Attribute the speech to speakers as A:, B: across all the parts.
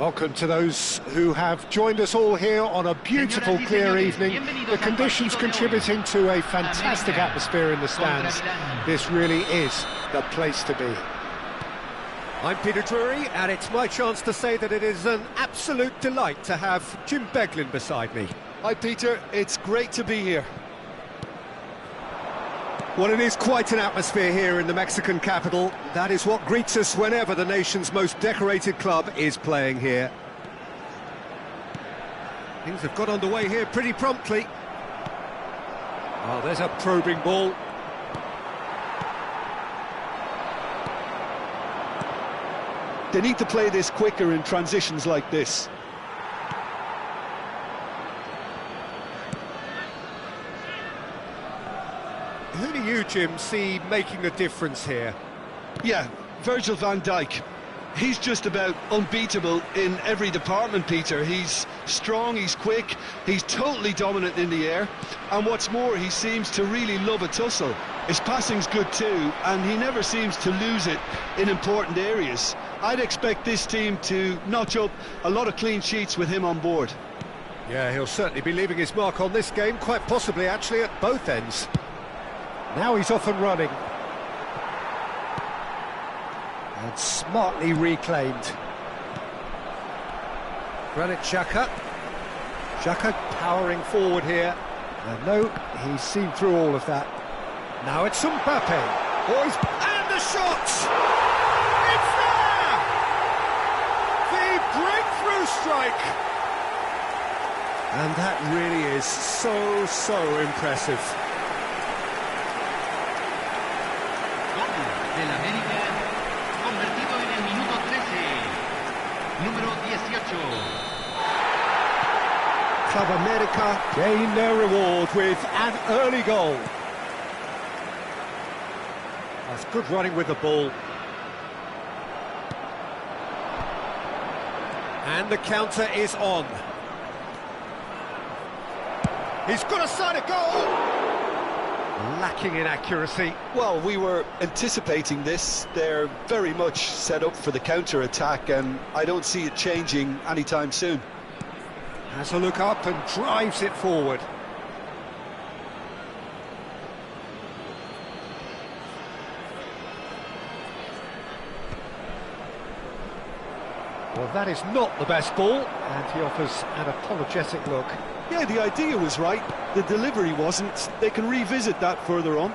A: Welcome to those who have joined us all here on a beautiful, clear evening. The conditions contributing to a fantastic atmosphere in the stands. This really is the place to be. I'm Peter Drury, and it's my chance to say that it is an absolute delight to have Jim Beglin beside me.
B: Hi Peter, it's great to be here.
A: Well, it is quite an atmosphere here in the Mexican capital. That is what greets us whenever the nation's most decorated club is playing here. Things have got underway here pretty promptly. Oh, there's a probing ball.
B: They need to play this quicker in transitions like this.
A: Who do you, Jim, see making the difference here?
B: Yeah, Virgil van Dijk. He's just about unbeatable in every department, Peter. He's strong, he's quick, he's totally dominant in the air. And what's more, he seems to really love a tussle. His passing's good too, and he never seems to lose it in important areas. I'd expect this team to notch up a lot of clean sheets with him on board.
A: Yeah, he'll certainly be leaving his mark on this game, quite possibly actually at both ends. Now he's off and running. And smartly reclaimed. Granit Xhaka. Xhaka powering forward here. And no, he's seen through all of that. Now it's Mbappe. Boys, and the shot! It's there! The breakthrough strike! And that really is so impressive.
C: Del América, convertido en el minuto 13, número 18.
A: Club America gain their reward with an early goal. That's good running with the ball. And the counter is on. He's got a side of goal! Lacking in accuracy.
B: Well, we were anticipating this. They're very much set up for the counter-attack, and I don't see it changing anytime soon.
A: Has a look up and drives it forward. Well, that is not the best ball, and he offers an apologetic look.
B: Yeah, the idea was right, the delivery wasn't. They can revisit that further on.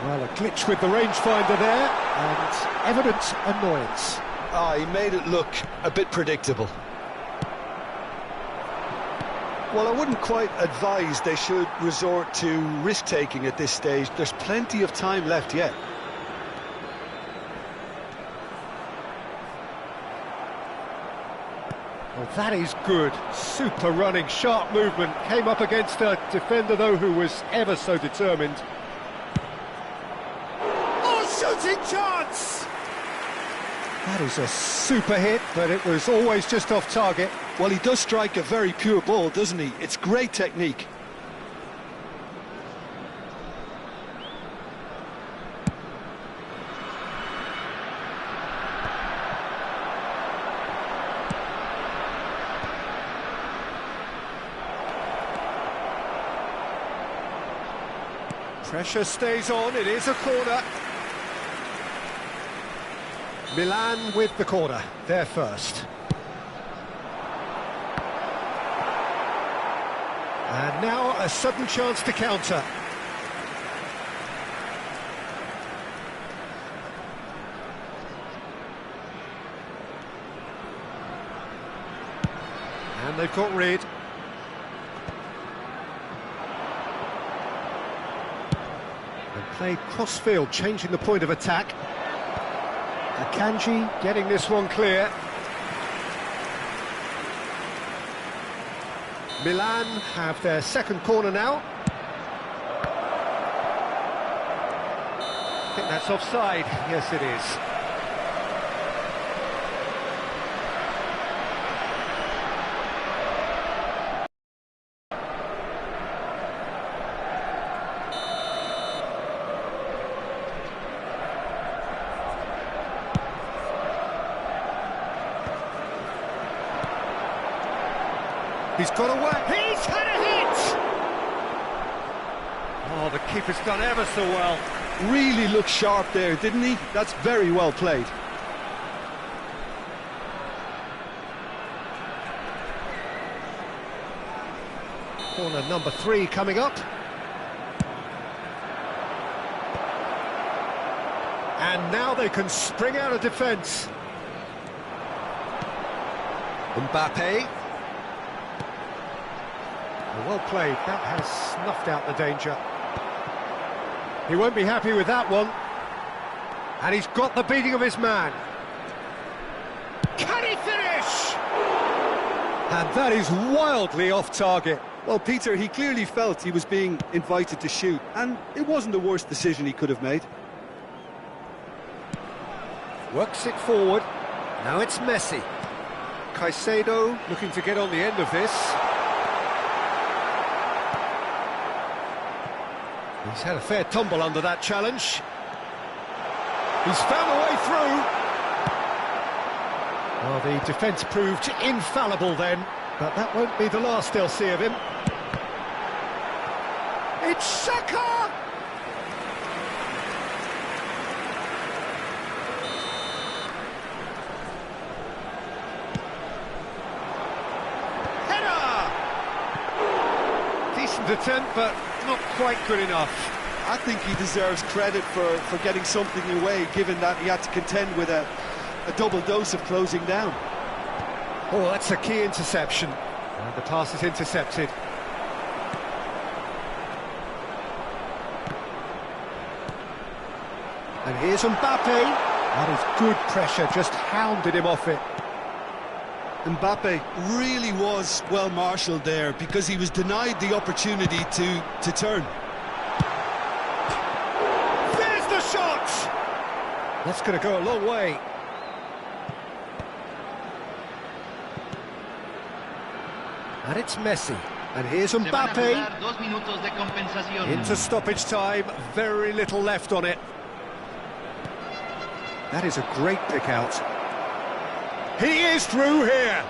A: Well, a glitch with the rangefinder there, and evident annoyance.
B: He made it look a bit predictable. Well, I wouldn't quite advise they should resort to risk-taking at this stage. There's plenty of time left yet.
A: Well, that is good. Super running, sharp movement. Came up against a defender, though, who was ever so determined. Oh, shooting chance! That is a super hit, but it was always just off target.
B: Well, he does strike a very pure ball, doesn't he? It's great technique.
A: Pressure stays on, it is a corner. Milan with the corner, they're first. And now a sudden chance to counter. And they've got rid. Played cross-field, changing the point of attack. Akanji getting this one clear. Milan have their second corner now. I think that's offside. Yes, it is. He's got away. He's had a hit! Oh, the keeper's done ever so well.
B: Really looked sharp there, didn't he? That's very well played.
A: Corner number 3 coming up. And now they can spring out of defence. Mbappe. Well played, that has snuffed out the danger. He won't be happy with that one. And he's got the beating of his man. Can he finish? And that is wildly off target.
B: Well, Peter, he clearly felt he was being invited to shoot, and it wasn't the worst decision he could have made.
A: Works it forward. Now it's Messi. Caicedo looking to get on the end of this. He's had a fair tumble under that challenge. He's found a way through. Well, the defence proved infallible then, but that won't be the last they'll see of him. It's Saka! Header! Decent attempt, but not quite good enough.
B: I think he deserves credit for getting something away, given that he had to contend with a double dose of closing down.
A: Oh, that's a key interception. And the pass is intercepted. And here's Mbappe. That is good pressure, just hounded him off it.
B: Mbappe really was well marshalled there because he was denied the opportunity to turn.
A: There's the shot! That's going to go a long way. And it's Messi. And here's Mbappe. Into stoppage time, very little left on it. That is a great pick out. He is through here.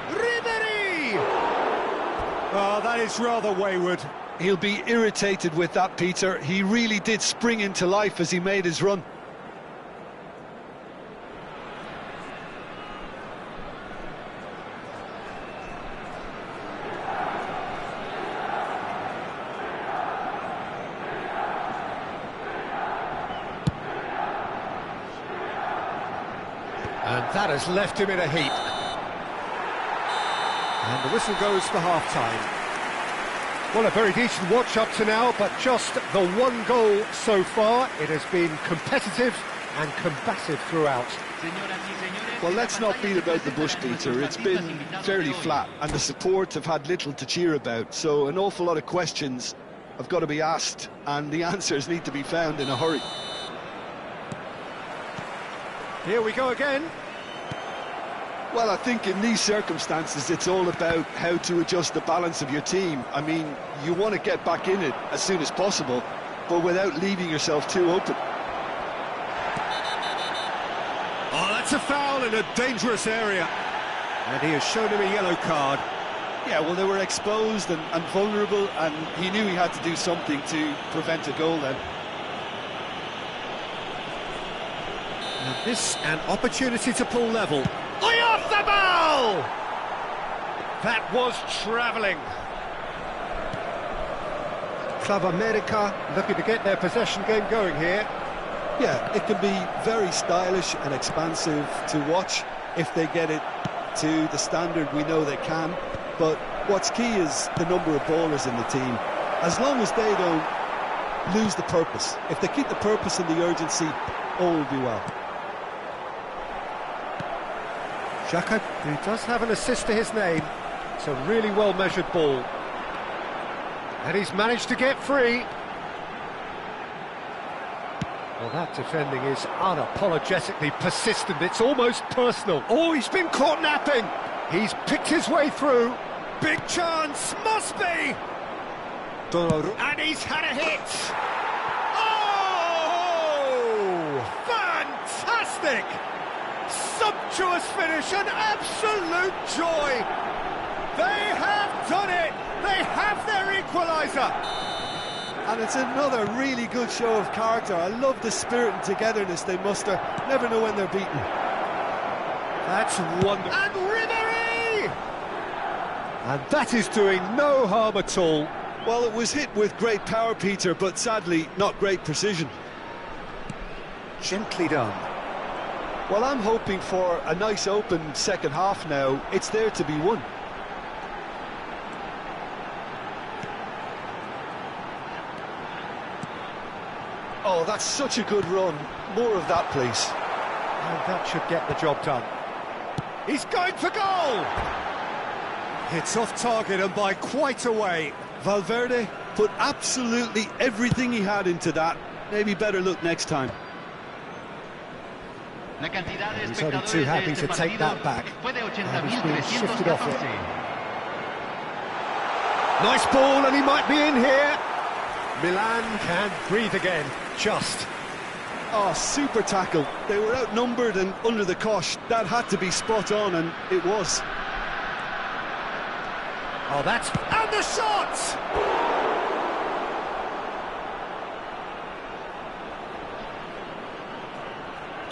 A: Ribéry! Oh, that is rather wayward.
B: He'll be irritated with that, Peter. He really did spring into life as he made his run.
A: And that has left him in a heap. And the whistle goes for half-time. Well, a very decent watch up to now, but just the one goal so far. It has been competitive and combative throughout.
B: Well, let's not beat about the bush, Peter. It's been fairly flat, and the support have had little to cheer about. So an awful lot of questions have got to be asked, and the answers need to be found in a hurry.
A: Here we go again.
B: Well, I think in these circumstances, it's all about how to adjust the balance of your team. I mean, you want to get back in it as soon as possible, but without leaving yourself too open.
A: Oh, that's a foul in a dangerous area. And he has shown him a yellow card.
B: Yeah, well, they were exposed and vulnerable, and he knew he had to do something to prevent a goal then.
A: And this, an opportunity to pull level. Off the ball! That was travelling. Club America looking to get their possession game going here.
B: Yeah, it can be very stylish and expansive to watch if they get it to the standard we know they can. But what's key is the number of ballers in the team. As long as they don't lose the purpose, if they keep the purpose and the urgency, all will be well.
A: Xhaka, who does have an assist to his name. It's a really well-measured ball. And he's managed to get free. Well, that defending is unapologetically persistent. It's almost personal. Oh, he's been caught napping. He's picked his way through. Big chance, must be. And he's had a hit. Oh, fantastic. Sumptuous finish, an absolute joy. They have done it! They have their equaliser!
B: And it's another really good show of character. I love the spirit and togetherness they muster. Never know when they're beaten.
A: That's wonderful. And Ribéry! And that is doing no harm at all.
B: Well, it was hit with great power, Peter, but sadly, not great precision.
A: Gently done.
B: Well, I'm hoping for a nice open second half now. It's there to be won. Oh, that's such a good run. More of that, please.
A: And that should get the job done. He's going for goal! It's off target and by quite a way.
B: Valverde put absolutely everything he had into that. Maybe better look next time.
A: He's only too happy to take that back. And he's been shifted off it. Nice ball, and he might be in here. Milan can breathe again, just.
B: Oh, super tackle. They were outnumbered and under the cosh. That had to be spot on, and it was.
A: Oh, that's... And the shot!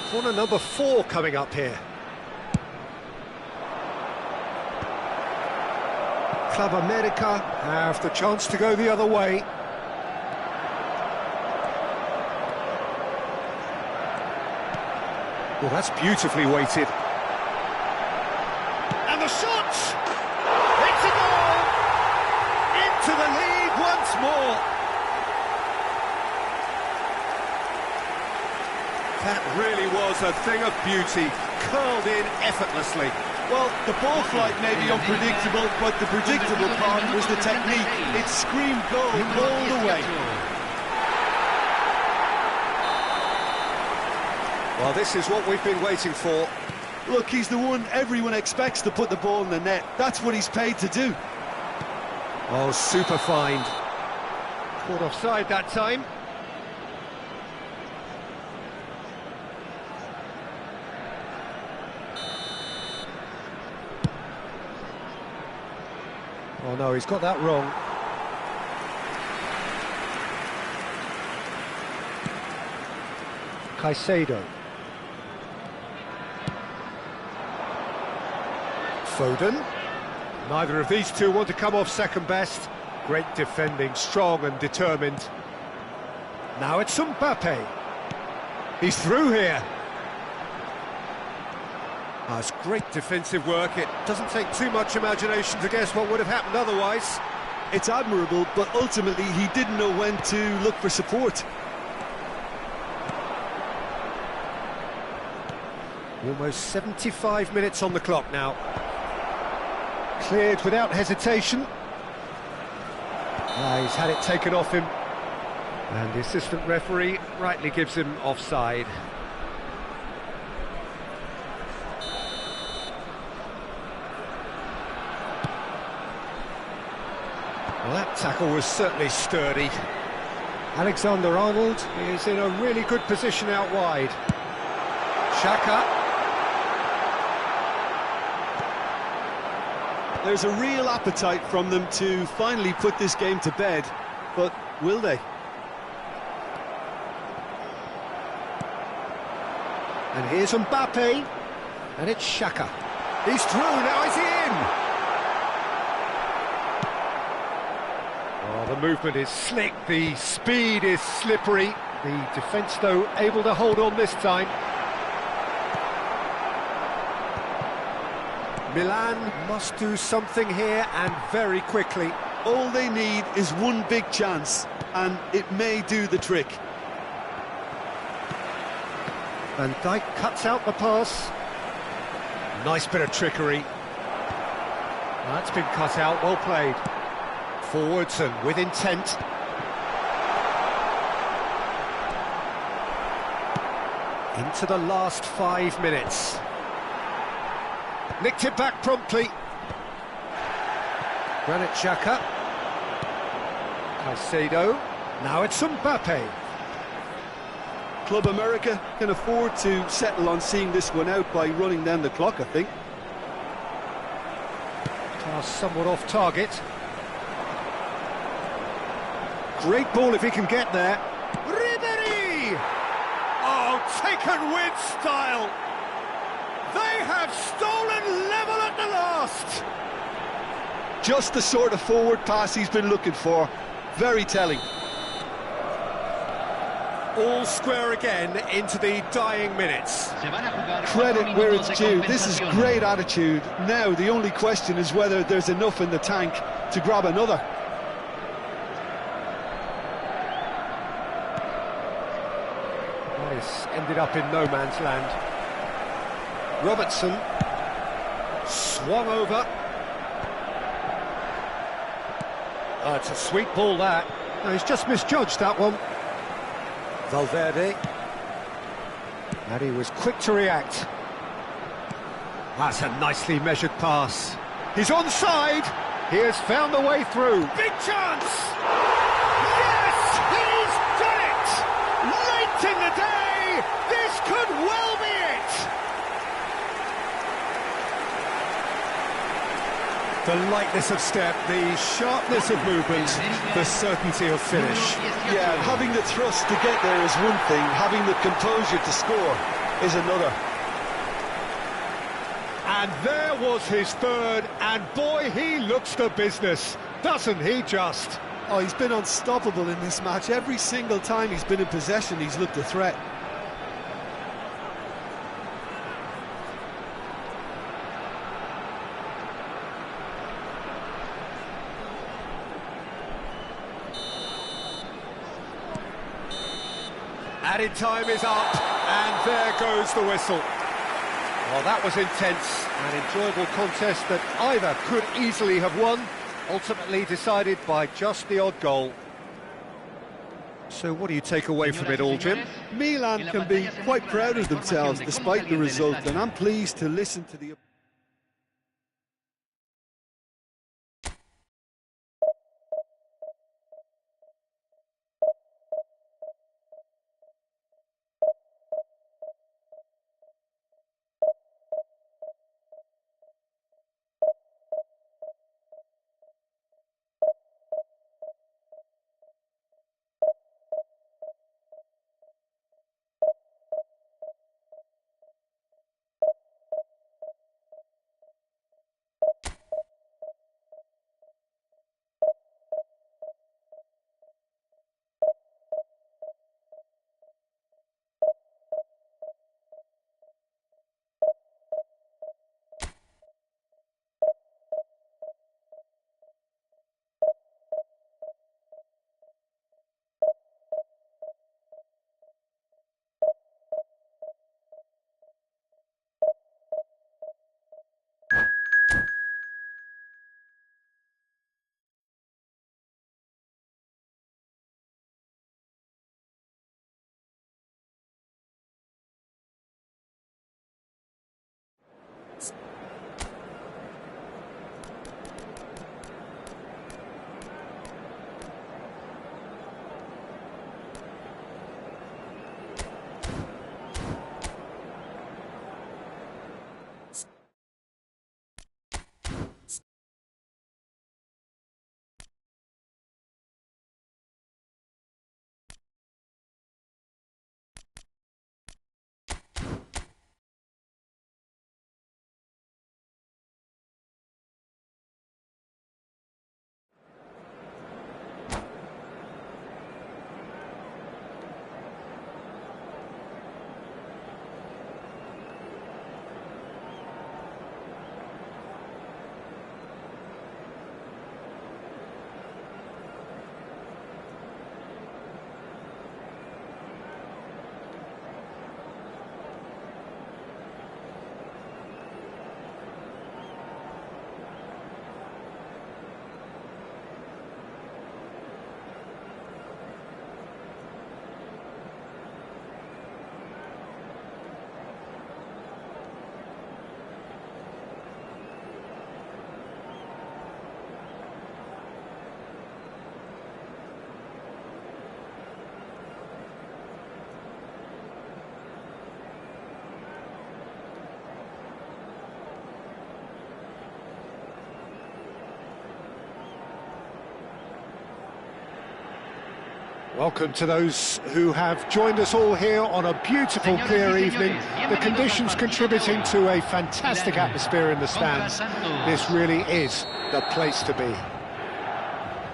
A: Corner number 4 coming up here. Club America have the chance to go the other way. Well, that's beautifully weighted. And the shot! It's a goal! Into the lead once more. That really was a thing of beauty, curled in effortlessly.
B: Well, the ball flight may be unpredictable, but the predictable part was the technique. It screamed goal all the way.
A: Well, this is what we've been waiting for.
B: Look, he's the one everyone expects to put the ball in the net. That's what he's paid to do.
A: Oh, super find. Caught offside that time. Oh no, he's got that wrong. Caicedo. Foden. Neither of these two want to come off second best. Great defending, strong and determined. Now it's Mbappe. He's through here. Oh, it's great defensive work. It doesn't take too much imagination to guess what would have happened otherwise.
B: It's admirable, but ultimately he didn't know when to look for support.
A: Almost 75 minutes on the clock now. Cleared without hesitation. He's had it taken off him. And the assistant referee rightly gives him offside. Well, that tackle was certainly sturdy. Alexander-Arnold is in a really good position out wide. Xhaka.
B: There's a real appetite from them to finally put this game to bed, but will they?
A: And here's Mbappe, and it's Xhaka. He's through, now is he in? Oh, the movement is slick, the speed is slippery. The defence, though, able to hold on this time. Milan must do something here, and very quickly.
B: All they need is one big chance, and it may do the trick.
A: Van Dijk cuts out the pass. Nice bit of trickery. That's been cut out, well played. Forwards and with intent. Into the last 5 minutes. Nicked it back promptly. Granit Xhaka. Caicedo. Now it's Mbappe.
B: Club America can afford to settle on seeing this one out by running down the clock, I think.
A: Somewhat off target. Great ball if he can get there. Ribery! Oh, taken with style. They have stolen level at the last.
B: Just the sort of forward pass he's been looking for. Very telling.
A: All square again into the dying minutes.
B: Credit where it's due. This is great attitude. Now the only question is whether there's enough in the tank to grab another.
A: This ended up in no man's land. Robertson swung over. It's a sweet ball, that. No, he's just misjudged that one. Valverde. And he was quick to react. That's a nicely measured pass. He's onside. He has found the way through. Big chance! Yes! He's done it! Late in the day, this could well be it! The lightness of step, the sharpness of movement, the certainty of finish.
B: Yeah, having the thrust to get there is one thing, having the composure to score is another.
A: And there was his third, and boy, he looks the business, doesn't he just?
B: Oh, he's been unstoppable in this match. Every single time he's been in possession, he's looked a threat.
A: Added time is up, and there goes the whistle. Well, that was intense, an enjoyable contest that either could easily have won, ultimately decided by just the odd goal. So what do you take away from it all, Jim?
B: Milan can be quite proud of themselves despite the result, and I'm pleased to listen to the...
A: Welcome to those who have joined us all here on a beautiful, clear evening. The conditions contributing to a fantastic atmosphere in the stands. This really is the place to be.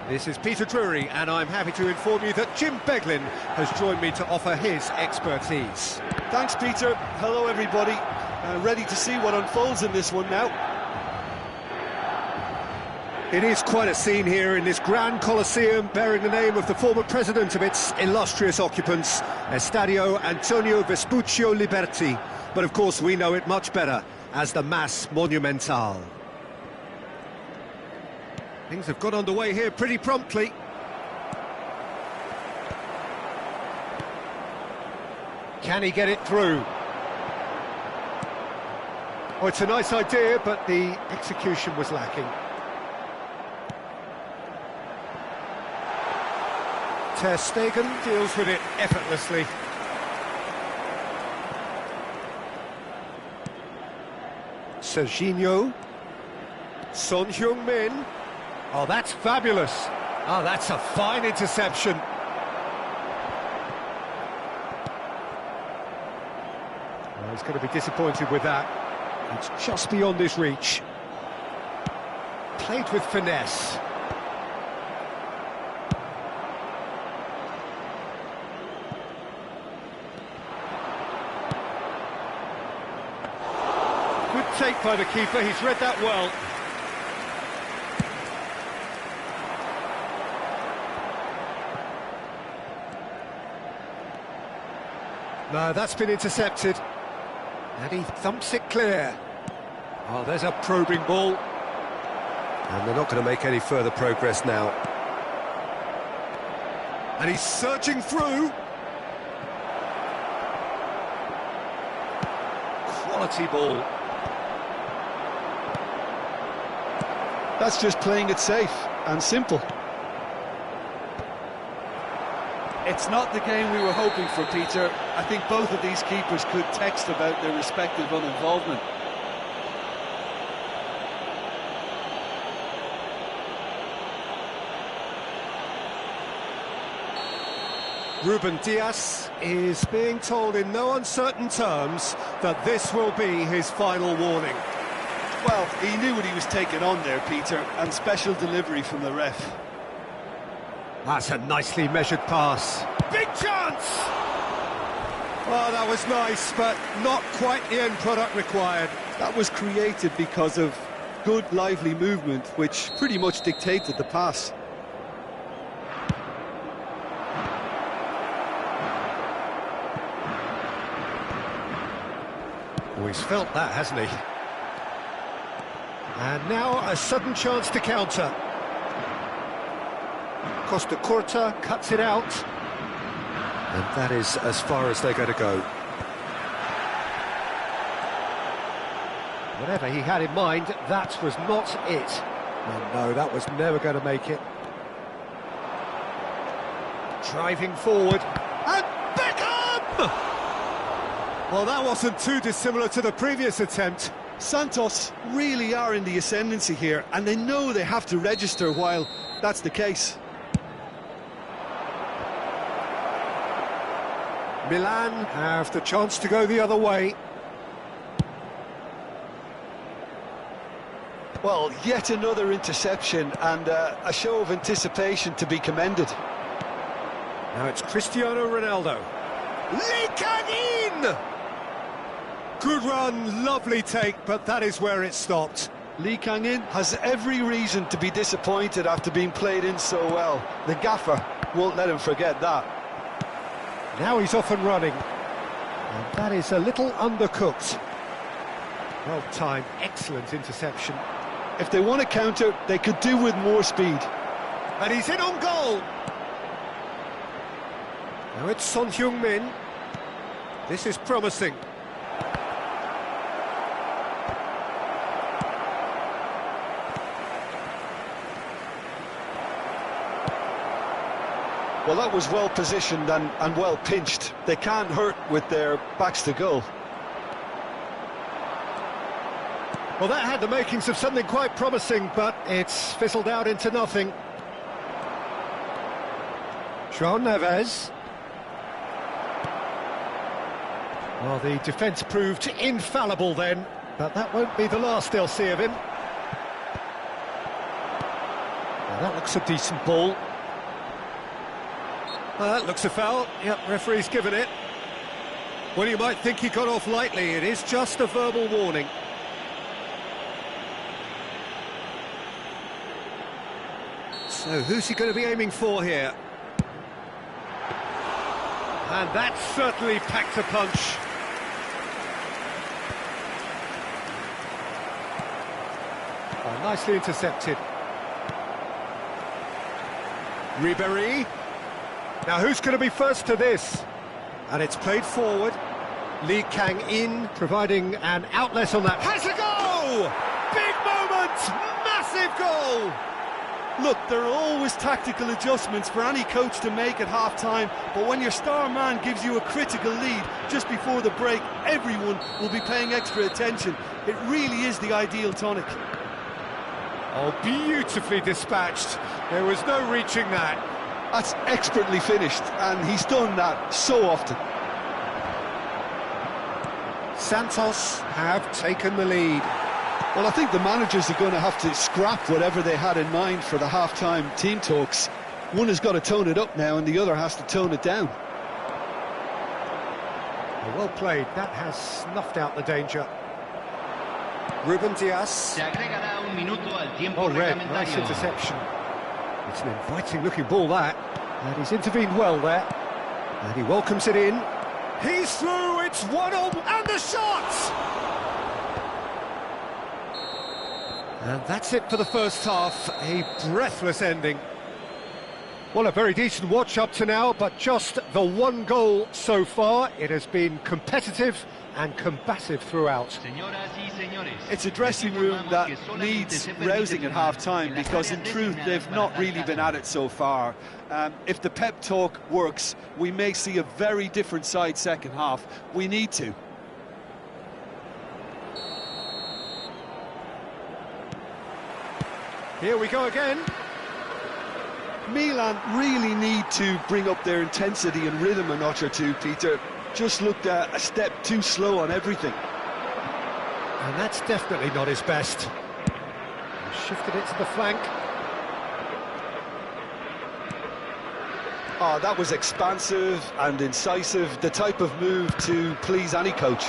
D: This is Peter Drury, and I'm happy to inform you that Jim Beglin has joined me to offer his expertise.
B: Thanks, Peter. Hello, everybody. Ready to see what unfolds in this one now.
D: It is quite a scene here in this grand Colosseum, bearing the name of the former president of its illustrious occupants, Estadio Antonio Vespuccio Liberti. But of course we know it much better as the Mas Monumental. Things have got underway here pretty promptly. Can he get it through? Oh, it's a nice idea, but the execution was lacking. Ter Stegen deals with it effortlessly. Serginho. Son Heung-min. Oh, that's fabulous. Oh, that's a fine interception. Well, he's going to be disappointed with that. It's just beyond his reach. Played with finesse. Good take by the keeper, he's read that well. No, that's been intercepted. And he thumps it clear. Oh, there's a probing ball. And they're not going to make any further progress now. And he's searching through. Quality ball.
B: That's just playing it safe and simple.
E: It's not the game we were hoping for, Peter. I think both of these keepers could text about their respective uninvolvement.
D: Ruben Dias is being told in no uncertain terms that this will be his final warning.
E: Well, he knew what he was taking on there, Peter, and special delivery from the ref.
D: That's a nicely measured pass. Big chance! Oh, that was nice, but not quite the end product required.
B: That was created because of good, lively movement, which pretty much dictated the pass.
D: Oh, he's felt that, hasn't he? And now a sudden chance to counter. Costa Curta cuts it out. And that is as far as they're going to go. Whatever he had in mind, that was not it. And no, that was never going to make it. Driving forward. And Beckham! Well, that wasn't too dissimilar to the previous attempt.
B: Santos really are in the ascendancy here, and they know they have to register while that's the case.
D: Milan have the chance to go the other way.
B: Well, yet another interception and a show of anticipation to be commended.
D: Now it's Cristiano Ronaldo. Lee Kang-in! Good run, lovely take, but that is where it stopped.
B: Lee Kang-in has every reason to be disappointed after being played in so well. The gaffer won't let him forget that.
D: Now he's off and running. And that is a little undercooked. Well timed, excellent interception.
B: If they want to counter, they could do with more speed.
D: And he's in on goal! Now it's Son Heung-min. This is promising.
B: Well, that was well positioned and well pinched. They can't hurt with their backs to goal.
D: Well, that had the makings of something quite promising, but it's fizzled out into nothing.
A: João Neves. Well, the defence proved infallible then, but that won't be the last they'll see of him. Well, that looks a decent ball. Well, that looks a foul. Yep, referee's given it. Well, you might think he got off lightly. It is just a verbal warning. So who's he going to be aiming for here? And that certainly packed a punch. Oh, nicely intercepted. Ribéry. Now who's going to be first to this? And it's played forward. Lee Kang-in providing an outlet on that. Has a goal! Big moment! Massive goal!
E: Look, there are always tactical adjustments for any coach to make at half-time, but when your star man gives you a critical lead just before the break, everyone will be paying extra attention. It really is the ideal tonic.
A: Oh, beautifully dispatched. There was no reaching that.
B: That's expertly finished, and he's done that so often.
A: Santos have taken the lead.
B: Well, I think the managers are going to have to scrap whatever they had in mind for the half-time team talks. One has got to tone it up now, and the other has to tone it down.
A: Well played. That has snuffed out the danger. Ruben Dias. Oh, Red, nice interception. It's an inviting-looking ball, that. And he's intervened well there. And he welcomes it in. He's through, it's 1-0, and the shot! And that's it for the first half, a breathless ending. Well, a very decent watch up to now, but just the one goal so far. It has been competitive and combative throughout.
E: It's a dressing room that needs rousing at half-time, because in truth they've not really been at it so far. If the pep talk works, we may see a very different side second half. We need to.
A: Here we go again.
B: Milan really need to bring up their intensity and rhythm a notch or two, Peter. Just looked a step too slow on everything.
A: And that's definitely not his best. He shifted it to the flank.
B: Oh, that was expansive and incisive, the type of move to please any coach.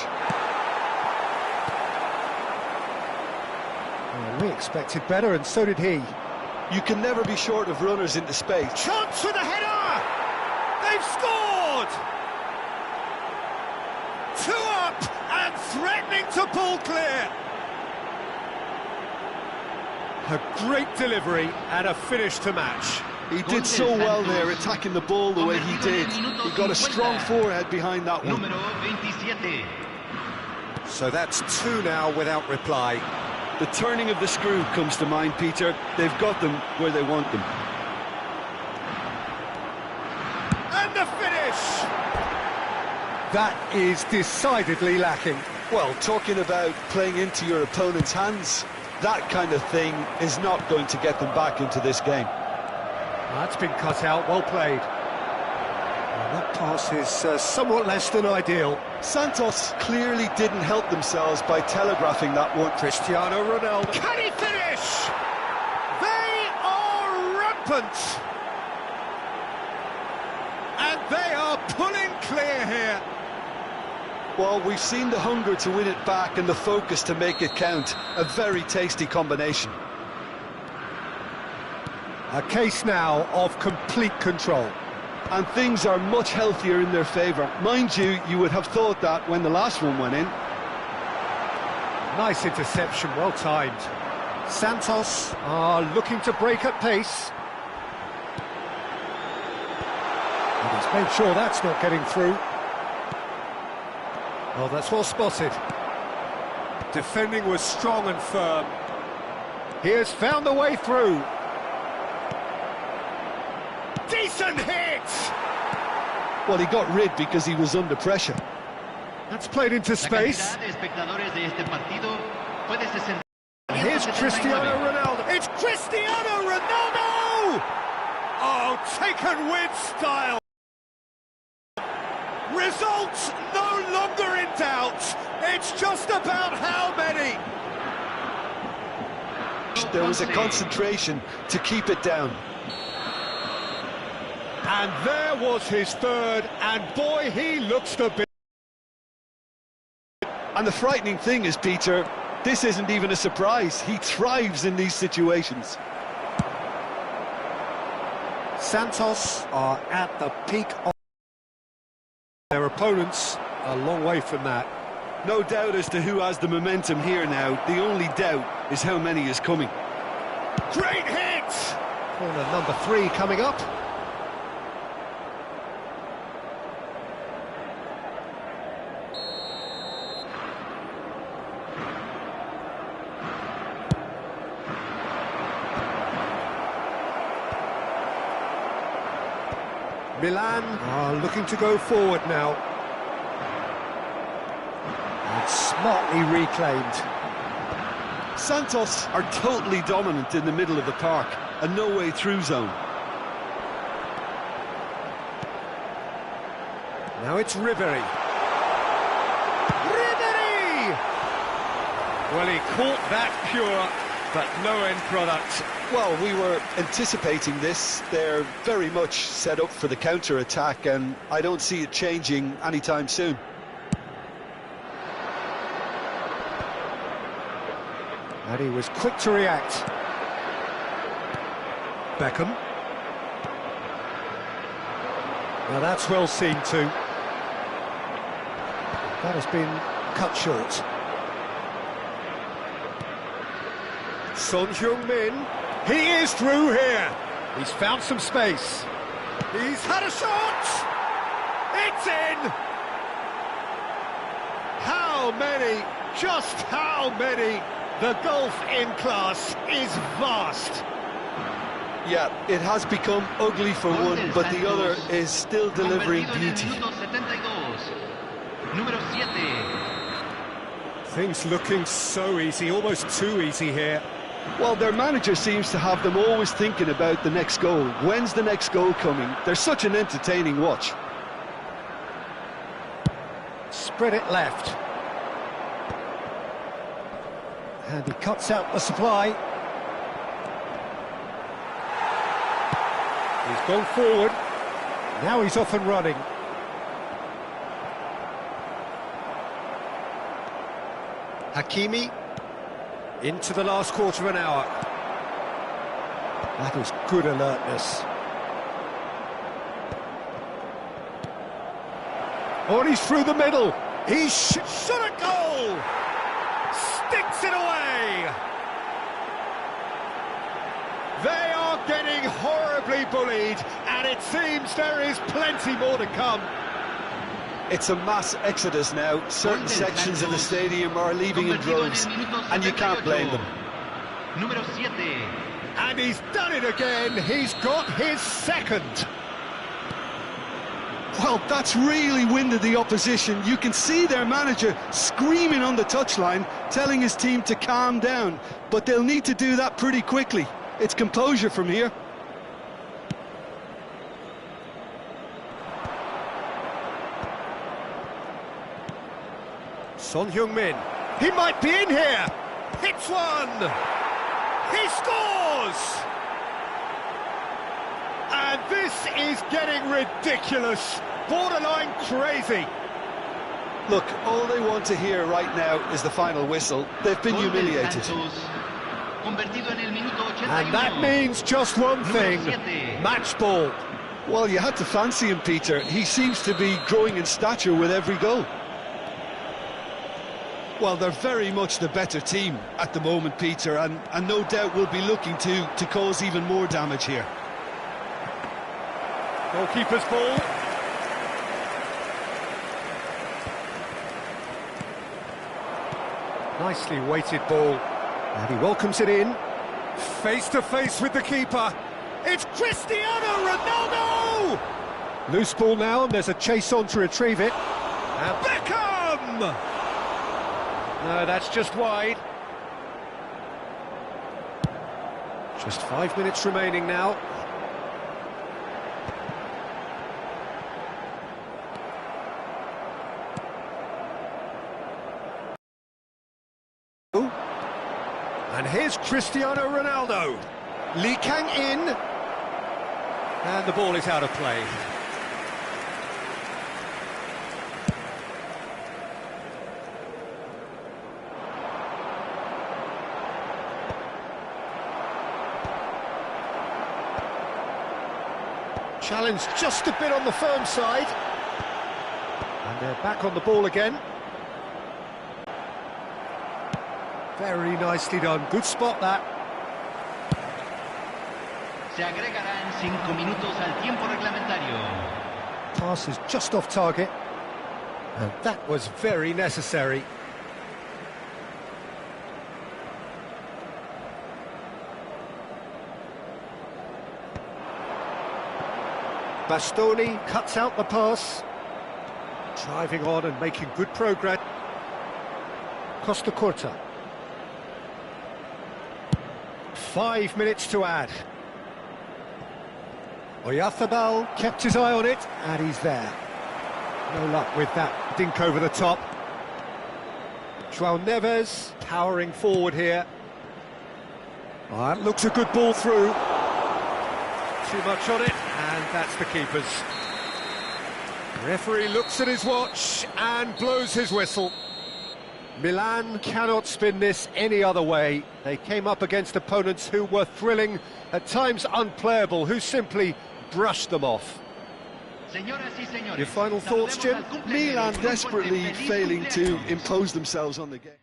A: Well, we expected better, and so did he.
B: You can never be short of runners into space.
A: Chance for the header! They've scored! 2 up and threatening to pull clear. A great delivery and a finish to match.
B: He did so well there, attacking the ball the way he did. He got a strong forehead behind that one.
A: So that's 2 now without reply.
B: The turning of the screw comes to mind, Peter. They've got them where they want them.
A: And the finish! That is decidedly lacking.
B: Well, talking about playing into your opponent's hands, that kind of thing is not going to get them back into this game.
A: That's been cut out, well played. Well, that pass is somewhat less than ideal.
B: Santos clearly didn't help themselves by telegraphing that one.
A: Cristiano Ronaldo. Can he finish? They are rampant. And they are pulling clear here.
B: Well, we've seen the hunger to win it back and the focus to make it count. A very tasty combination.
A: A case now of complete control.
B: And things are much healthier in their favour. Mind you, you would have thought that when the last one went in.
A: Nice interception, well timed. Santos are looking to break at pace. And he's made sure that's not getting through. Oh, that's well spotted. Defending was strong and firm. He has found the way through. Decent hit!
B: Well, he got rid because he was under pressure.
A: That's played into space. Here's Cristiano Ronaldo. It's Cristiano Ronaldo!
D: Oh, taken with style. Results no longer in doubt. It's just about how many.
B: There was a concentration to keep it down.
D: And there was his third, and boy, he looks to be.
B: And the frightening thing is, Peter, this isn't even a surprise. He thrives in these situations.
D: Santos are at the peak of their opponents, a long way from that.
B: No doubt as to who has the momentum here now. The only doubt is how many is coming.
D: Great hit! Corner number 3 coming up. Milan are looking to go forward now. And smartly reclaimed.
B: Santos are totally dominant in the middle of the park, a no-way through zone.
D: Now it's Ribery. Ribery! Well, he caught that pure, but no end product.
B: Well, we were anticipating this. They're very much set up for the counter-attack, and I don't see it changing anytime soon.
D: And he was quick to react. Beckham. Now that's well seen too. That has been cut short. Son Heung-min. He is through here. He's found some space. He's had a shot. It's in. How many? Just how many? The gulf in class is vast.
B: Yeah, it has become ugly for one, but the other is still delivering beauty.
D: Things looking so easy, almost too easy here.
B: Well, their manager seems to have them always thinking about the next goal. When's the next goal coming? They're such an entertaining watch.
D: Spread it left. And he cuts out the supply. He's gone forward. Now he's off and running. Hakimi. Into the last quarter of an hour. That is good alertness. Oh, and he's through the middle. He's shot a goal. Sticks it away. They are getting horribly bullied, and it seems there is plenty more to come.
B: It's a mass exodus now. Certain sections of the stadium are leaving in droves, and you can't blame them.
D: And he's done it again. He's got his second.
B: Well, that's really winded the opposition. You can see their manager screaming on the touchline, telling his team to calm down. But they'll need to do that pretty quickly. It's composure from here.
D: Son Heung-min. He might be in here. Hits one. He scores. And this is getting ridiculous. Borderline crazy.
B: Look, all they want to hear right now is the final whistle. They've been humiliated.
D: And that means just one thing. Match ball.
B: Well, you had to fancy him, Peter. He seems to be growing in stature with every goal. Well, they're very much the better team at the moment, Peter, and no doubt will be looking to cause even more damage here.
D: Goalkeeper's ball. Nicely weighted ball. And he welcomes it in. Face to face with the keeper. It's Cristiano Ronaldo! Loose ball now, and there's a chase on to retrieve it. And Beckham! No, that's just wide. Just 5 minutes remaining now. And here's Cristiano Ronaldo. Lee Kang in. And the ball is out of play. Challenge just a bit on the firm side. And they're back on the ball again. Very nicely done. Good spot, that.
C: Se agregarán 5 minutos al tiempo reglamentario.
D: Pass is just off target. And that was very necessary. Bastoni cuts out the pass. Driving on and making good progress. Costa Curta. 5 minutes to add. Oyarzabal kept his eye on it, and he's there. No luck with that dink over the top. João Neves powering forward here. Oh, that looks a good ball through. Too much on it, and that's the keeper's. Referee looks at his watch and blows his whistle. Milan cannot spin this any other way. They came up against opponents who were thrilling, at times unplayable, who simply brushed them off. Your final thoughts, Jim?
B: Milan desperately failing to impose themselves on the game.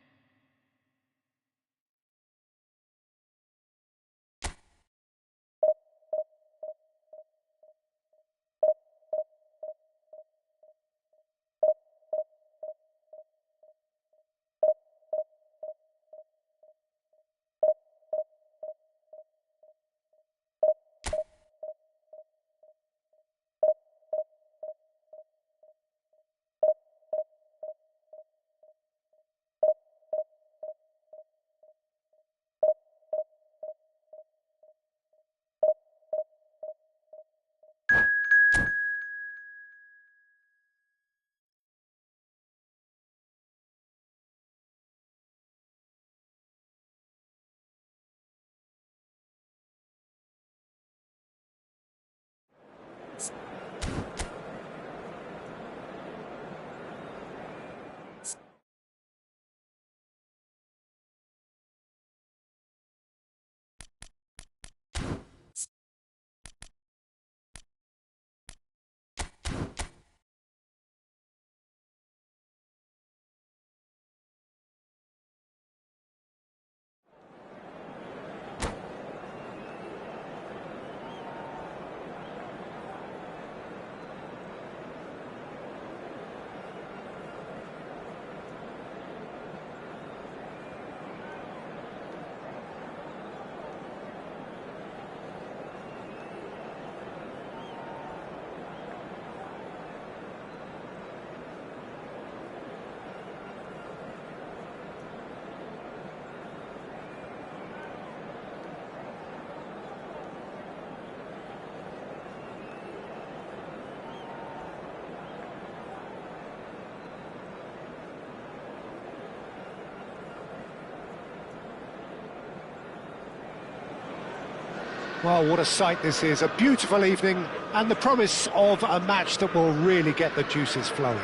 A: Well, what a sight this is, a beautiful evening and the promise of a match that will really get the juices flowing.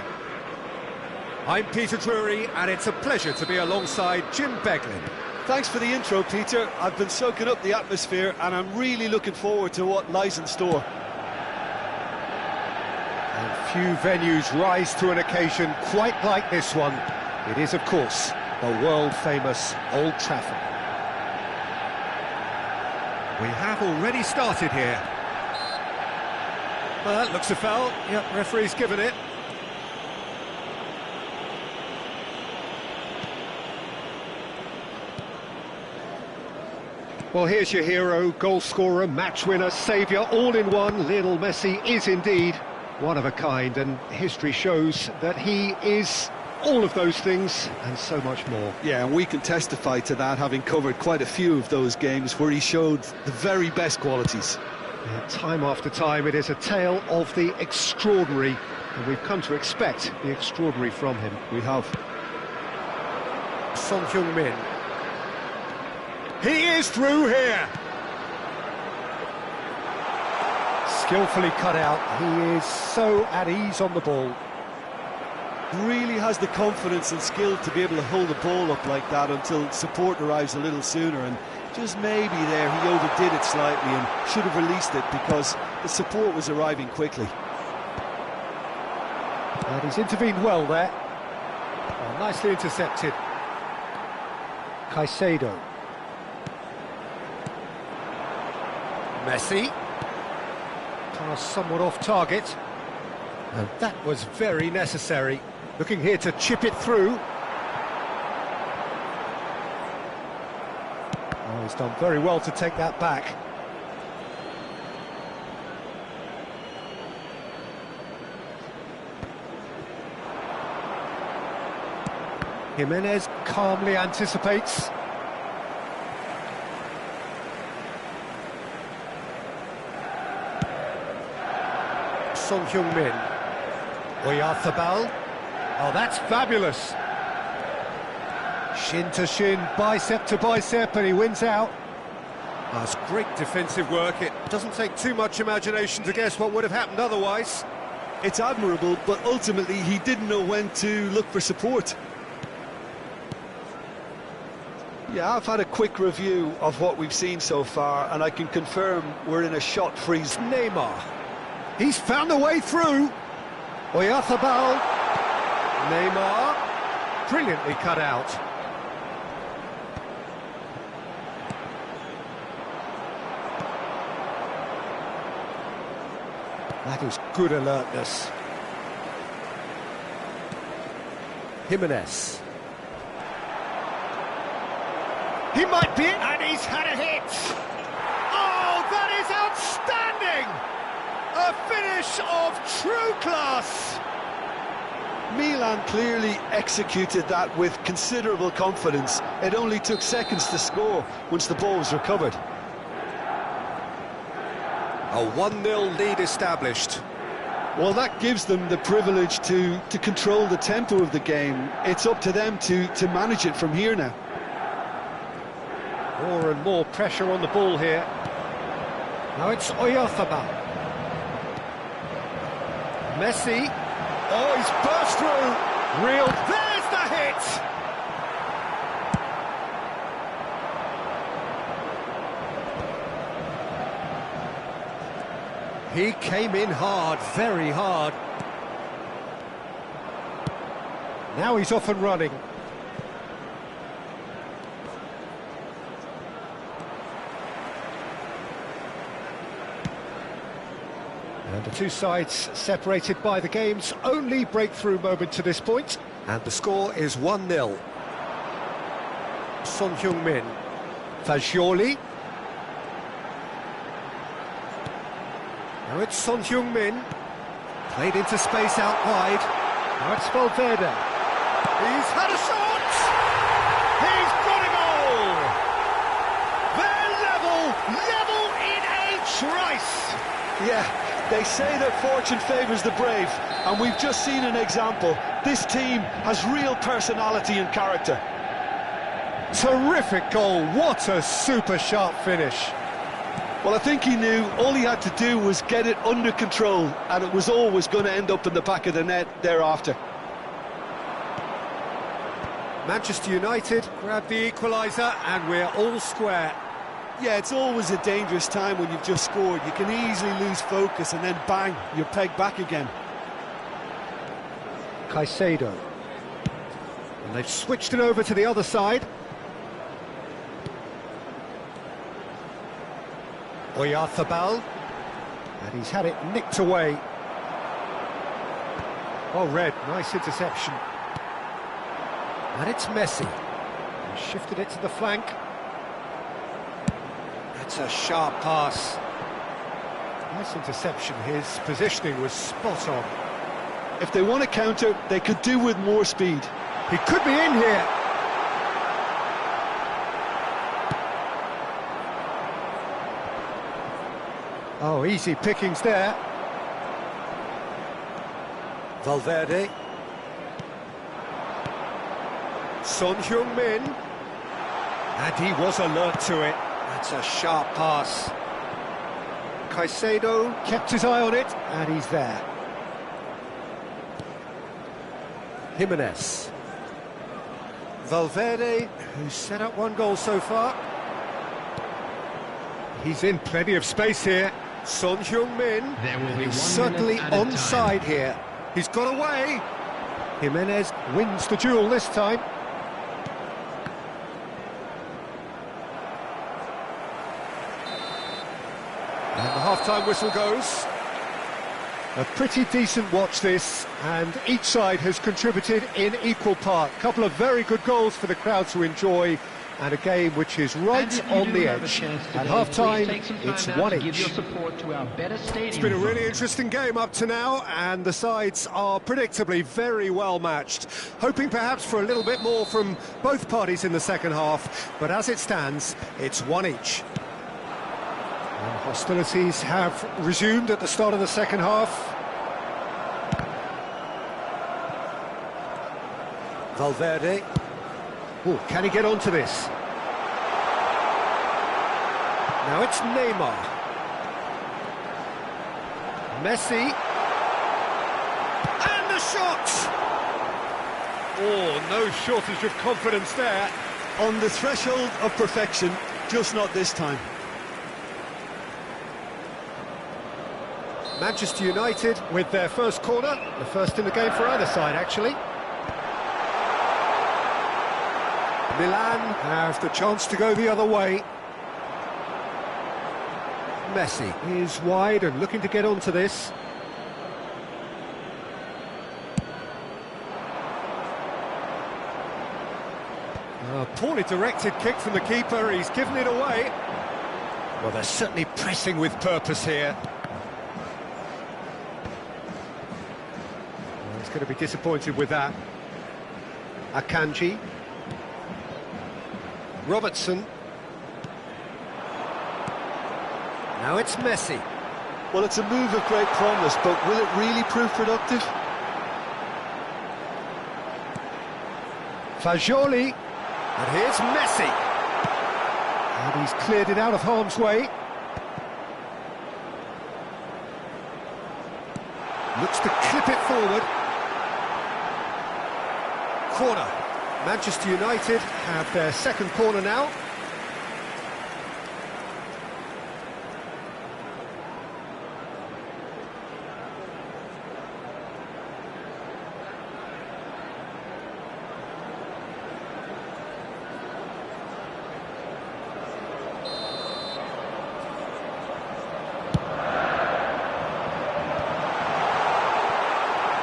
D: I'm Peter Drury, and it's a pleasure to be alongside Jim Beglin.
E: Thanks for the intro, Peter. I've been soaking up the atmosphere, and I'm really looking forward to what lies in store.
A: And few venues rise to an occasion quite like this one. It is, of course, the world-famous Old Trafford.
D: We have already started here. Well, that looks a foul. Yep, referee's given it.
A: Well, here's your hero, goal scorer, match winner, saviour, all in one. Lionel Messi is indeed one of a kind, and history shows that he is all of those things and so much more.
B: Yeah, and we can testify to that, having covered quite a few of those games where he showed the very best qualities.
A: Yeah, time after time, it is a tale of the extraordinary, and we've come to expect the extraordinary from him.
B: We have.
A: Son Heung-min.
D: He is through here. Skillfully cut out. He is so at ease on the ball.
E: Really has the confidence and skill to be able to hold the ball up like that until support arrives a little sooner, and just maybe there he overdid it slightly and should have released it because the support was arriving quickly.
D: And he's intervened well there. Oh, nicely intercepted. Caicedo. Messi. Pass somewhat off target. And that was very necessary. Looking here to chip it through. Oh, he's done very well to take that back. Jimenez calmly anticipates. Son Heung-min. Oyarzabal. Oh, that's fabulous. Shin to shin, bicep to bicep, and he wins out. Oh, that's great defensive work. It doesn't take too much imagination to guess what would have happened otherwise.
E: It's admirable, but ultimately he didn't know when to look for support. Yeah, I've had a quick review of what we've seen so far, and I can confirm we're in a shot-free.
D: Neymar. He's found a way through. Oyarzabal. Neymar. Brilliantly cut out. That is good alertness. Jimenez. He might be it, and he's had a hit. Oh, that is outstanding! A finish of true class.
E: Milan clearly executed that with considerable confidence. It only took seconds to score once the ball was recovered.
D: A 1-0 lead established.
E: Well, that gives them the privilege to control the tempo of the game. It's up to them to manage it from here now.
D: More and more pressure on the ball here. Now it's Oyarzabal. Messi. Oh, he's burst through. Real. There's the hit! He came in hard, very hard. Now he's off and running. And the two sides separated by the game's only breakthrough moment to this point. And the score is 1-0. Son Heung-min. Fagioli. Now it's Son Heung-min. Played into space out wide. Now it's Valverde. He's had a shot! He's got it all! They're level in a trice!
E: Yeah. They say that fortune favours the brave, and we've just seen an example. This team has real personality and character.
D: Terrific goal, what a super sharp finish.
E: Well, I think he knew all he had to do was get it under control, and it was always going to end up in the back of the net thereafter.
D: Manchester United grab the equaliser, and we're all square.
E: Yeah, it's always a dangerous time when you've just scored. You can easily lose focus and then bang, you're pegged back again.
D: Caicedo. And they've switched it over to the other side. Oyarzabal. And he's had it nicked away. Oh, Red, nice interception. And it's Messi. He shifted it to the flank. That's a sharp pass. Nice interception. His positioning was spot on.
E: If they want to counter, they could do with more speed.
D: He could be in here. Oh, easy pickings there. Valverde. Son Heung-min. And he was alert to it. That's a sharp pass. Caicedo kept his eye on it, and he's there. Jimenez. Valverde, who's set up one goal so far. He's in plenty of space here. Son Heung-min.
C: There will be 1
D: Certainly
C: minute at a
D: onside
C: time.
D: here. He's got away. Jimenez wins the duel this time. And the half-time whistle goes. A pretty decent watch this, and each side has contributed in equal part. A couple of very good goals for the crowd to enjoy, and a game which is right on the edge. At half-time, it's 1 each. It's been a really interesting game up to now, and the sides are predictably very well matched. Hoping perhaps for a little bit more from both parties in the second half, but as it stands, it's 1 each. And hostilities have resumed at the start of the second half. Valverde. Oh, can he get onto this? Now it's Neymar. Messi. And the shot! Oh, no shortage of confidence there.
E: On the threshold of perfection, just not this time.
D: Manchester United with their first corner, the first in the game for either side, actually. Milan have the chance to go the other way. Messi is wide and looking to get onto this. A poorly directed kick from the keeper, he's given it away. Well, they're certainly pressing with purpose here. He's going to be disappointed with that. Akanji. Robertson. Now it's Messi.
E: Well, it's a move of great promise, but will it really prove productive?
D: Fagioli. And here's Messi. And he's cleared it out of harm's way. Looks to clip it forward. Corner. Manchester United have their second corner now.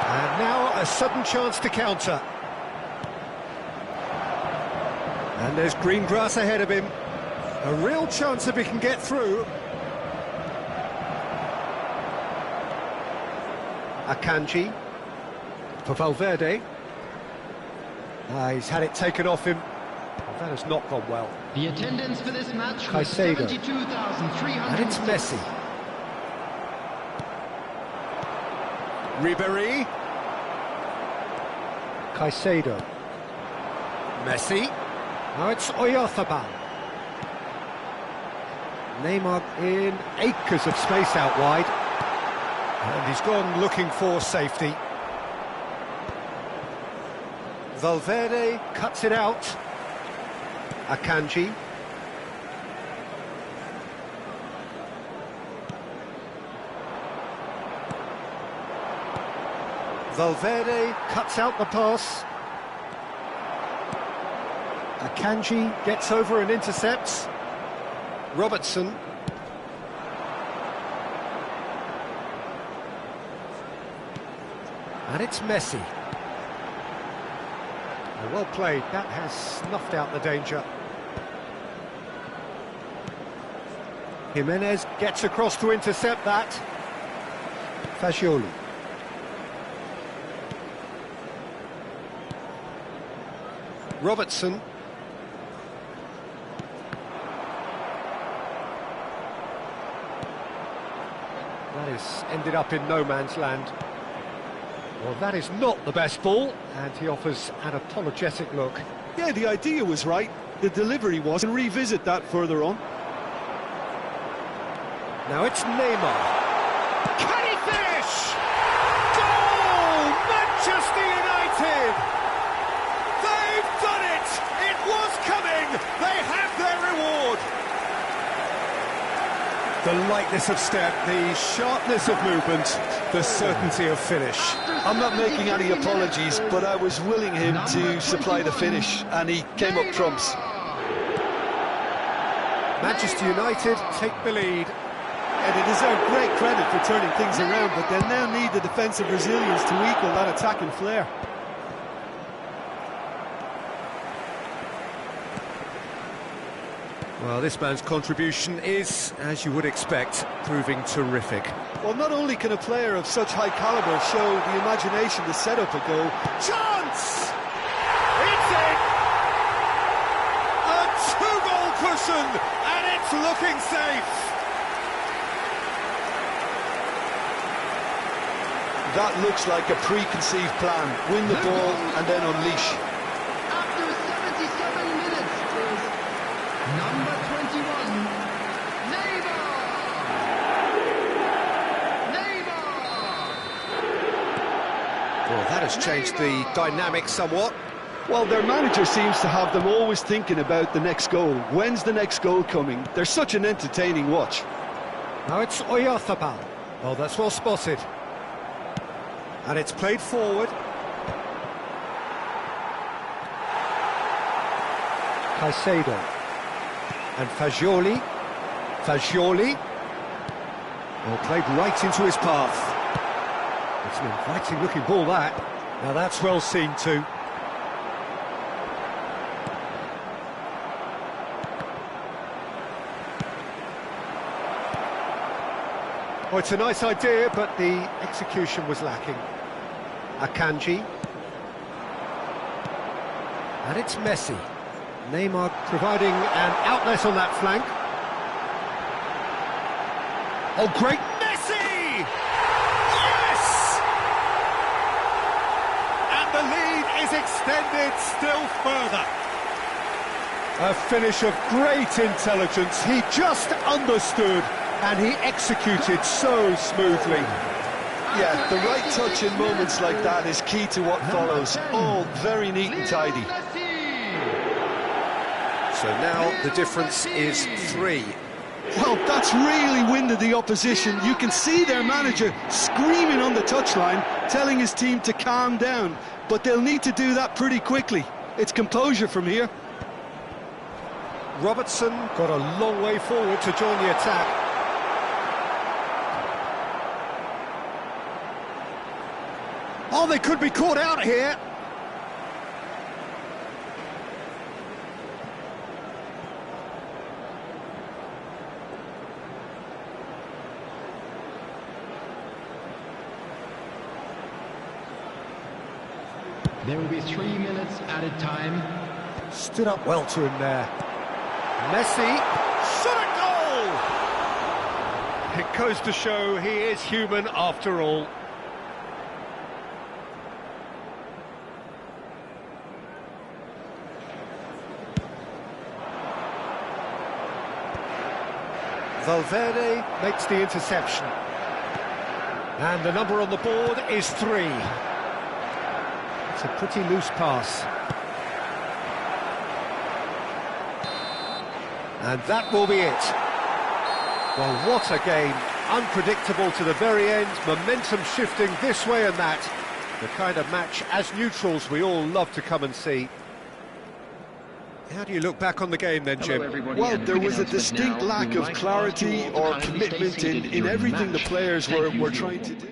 D: And now a sudden chance to counter. And there's green grass ahead of him. A real chance if he can get through. Akanji for Valverde. He's had it taken off him. Well, that has not gone well.
C: The attendance for this match was
D: Caicedo.
C: 72,300.
D: And it's Messi. Ribéry. Caicedo. Messi. Now it's Oyarzabal. Neymar in acres of space out wide. And he's gone looking for safety. Valverde cuts it out. Akanji. Valverde cuts out the pass. Akanji gets over and intercepts. Robertson. And it's Messi. Well played, that has snuffed out the danger. Jimenez gets across to intercept that. Fagioli. Robertson. That has ended up in no man's land. Well, that is not the best ball, and he offers an apologetic look.
E: Yeah, the idea was right. the delivery was, and revisit that further on.
D: Now it's Neymar. Can he finish? Goal! Manchester United! They've done it! It was coming! They have their reward! The lightness of step, the sharpness of movement, the certainty of finish.
E: I'm not making any apologies, but I was willing him to supply the finish, and he came up trumps.
D: Manchester United take the lead.
E: And they deserve great credit for turning things around, but they now need the defensive resilience to equal that attacking flair.
D: Well, this man's contribution is, as you would expect, proving terrific.
E: Well, not only can a player of such high calibre show the imagination to set up a goal.
D: Chance! It's in! A two-goal cushion, and it's looking safe!
E: That looks like a preconceived plan. Win the ball and then unleash.
C: After 77 minutes is number 21, Neymar!
D: Well, that has changed the dynamic somewhat.
E: Well, their manager seems to have them always thinking about the next goal. When's the next goal coming? They're such an entertaining watch.
D: Now it's Oyarzabal. Oh, that's well spotted. And it's played forward. Caicedo. And Fagioli. Well, played right into his path. It's an inviting looking ball, that. Now that's well seen too. Oh, it's a nice idea, but the execution was lacking. Akanji. And it's Messi. Neymar providing an outlet on that flank. Oh, great Messi! Yes! And the lead is extended still further. A finish of great intelligence. He just understood. And he executed so smoothly.
E: Yeah, the right touch in moments like that is key to what follows. All very neat and tidy.
D: So now the difference is 3.
E: Well, that's really winded the opposition. You can see their manager screaming on the touchline, telling his team to calm down. But they'll need to do that pretty quickly. It's composure from here.
D: Robertson got a long way forward to join the attack. Oh, they could be caught out here.
C: There will be 3 minutes added time.
D: Stood up well to him there. Messi, shot a goal! It goes to show he is human after all. Valverde makes the interception. And the number on the board is 3. It's a pretty loose pass. And that will be it. Well, what a game. Unpredictable to the very end, momentum shifting this way and that. The kind of match, as neutrals, we all love to come and see. How do you look back on the game then, Jim?
E: Well, there was a distinct lack of clarity or commitment in everything the players were trying to do.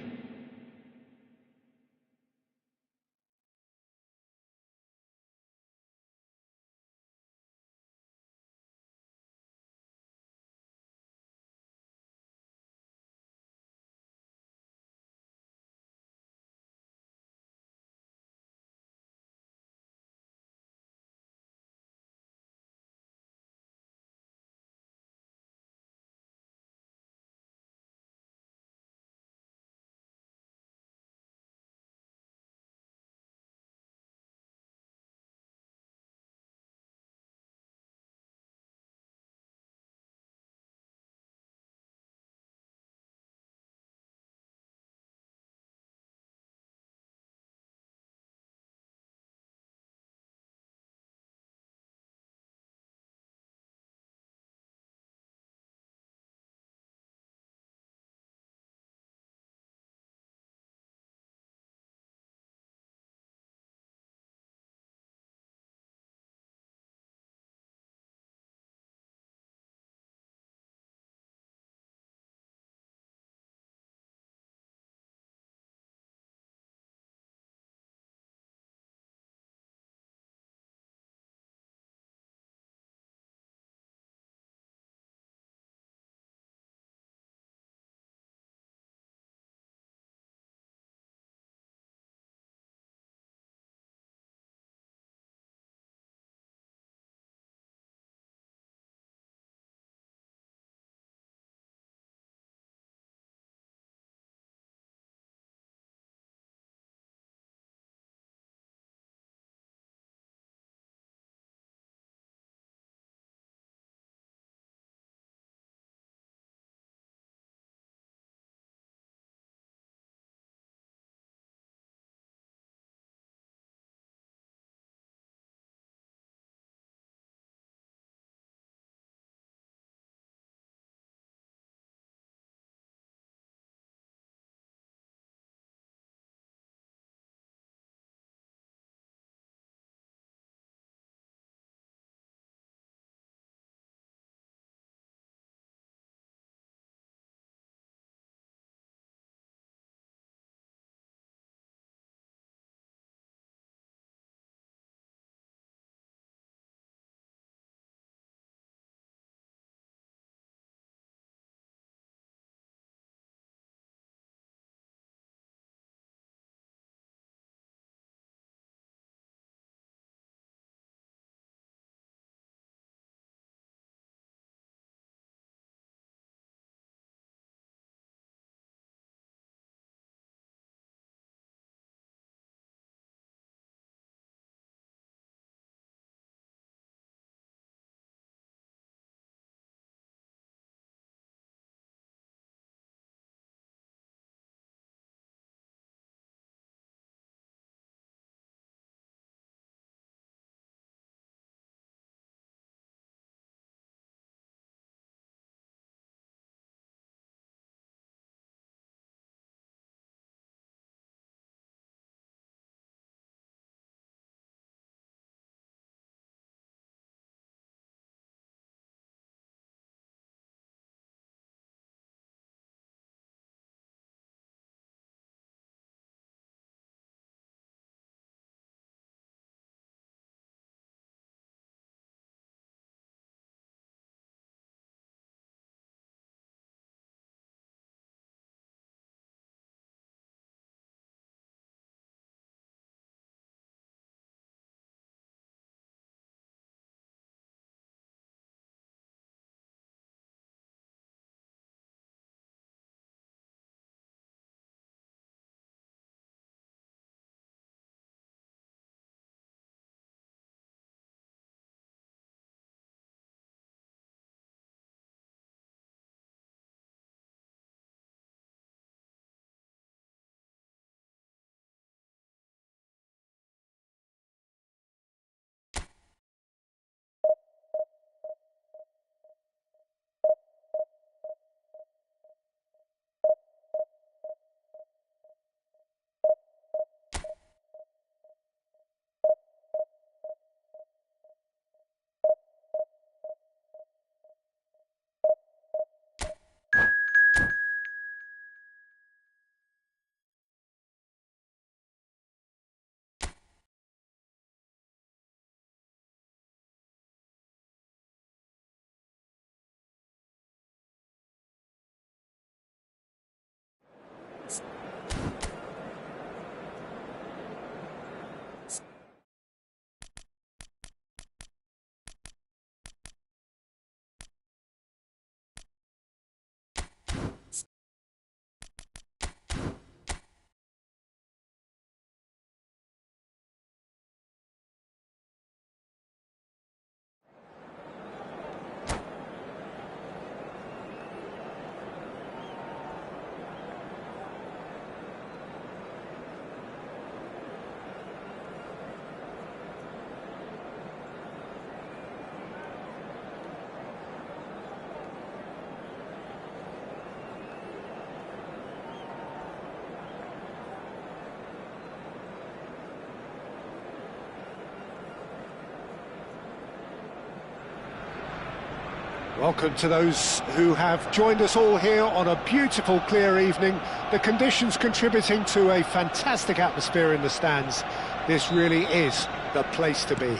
A: Welcome to those who have joined us all here on a beautiful, clear evening. The conditions contributing to a fantastic atmosphere in the stands. This really is the place to be.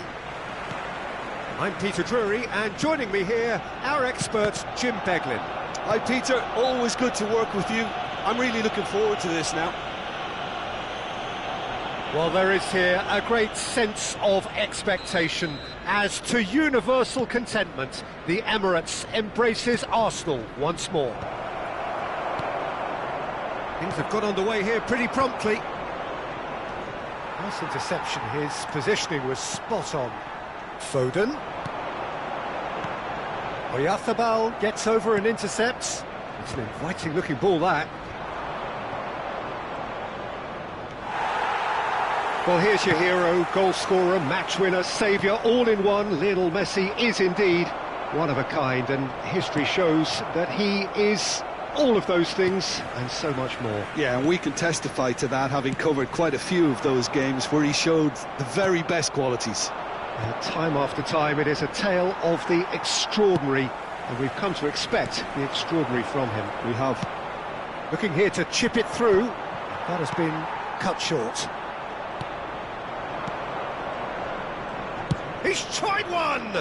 D: I'm Peter Drury, and joining me here, our expert, Jim Beglin.
E: Hi, Peter. Always good to work with you. I'm really looking forward to this now.
D: Well, there is here a great sense of expectation as to universal contentment. The Emirates embraces Arsenal once more. Things have got underway here pretty promptly.
A: Nice interception, his positioning was spot on.
D: Foden. Oyarzabal gets over and intercepts. It's an inviting looking ball, that.
A: Well, here's your hero, goal scorer, match winner, saviour, all in one. Lionel Messi is indeed one of a kind, and history shows that he is all of those things and so much more.
E: Yeah, and we can testify to that, having covered quite a few of those games where he showed the very best qualities.
A: Time after time, it is a tale of the extraordinary, and we've come to expect the extraordinary from him.
E: We have.
A: Looking here to chip it through. That has been cut short.
D: He's tried one!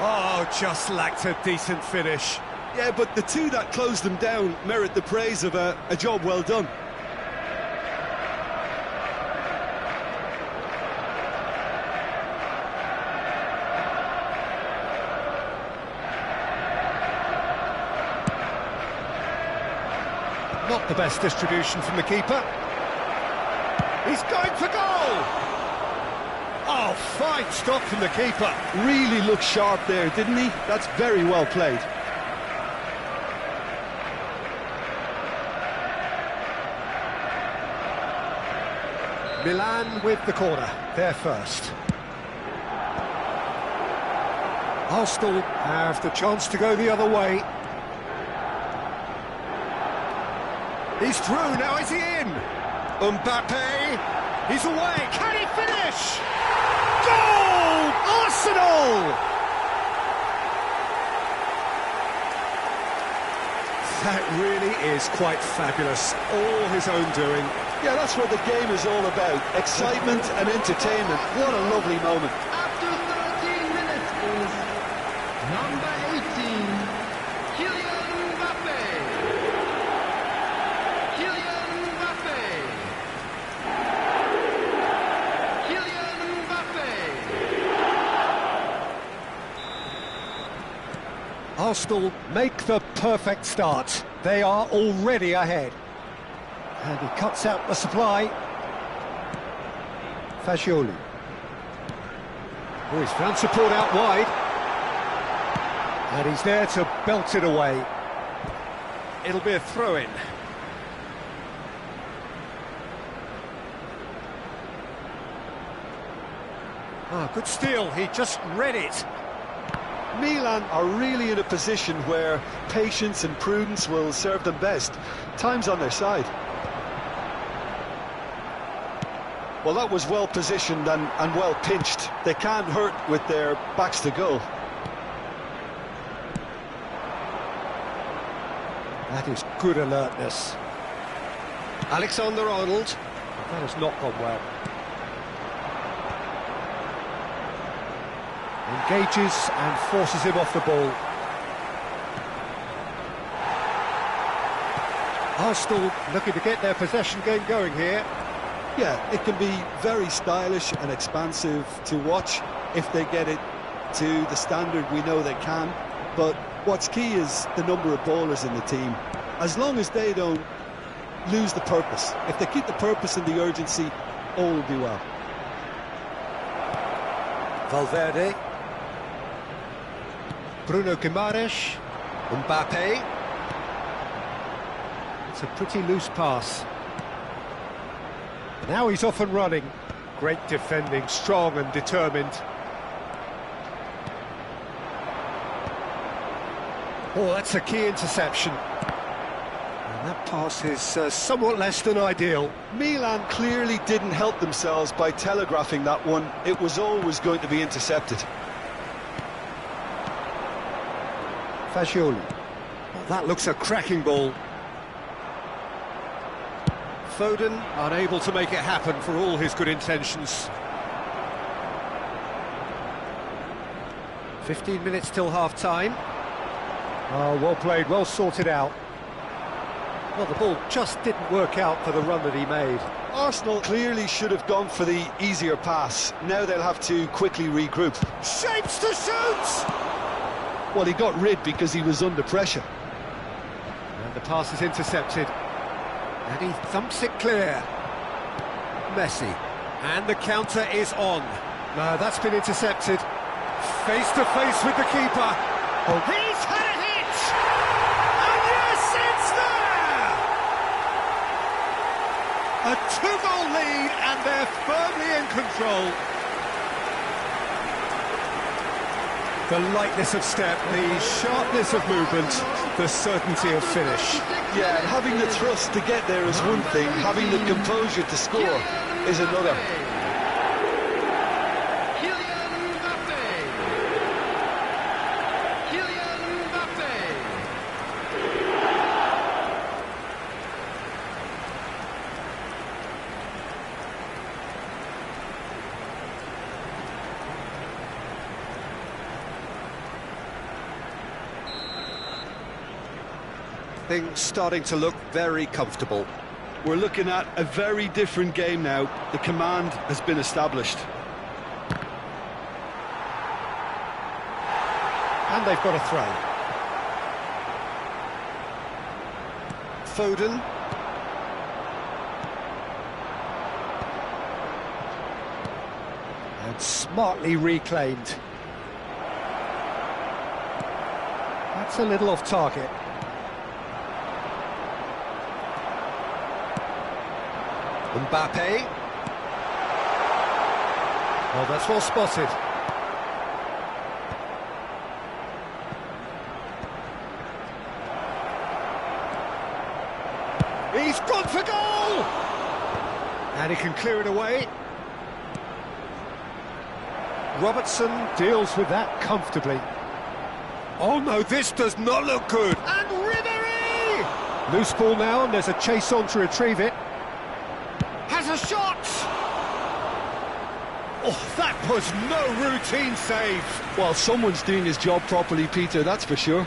D: Oh, just lacked a decent finish.
E: Yeah, but the two that closed them down merit the praise of a job well done.
A: Not the best distribution from the keeper.
D: He's going for goal! Oh, fine stop from the keeper.
E: Really looked sharp there, didn't he? That's very well played.
A: Milan with the corner, they're first. Arsenal have the chance to go the other way.
D: He's through, now is he in? Mbappe, he's away, can he finish? Goal! Arsenal!
A: That really is quite fabulous, all his own doing.
E: Yeah, that's what the game is all about. Excitement and entertainment. What a lovely moment.
C: After 13 minutes is number 18, Kylian Mbappe. Kylian Mbappe. Kylian Mbappe.
A: Arsenal make the perfect start. They are already ahead. And he cuts out the supply. Fagioli. Oh, he's found support out wide. And he's there to belt it away.
D: It'll be a throw-in.
A: Ah, good steal, he just read it.
E: Milan are really in a position where patience and prudence will serve them best. Time's on their side. Well, that was well positioned and well pinched. They can't hurt with their backs to goal.
A: That is good alertness.
D: Alexander-Arnold.
A: That has not gone well. Engages and forces him off the ball. Arsenal looking to get their possession game going here.
E: Yeah, it can be very stylish and expansive to watch if they get it to the standard we know they can. But what's key is the number of ballers in the team. As long as they don't lose the purpose, if they keep the purpose and the urgency, all will be well.
A: Valverde. Bruno Guimaraes.
D: Mbappe.
A: It's a pretty loose pass. Now he's off and running. Great defending, strong and determined. Oh, that's a key interception. And that pass is somewhat less than ideal.
E: Milan clearly didn't help themselves by telegraphing that one. It was always going to be intercepted.
D: Fagioli. Well, that looks a cracking ball. Foden unable to make it happen for all his good intentions. 15 minutes till half-time. Oh, well played, well sorted out. Well, the ball just didn't work out for the run that he made.
E: Arsenal clearly should have gone for the easier pass. Now they'll have to quickly regroup.
D: Shapes to shoot!
B: Well, he got rid because he was under pressure.
D: And the pass is intercepted. And he thumps it clear. Messi. And the counter is on. No, that's been intercepted. Face to face with the keeper. Oh, he's had it! And yes, it's there! A two-goal lead, and they're firmly in control. The lightness of step, the sharpness of movement, the certainty of finish.
E: Yeah, having the thrust to get there is one thing, having the composure to score is another.
D: Things starting to look very comfortable.
B: We're looking at a very different game now. The command has been established.
D: And they've got a throw. Foden. And smartly reclaimed. That's a little off target. Mbappe. Oh, that's well spotted. He's gone for goal! And he can clear it away. Robertson deals with that comfortably. Oh no, this does not look good. And Ribéry! Loose ball now, and there's a chase on to retrieve it. Has a shot! Oh, that was no routine save.
B: Well, someone's doing his job properly, Peter, that's for sure.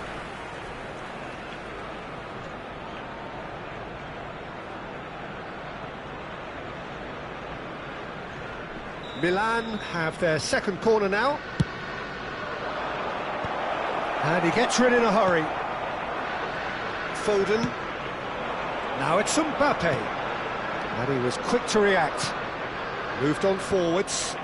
D: Milan have their second corner now. And he gets rid in a hurry. Foden. Now it's Mbappe. And he was quick to react. Moved on forwards.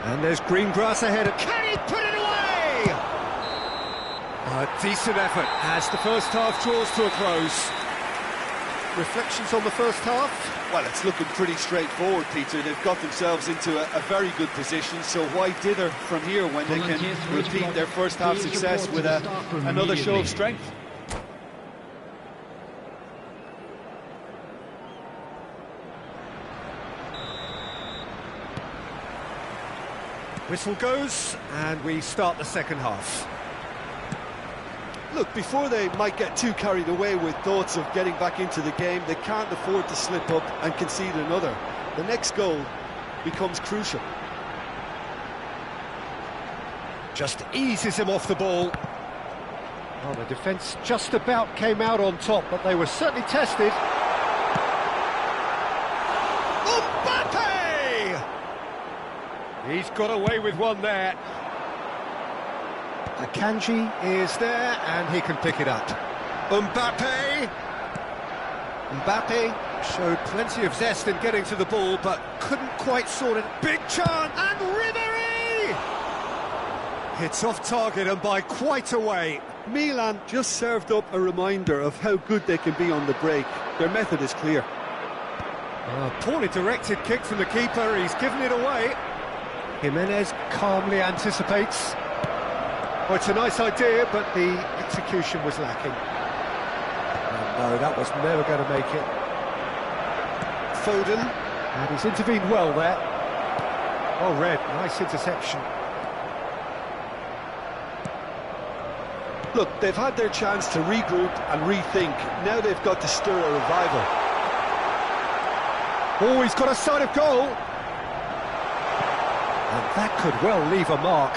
D: And there's green grass ahead. Can he put it away? A decent effort as the first half draws to a close. Reflections on the first half?
E: Well, it's looking pretty straightforward, Peter. They've got themselves into a very good position, so why dither from here when they can repeat their first half success with another show of strength?
D: Whistle goes, and we start the second half.
E: Look, before they might get too carried away with thoughts of getting back into the game, they can't afford to slip up and concede another. The next goal becomes crucial.
D: Just eases him off the ball. Oh, the defence just about came out on top, but they were certainly tested. Mbappe! He's got away with one there. Akanji is there, and he can pick it up. Mbappe! Mbappe showed plenty of zest in getting to the ball, but couldn't quite sort it. Big chance, and Ribéry! It's off target and by quite a way.
E: Milan just served up a reminder of how good they can be on the break. Their method is clear.
D: Poorly directed kick from the keeper, he's given it away. Jimenez calmly anticipates. Oh, it's a nice idea, but the execution was lacking. Oh, no, that was never going to make it. Foden. And he's intervened well there. Oh, Red, nice interception.
E: Look, they've had their chance to regroup and rethink. Now they've got to stir a revival.
D: Oh, he's got a sight of goal. And that could well leave a mark.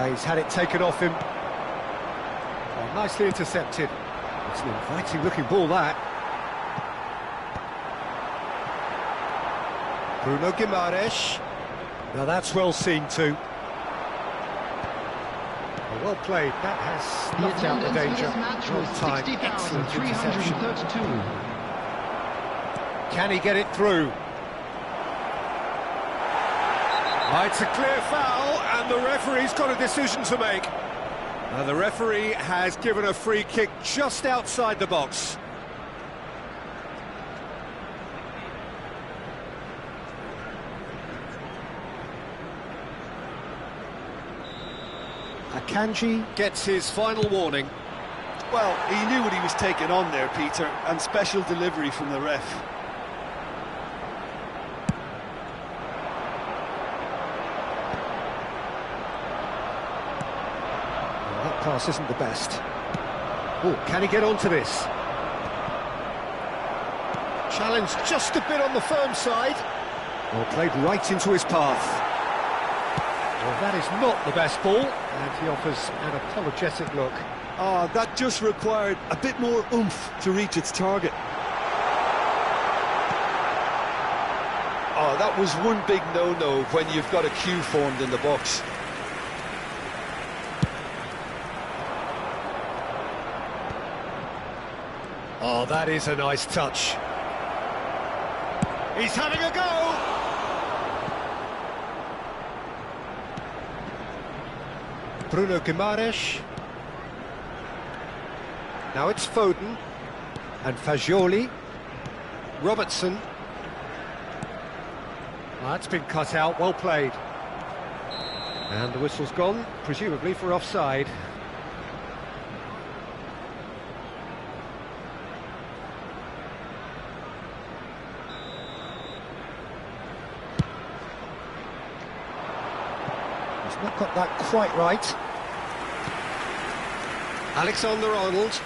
D: He's had it taken off him. Oh, nicely intercepted. It's an inviting looking ball, that. Bruno Guimaraes. Now that's well seen too. Oh, well played. That has snuffed out the danger. Well timed. Excellent interception. Can he get it through? It's a clear foul, and the referee's got a decision to make. The referee has given a free kick just outside the box. Akanji gets his final warning.
E: Well, he knew what he was taking on there, Peter, and special delivery from the ref.
D: That pass isn't the best. Oh, can he get onto this? Challenge just a bit on the firm side. Well, played right into his path. Well, that is not the best ball, and he offers an apologetic look.
E: Ah, that just required a bit more oomph to reach its target. Oh, that was one big no-no when you've got a queue formed in the box.
D: Oh, that is a nice touch. He's having a go! Bruno Guimaraes. Now it's Foden. And Fagioli. Robertson. Oh, that's been cut out, well played. And the whistle's gone, presumably for offside. He's not got that quite right. Alexander-Arnold.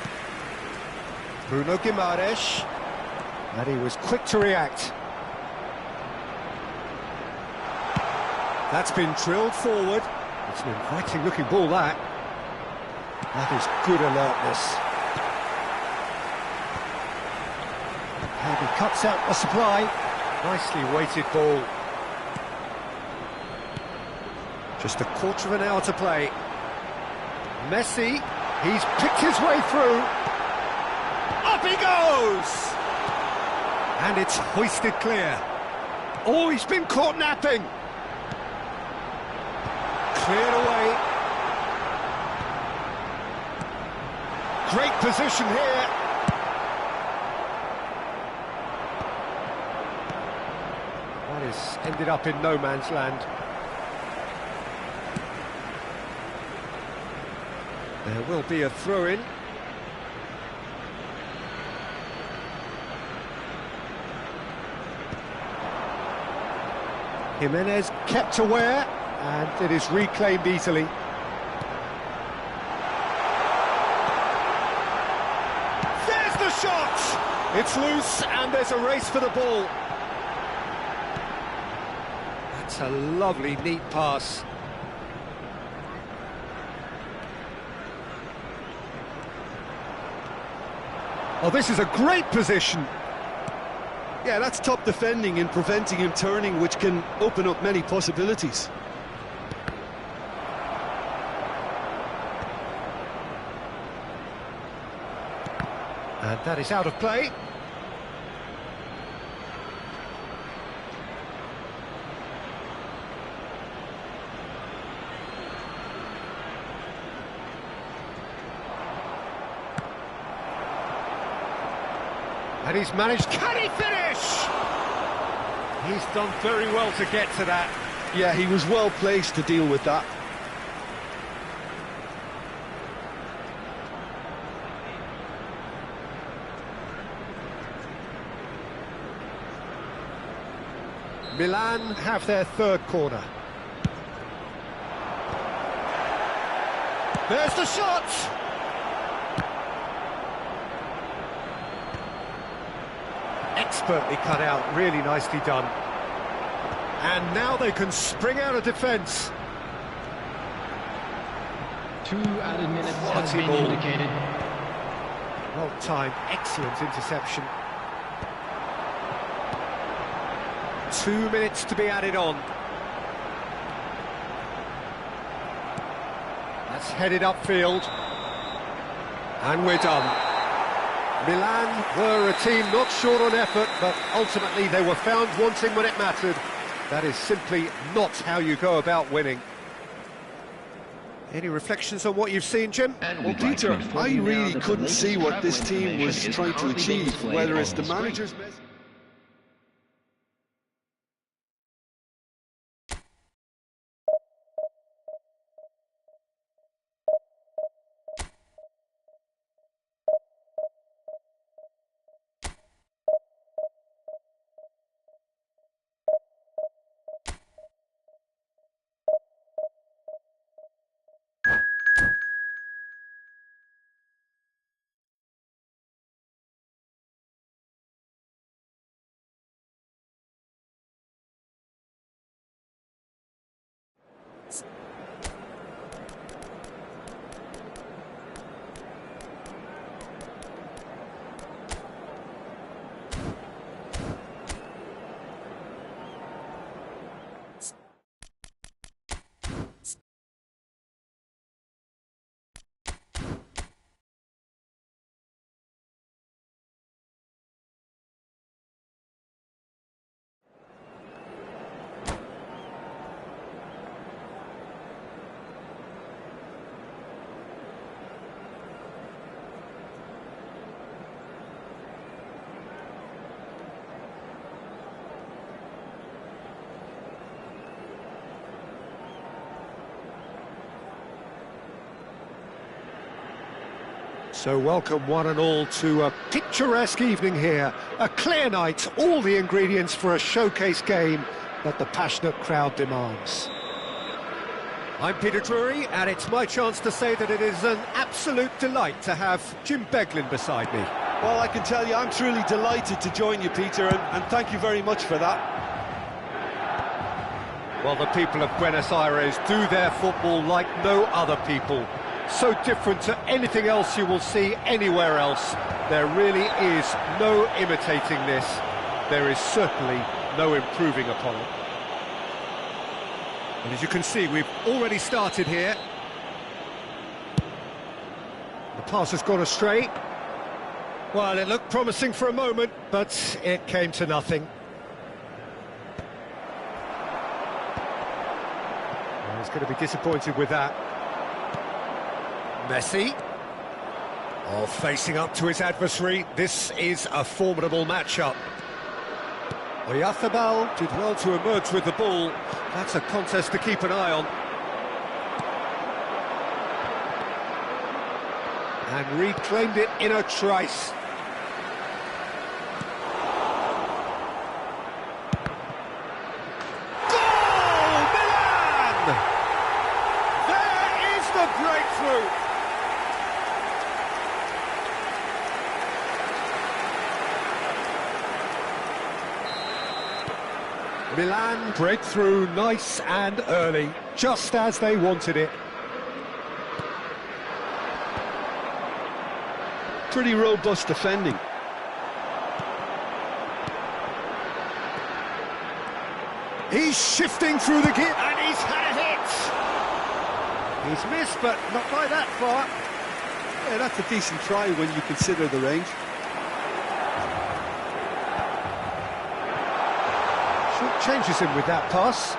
D: Bruno Guimaraes. And he was quick to react. That's been drilled forward. It's an inviting looking ball, that. That is good alertness. And he cuts out the supply. Nicely weighted ball. Just a quarter of an hour to play. Messi, he's picked his way through. Up he goes! And it's hoisted clear. Oh, he's been caught napping. Cleared away. Great position here. That has ended up in no man's land. There will be a throw-in. Jimenez kept aware, and it is reclaimed easily. There's the shot! It's loose, and there's a race for the ball. That's a lovely, neat pass. Oh, this is a great position.
E: Yeah, that's top defending and preventing him turning, which can open up many possibilities.
D: And that is out of play. And he's managed, can he finish? He's done very well to get to that.
E: Yeah, he was well placed to deal with that.
A: Milan have their third corner. There's the shot! Expertly cut out, really nicely done. And now they can spring out of defence.
C: 2 added minutes have
A: Quality
C: been
A: ball.
C: indicated.
A: Well timed, excellent interception. 2 minutes to be added on. That's headed upfield. And we're done. Milan were a team not short on effort, but ultimately they were found wanting when it mattered. That is simply not how you go about winning. Any reflections on what you've seen, Jim?
B: Well, Peter, I really couldn't see what this team was trying to achieve, whether it's the manager's message.
A: So welcome one and all to a picturesque evening here. A clear night, all the ingredients for a showcase game that the passionate crowd demands. I'm Peter Drury, and it's my chance to say that it is an absolute delight to have Jim Beglin beside me.
E: Well, I can tell you I'm truly delighted to join you, Peter, and thank you very much for that.
A: Well, the people of Buenos Aires do their football like no other people. So different to anything else you will see anywhere else. There really is no imitating this. There is certainly no improving upon it. And as you can see, we've already started here. The pass has gone astray. Well, it looked promising for a moment, but it came to nothing. Well, he's going to be disappointed with that. Messi. Oh, facing up to his adversary. This is a formidable matchup. Oyarzábal did well to emerge with the ball. That's a contest to keep an eye on. And reclaimed it in a trice. Goal! Milan! There is the breakthrough! Milan breakthrough nice and early, just as they wanted it.
B: Pretty robust defending.
A: He's shifting through the gap and he's had it! He's missed, but not by that far.
E: Yeah, that's a decent try when you consider the range.
A: Changes him with that pass.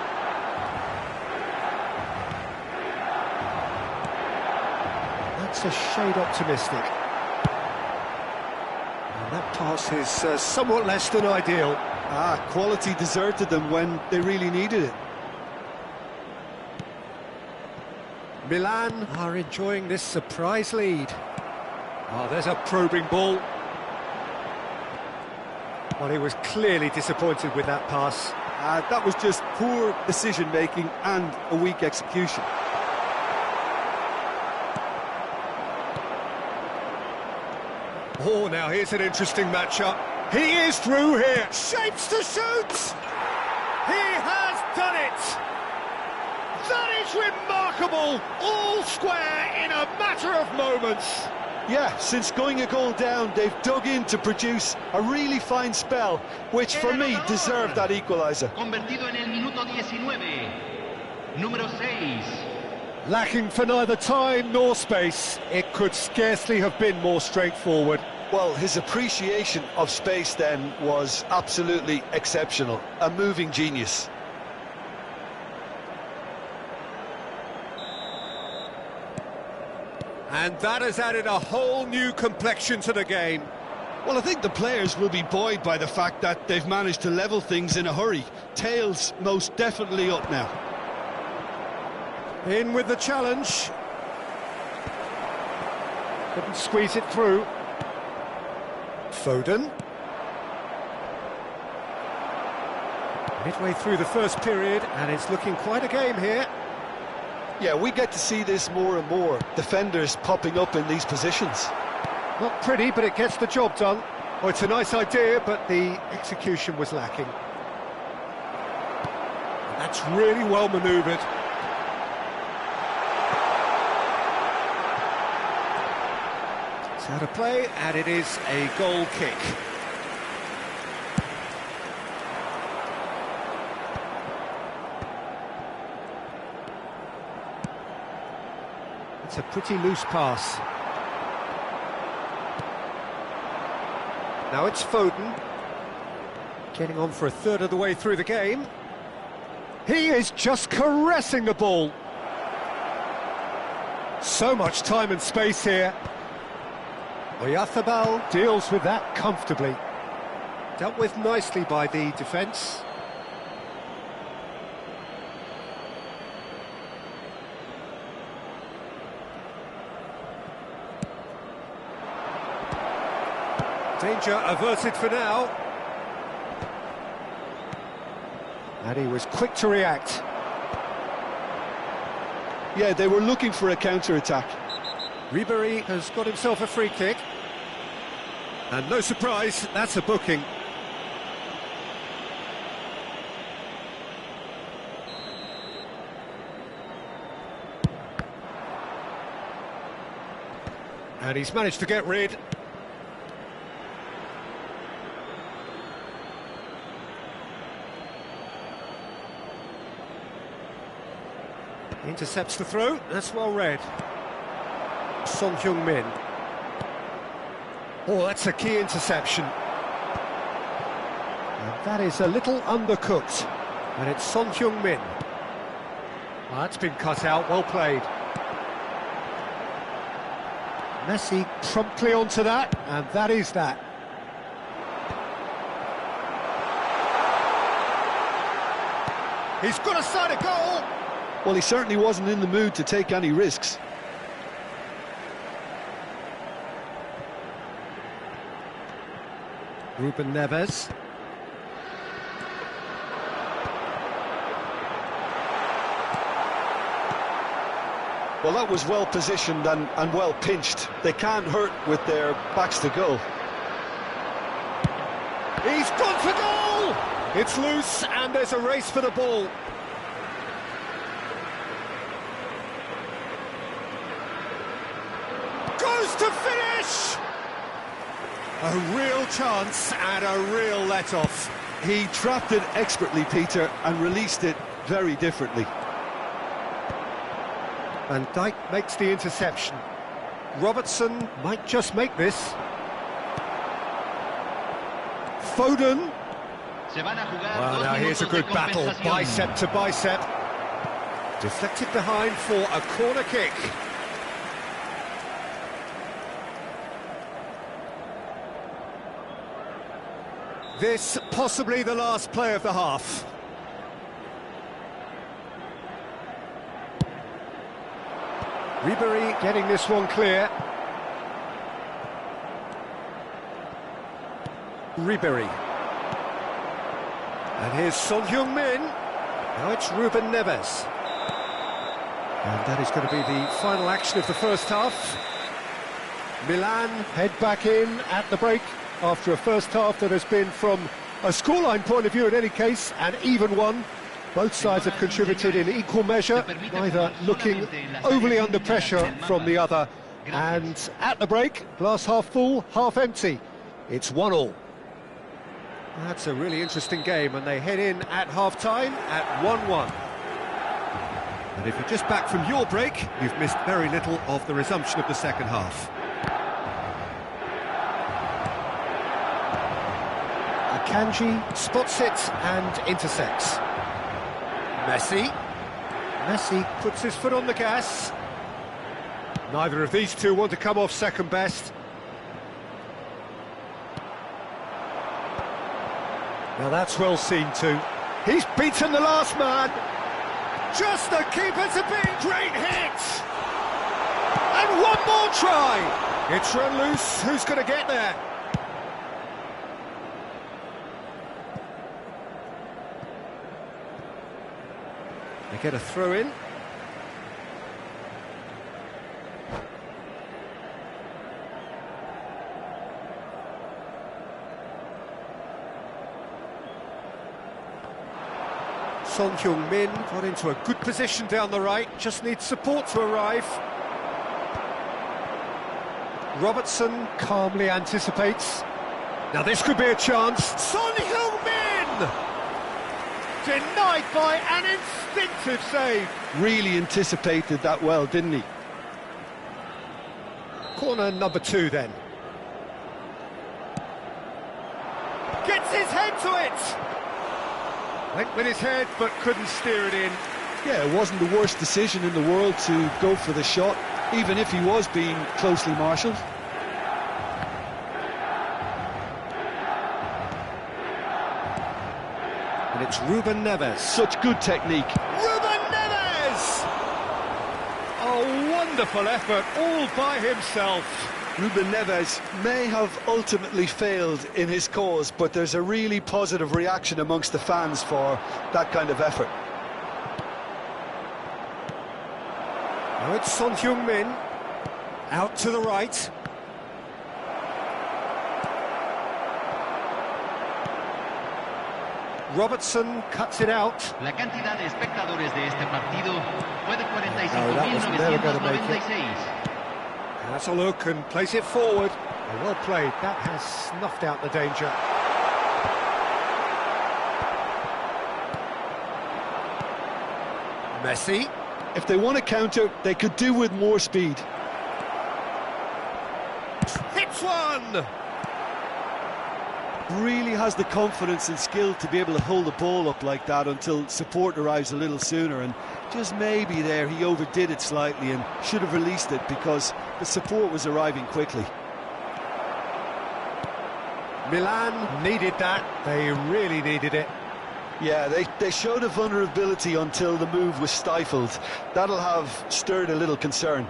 A: That's a shade optimistic. And that pass is somewhat less than ideal.
E: Quality deserted them when they really needed it.
A: Milan are enjoying this surprise lead. Oh, there's a probing ball. Well, he was clearly disappointed with that pass.
E: That was just poor decision-making and a weak execution.
D: Oh, now here's an interesting matchup. He is through here. Shapes to shoot. He has done it. That is remarkable. All square in a matter of moments.
E: Yeah, since going a goal down, they've dug in to produce a really fine spell, which for me deserved that equaliser.
C: Convertido en el minuto 19. Número 6.
D: Lacking for neither time nor space. It could scarcely have been more straightforward.
E: Well, his appreciation of space then was absolutely exceptional. A moving genius.
D: And that has added a whole new complexion to the game.
B: Well, I think the players will be buoyed by the fact that they've managed to level things in a hurry. Tails most definitely up now.
D: In with the challenge. Couldn't squeeze it through. Foden. Midway through the first period, and it's looking quite a game here.
E: Yeah, we get to see this more and more. Defenders popping up in these positions.
D: Not pretty, but it gets the job done. Oh, it's a nice idea, but the execution was lacking. That's really well manoeuvred. It's out of play, and it is a goal kick. It's a pretty loose pass. Now it's Foden, getting on for a third of the way through the game. He is just caressing the ball. So much time and space here. Oyarzabal deals with that comfortably. Dealt with nicely by the defence. Danger averted for now. And he was quick to react.
E: Yeah, they were looking for a counter-attack.
D: Ribéry has got himself a free kick. And no surprise, that's a booking. And he's managed to get rid. Intercepts the throw, that's well read. Son Heung-min. Oh, that's a key interception. And that is a little undercooked. And it's Son Heung-min. Well, that's been cut out, well played. Messi promptly onto that, and that is that. He's got a side of goal!
E: Well, he certainly wasn't in the mood to take any risks.
D: Ruben Neves.
E: Well, that was well positioned and well pinched. They can't hurt with their backs to goal.
D: He's gone for goal! It's loose and there's a race for the ball. Goes to finish! A real chance and a real let-off.
E: He trapped it expertly, Peter, and released it very differently.
D: Van Dijk makes the interception. Robertson might just make this. Foden. Well, now here's a good battle, bicep to bicep. Deflected behind for a corner kick. This possibly the last play of the half. Ribéry getting this one clear. Ribéry. And here's Son Heung-min. Now it's Ruben Neves. And that is going to be the final action of the first half. Milan head back in at the break after a first half that has been, from a scoreline point of view in any case, an even one. Both sides have contributed in equal measure, neither looking overly under pressure from the other. And at the break, glass half full, half empty. It's 1-1. That's a really interesting game, and they head in at half-time at 1-1. And if you're just back from your break, you've missed very little of the resumption of the second half. Akanji spots it and intercepts. Messi puts his foot on the gas. Neither of these two want to come off second best. Now that's well seen too. He's beaten the last man. Just the keeper to beat. Great hit! And one more try! It's run loose. Who's going to get there? They get a throw in. Son Heung-min got into a good position down the right, just needs support to arrive. Robertson calmly anticipates. Now this could be a chance. Son Heung-min! Denied by an instinctive save.
B: Really anticipated that well, didn't he?
D: Corner number 2 then. Gets his head to it! Went with his head, but couldn't steer it in.
B: Yeah, it wasn't the worst decision in the world to go for the shot, even if he was being closely marshalled.
D: And it's Ruben Neves.
B: Such good technique.
D: Ruben Neves! A wonderful effort, all by himself.
B: Ruben Neves may have ultimately failed in his cause, but there's a really positive reaction amongst the fans for that kind of effort.
D: Now it's Son Heung-min, out to the right. Robertson cuts it out.
C: La cantidad de espectadores de este partido fue de
D: No, that was never going to make it.
C: 45.996.
D: That's a look and plays it forward. Well played, that has snuffed out the danger. Messi.
B: If they want to counter, they could do with more speed.
D: Hits one!
E: Really has the confidence and skill to be able to hold the ball up like that until support arrives a little sooner, and just maybe there he overdid it slightly and should have released it because the support was arriving quickly.
D: Milan needed that, they really needed it.
E: Yeah, they showed a vulnerability until the move was stifled. That'll have stirred a little concern.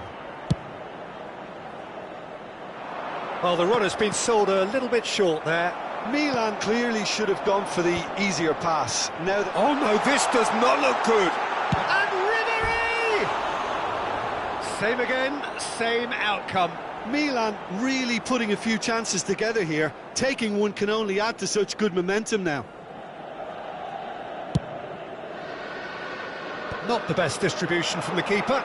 D: Well, the run has been sold a little bit short there.
E: Milan clearly should have gone for the easier pass. Now that
D: Oh no, this does not look good. And Ribéry! Same again, same outcome.
E: Milan really putting a few chances together here. Taking one can only add to such good momentum now.
D: Not the best distribution from the keeper.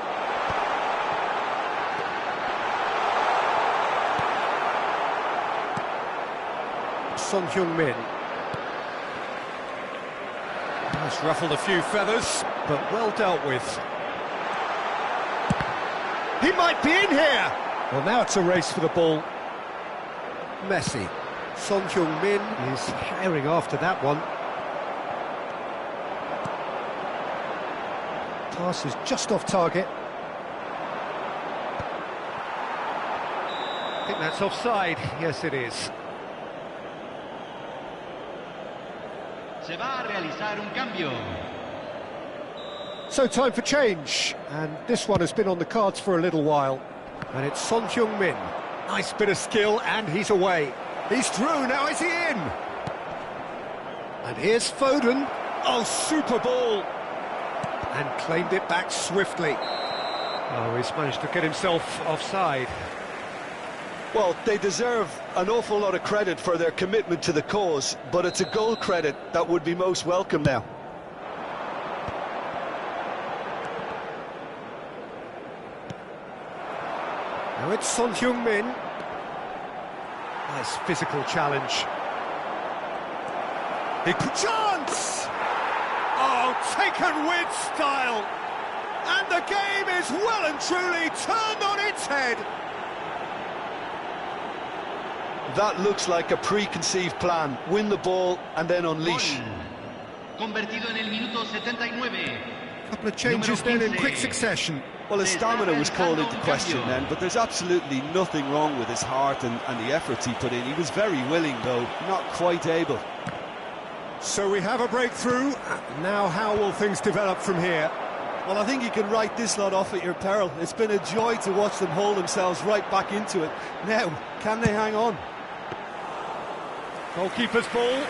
D: Son Heung-min. Has ruffled a few feathers, but well dealt with. He might be in here! Well, now it's a race for the ball. Messi. Son Heung-min is herring after that one. Pass is just off target. I think that's offside. Yes, it is.
C: Se va a realizar un cambio.
D: So time for change, and this one has been on the cards for a little while. And it's Son Heung-min. Nice bit of skill, and he's away. He's through, now is he in? And here's Foden. Oh, super ball! And claimed it back swiftly.
A: Oh, he's managed to get himself offside.
E: Well, they deserve an awful lot of credit for their commitment to the cause, but it's a goal credit that would be most welcome now.
D: Now it's Son Heung-min. Nice physical challenge. Big chance! Oh, taken with style! And the game is well and truly turned on its head!
E: That looks like a preconceived plan. Win the ball and then unleash.
C: Convertido en el minuto 79.
D: Couple of changes then in quick succession.
E: Well, his stamina was called into question then, but there's absolutely nothing wrong with his heart and the efforts he put in. He was very willing, though, not quite able.
D: So we have a breakthrough. Now how will things develop from here?
E: Well, I think you can write this lot off at your peril. It's been a joy to watch them hold themselves right back into it. Now, can they hang on?
A: Goalkeeper's ball.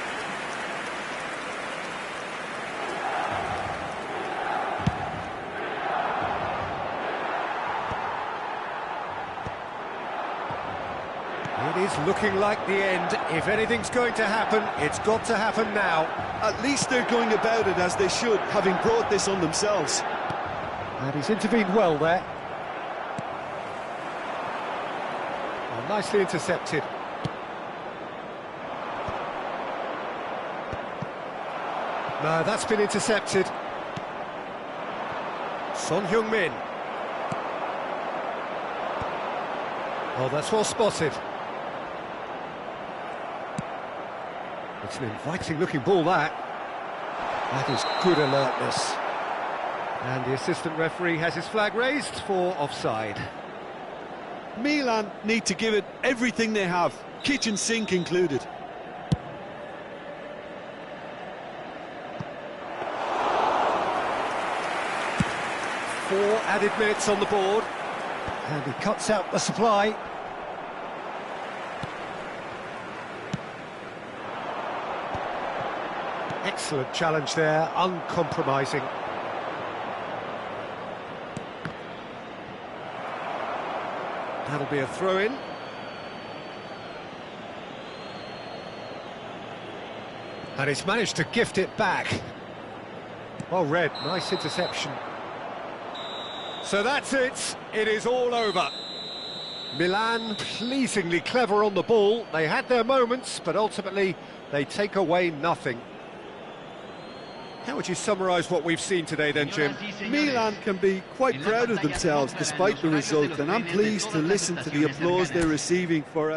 D: It is looking like the end. If anything's going to happen, it's got to happen now.
E: At least they're going about it as they should, having brought this on themselves.
A: And he's intervened well there. Oh, nicely intercepted.
D: No, that's been intercepted. Son Heung-min. Oh, that's well spotted. It's an inviting-looking ball, that. That is good alertness.
A: And the assistant referee has his flag raised for offside.
E: Milan need to give it everything they have, kitchen sink included.
D: Four added minutes on the board. And he cuts out the supply. Excellent challenge there, uncompromising. That'll be a throw-in. And he's managed to gift it back. Well read, nice interception. So that's it, it is all over. Milan pleasingly clever on the ball. They had their moments, but ultimately they take away nothing. How would you summarise what we've seen today then, Jim?
E: Milan can be quite proud of themselves despite the result, and I'm pleased to listen to the applause they're receiving for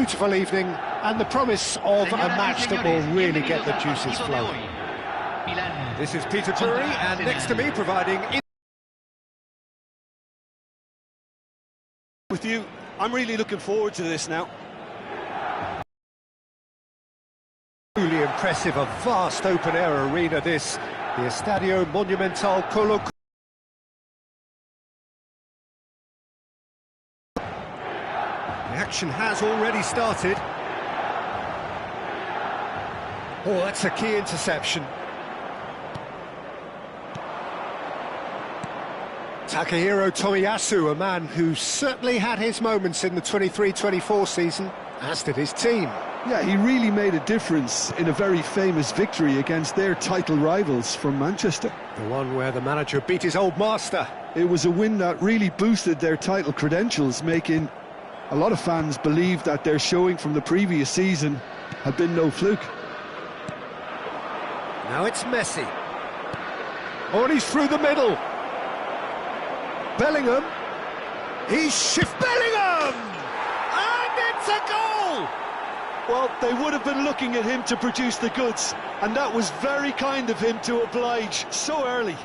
A: beautiful evening and the promise of a match that will really get the juices flowing.
D: This is Peter Drury, and next to me, providing...
E: With you, I'm really looking forward to this now.
A: Truly impressive, a vast open-air arena this, the Estadio Monumental Colo.
D: The action has already started. Oh, that's a key interception.
A: Takahiro Tomiyasu, a man who certainly had his moments in the 23-24 season, as did his team.
B: Yeah, he really made a difference in a very famous victory against their title rivals from Manchester.
A: The one where the manager beat his old master.
B: It was a win that really boosted their title credentials, making a lot of fans believe that their showing from the previous season had been no fluke.
D: Now it's Messi.
A: Oh, and he's through the middle. Bellingham.
D: Bellingham! And it's a goal!
E: Well, they would have been looking at him to produce the goods, and that was very kind of him to oblige so early.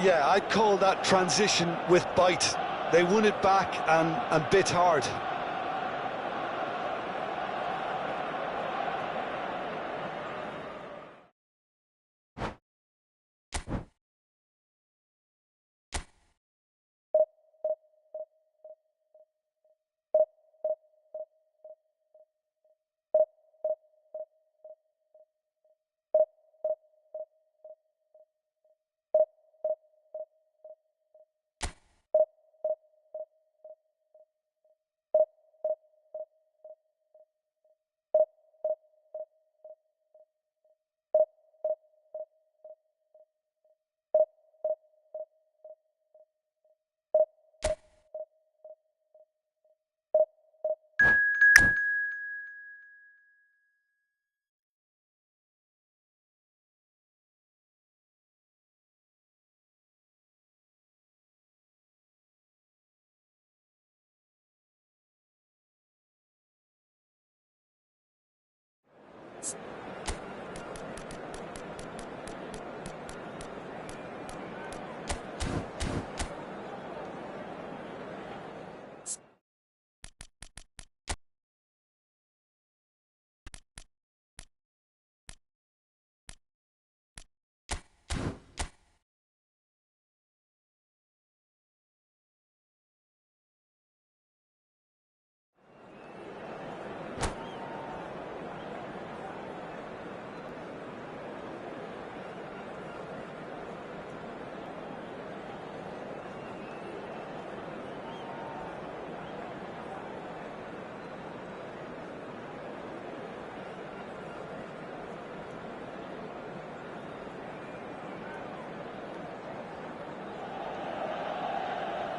E: Yeah, I'd call that transition with bite. They won it back and bit hard.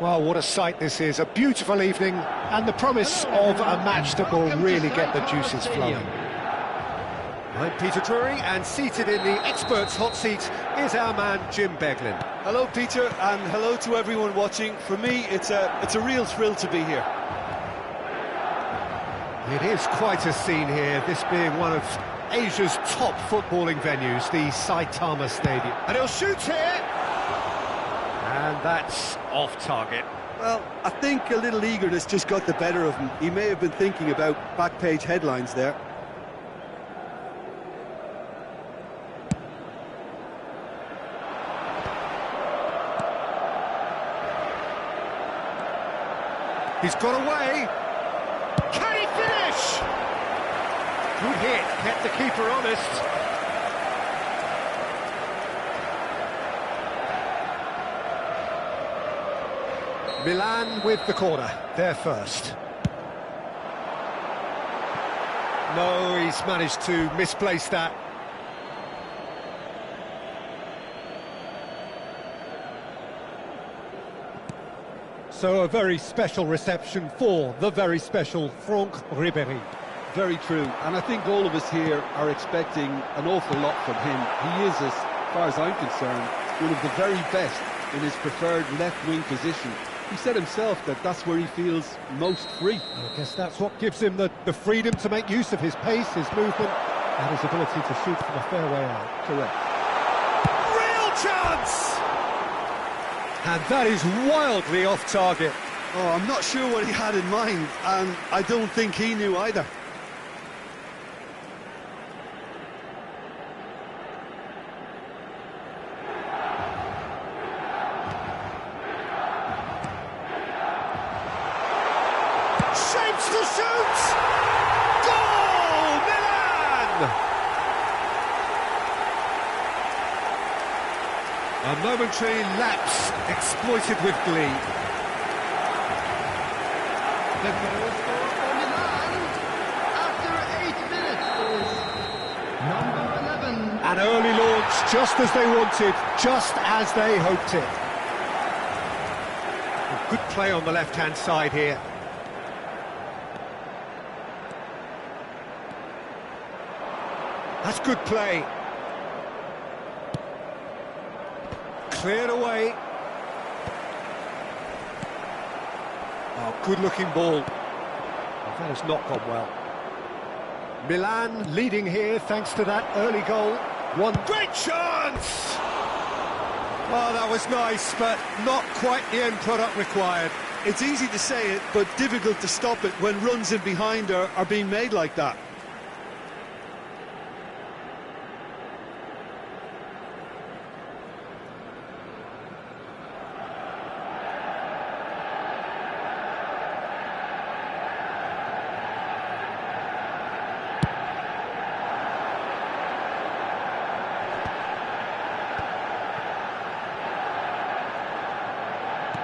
A: Well, what a sight this is, a beautiful evening and the promise of a match that will really get the juices flowing.
D: I'm Peter Drury, and seated in the experts' hot seat is our man Jim Beglin.
E: Hello, Peter, and hello to everyone watching. For me, it's a real thrill to be here.
A: It is quite a scene here, this being one of Asia's top footballing venues, the Saitama Stadium.
D: And he'll shoot here! And that's off target.
E: Well, I think a little eagerness just got the better of him. He may have been thinking about back-page headlines there.
D: He's got away. Can he finish? Good hit, kept the keeper honest.
A: Milan with the corner, they're first. No, he's managed to misplace that. So a very special reception for the very special Franck Ribéry.
B: Very true, and I think all of us here are expecting an awful lot from him. He is, as far as I'm concerned, one of the very best in his preferred left-wing position.
E: He said himself that that's where he feels most free.
D: I guess that's what gives him the freedom to make use of his pace, his movement, and his ability to shoot from a fair way out.
E: Correct.
D: Real chance! And that is wildly off target.
E: Oh, I'm not sure what he had in mind, and I don't think he knew either.
D: Shapes to shoot! Goal! Milan! A momentary lapse exploited with glee.
C: The goal scorer for Milan after 8 minutes is number 11.
D: An early launch, just as they wanted, just as they hoped it. A good play on the left-hand side here. That's good play. Cleared away. Oh, good-looking ball. That has not gone well. Milan leading here thanks to that early goal. One great chance! Oh, that was nice, but not quite the end product required.
E: It's easy to say it, but difficult to stop it when runs in behind are being made like that.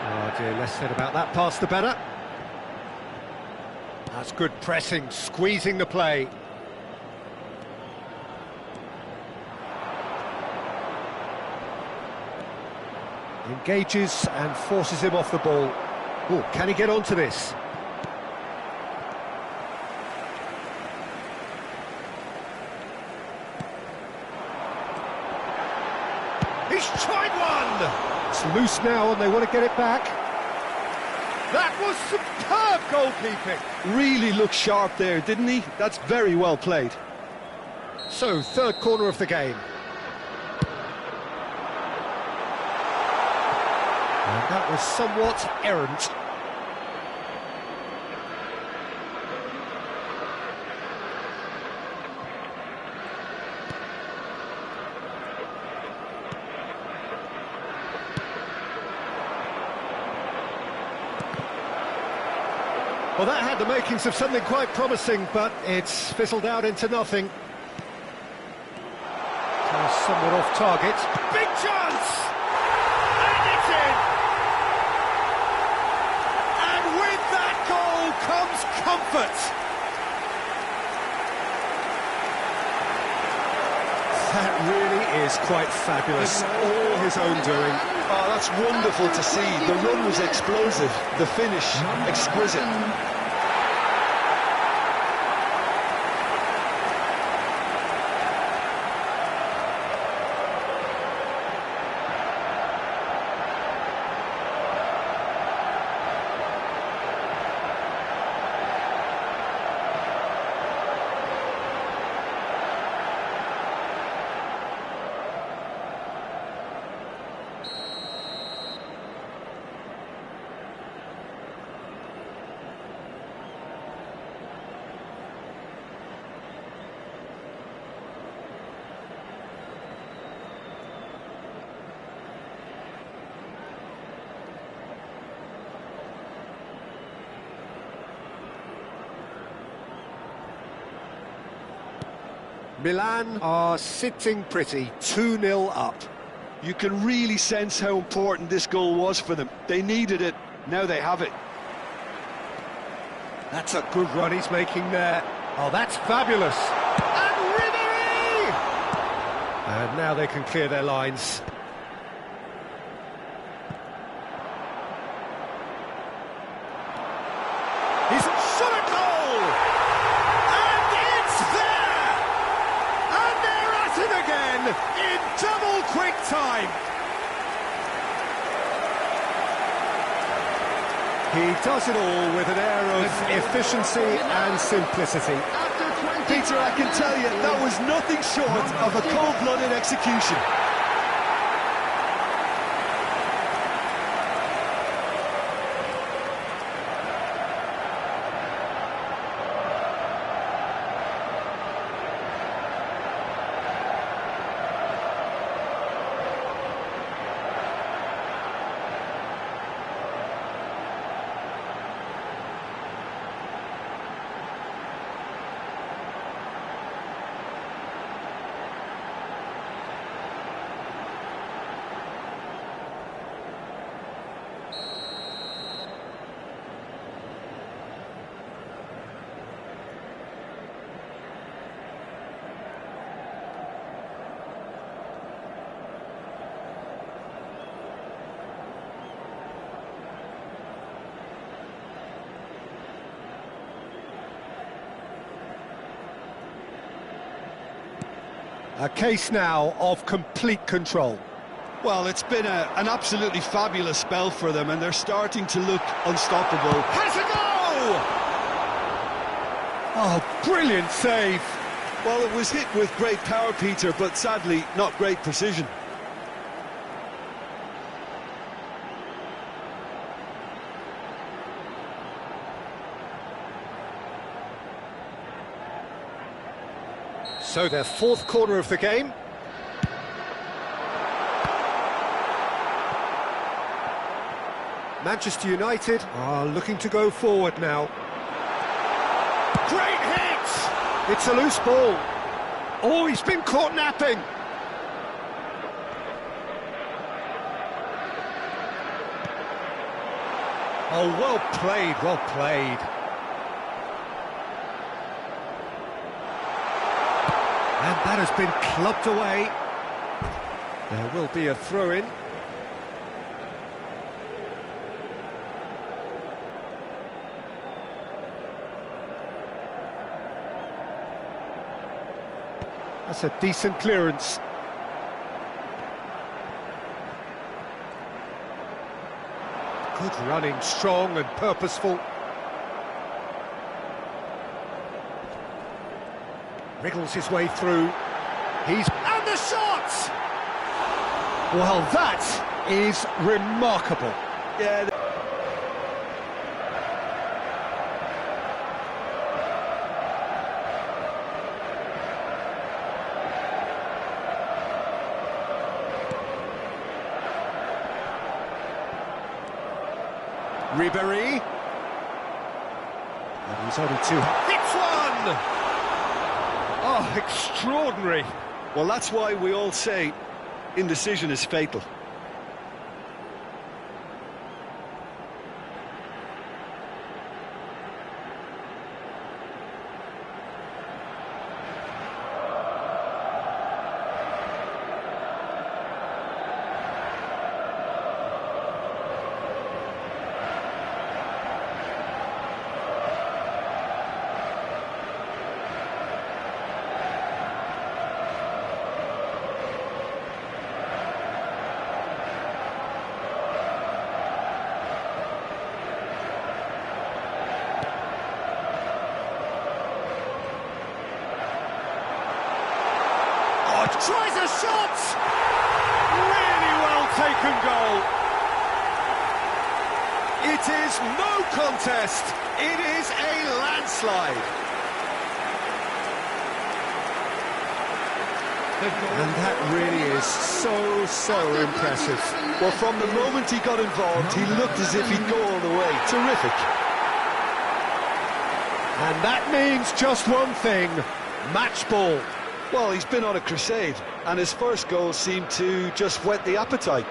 D: Oh dear, less said about that pass the better. That's good pressing, squeezing the play. Engages and forces him off the ball. Oh, can he get onto this? He's tried one! It's loose now and they want to get it back. That was superb goalkeeping.
E: Really looked sharp there, didn't he? That's very well played.
D: So, third corner of the game. And that was somewhat errant. Well, that had the makings of something quite promising, but it's fizzled out into nothing. So somewhat off target. Big chance! And it's in! And with that goal comes comfort. That really is quite fabulous. All his own doing.
E: Oh, that's wonderful to see. The run was explosive, the finish exquisite.
D: Milan are sitting pretty, 2-0 up.
E: You can really sense how important this goal was for them. They needed it, now they have it.
D: That's a good run he's making there. Oh, that's fabulous. And Ribery! And now they can clear their lines. He's shot a goal! And it's there! And they're at it again in double quick time. He does it all with an air of efficiency and simplicity.
C: After 20
E: Peter, I can tell you, that was nothing short of a cold-blooded execution.
D: A case now of complete control.
B: Well, it's been an absolutely fabulous spell for them, and they're starting to look unstoppable.
D: Has a go! Oh, brilliant save.
B: Well, it was hit with great power, Peter, but sadly not great precision.
D: So their fourth corner of the game. Manchester United are looking to go forward now. Great hit! It's a loose ball. Oh, he's been caught napping. Oh, well played, well played. And that has been clubbed away. There will be a throw-in. That's a decent clearance. Good running, strong and purposeful. Wriggles his way through. And the shot! Well, that is remarkable.
B: Yeah.
D: Ribéry. And he's only two. Hits one! Oh, extraordinary.
B: Well, that's why we all say indecision is fatal.
D: Tries a shot! Really well taken goal. It is no contest. It is a landslide. And that really is so impressive.
B: Well, from the moment he got involved, he looked as if he'd go all the way. Terrific.
D: And that means just one thing, match ball.
B: Well, he's been on a crusade, and his first goal seemed to just whet the appetite.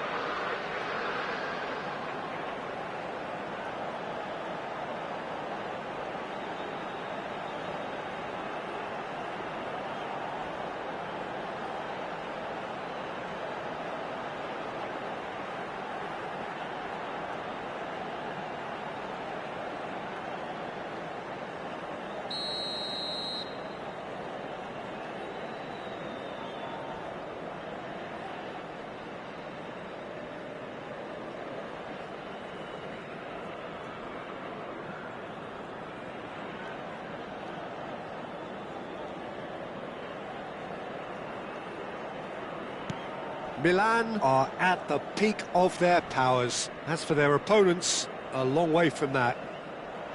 D: Milan are at the peak of their powers. As for their opponents, a long way from that.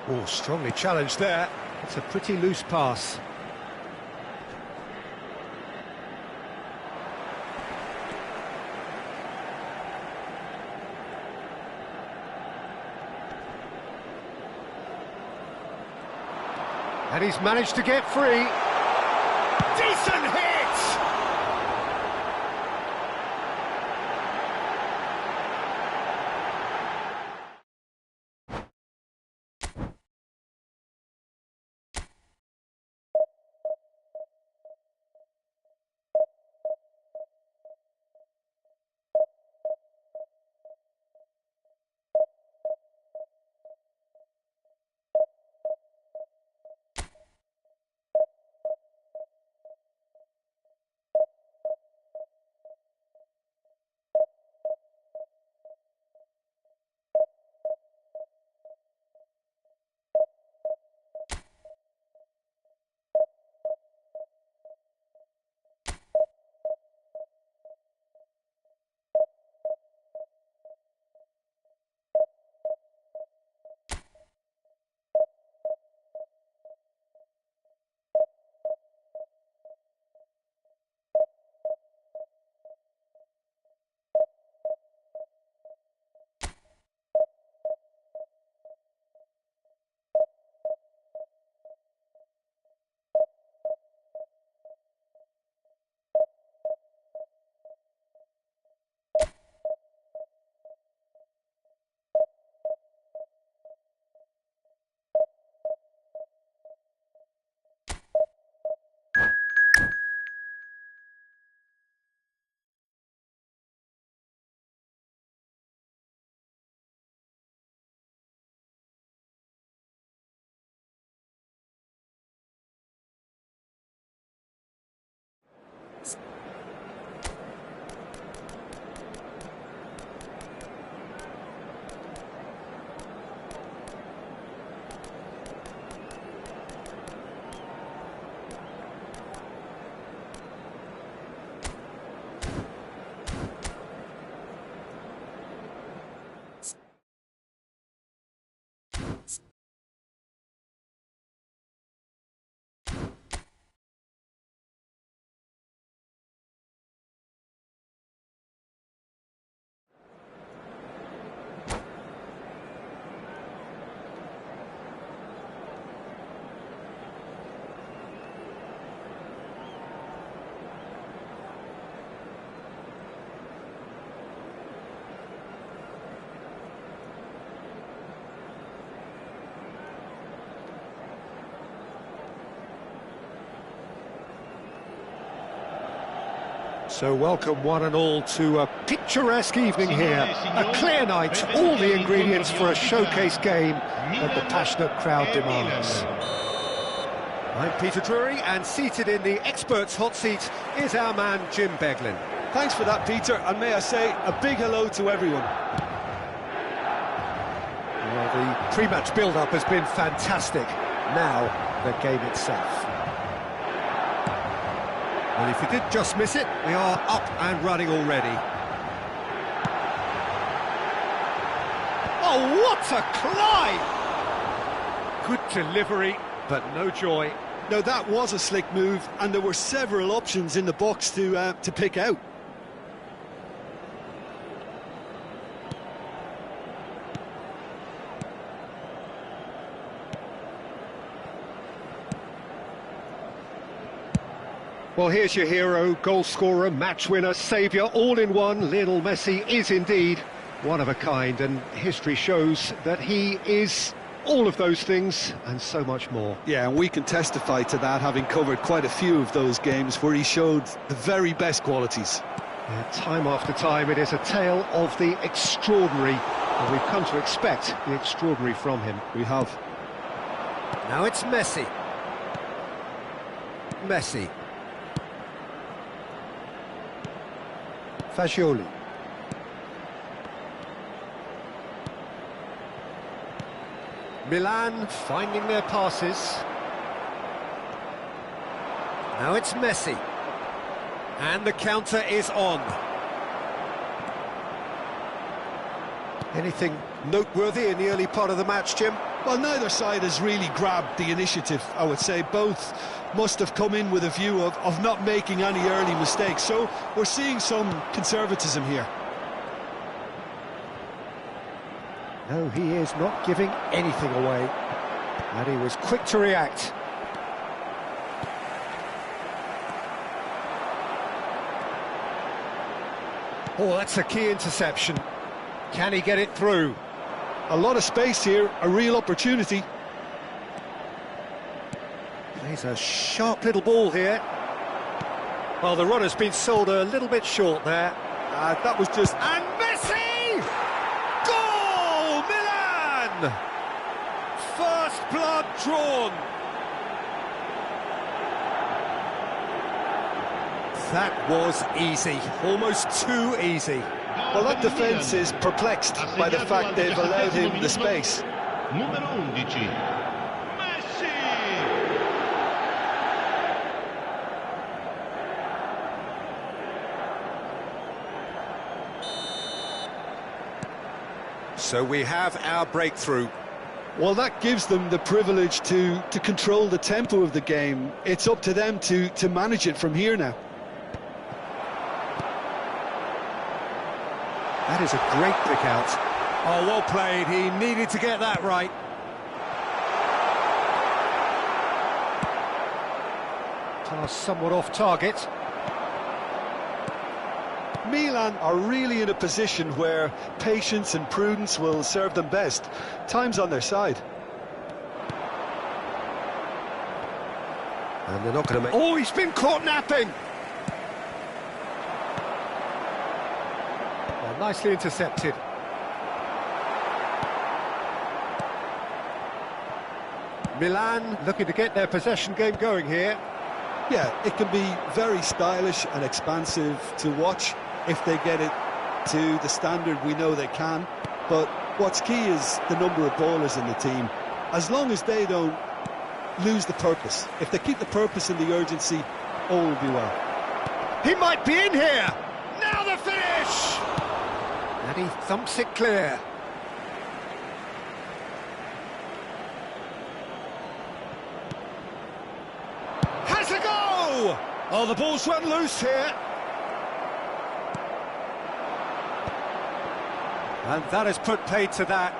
D: Oh, strongly challenged there. It's a pretty loose pass. And he's managed to get free. Decent hit! So welcome one and all to a picturesque evening here. A clear night, all the ingredients for a showcase game that the passionate crowd demands. I'm Peter Drury, and seated in the experts' hot seat is our man Jim Beglin.
E: Thanks for that, Peter, and may I say a big hello to everyone.
D: Well, the pre-match build-up has been fantastic. Now, the game itself. Well, if you did just miss it, we are up and running already. Oh, what a climb! Good delivery, but no joy.
B: No, that was a slick move, and there were several options in the box to pick out.
D: Well, here's your hero, goal scorer, match winner, saviour, all in one. Lionel Messi is indeed one of a kind, and history shows that he is all of those things and so much more.
B: Yeah, and we can testify to that, having covered quite a few of those games where he showed the very best qualities.
D: Yeah, time after time, it is a tale of the extraordinary, and we've come to expect the extraordinary from him.
B: We have.
D: Now it's Messi. Messi. Fagioli. Milan finding their passes. Now it's Messi. And the counter is on. Anything noteworthy in the early part of the match, Jim?
B: Well, neither side has really grabbed the initiative, I would say. Both must have come in with a view of not making any early mistakes. So we're seeing some conservatism here.
A: No, he is not giving anything away. And he was quick to react. Oh, that's a key interception. Can he get it through?
B: A lot of space here, a real opportunity.
A: Plays a sharp little ball here. Well, the runner's been sold a little bit short there.
B: That was just...
D: And Messi! Goal! Milan! First blood drawn. That was easy, almost too easy.
B: Well, that defence is perplexed by the fact they've allowed him the space.
C: Numero 11, Messi!
D: So we have our breakthrough.
B: Well, that gives them the privilege to control the tempo of the game. It's up to them to manage it from here now.
A: That is a great pick out.
D: Oh, well played. He needed to get that right.
A: Pass somewhat off target.
B: Milan are really in a position where patience and prudence will serve them best. Time's on their side.
D: And they're not going to make...
A: Oh, he's been caught napping. Well, nicely intercepted. Milan looking to get their possession game going here.
B: Yeah, it can be very stylish and expansive to watch if they get it to the standard we know they can. But what's key is the number of ballers in the team. As long as they don't lose the purpose, if they keep the purpose and the urgency, all will be well.
D: He might be in here! Now the finish!
A: And he thumps it clear.
D: Has a go! Oh, the ball's run loose here.
A: And that has put paid to that.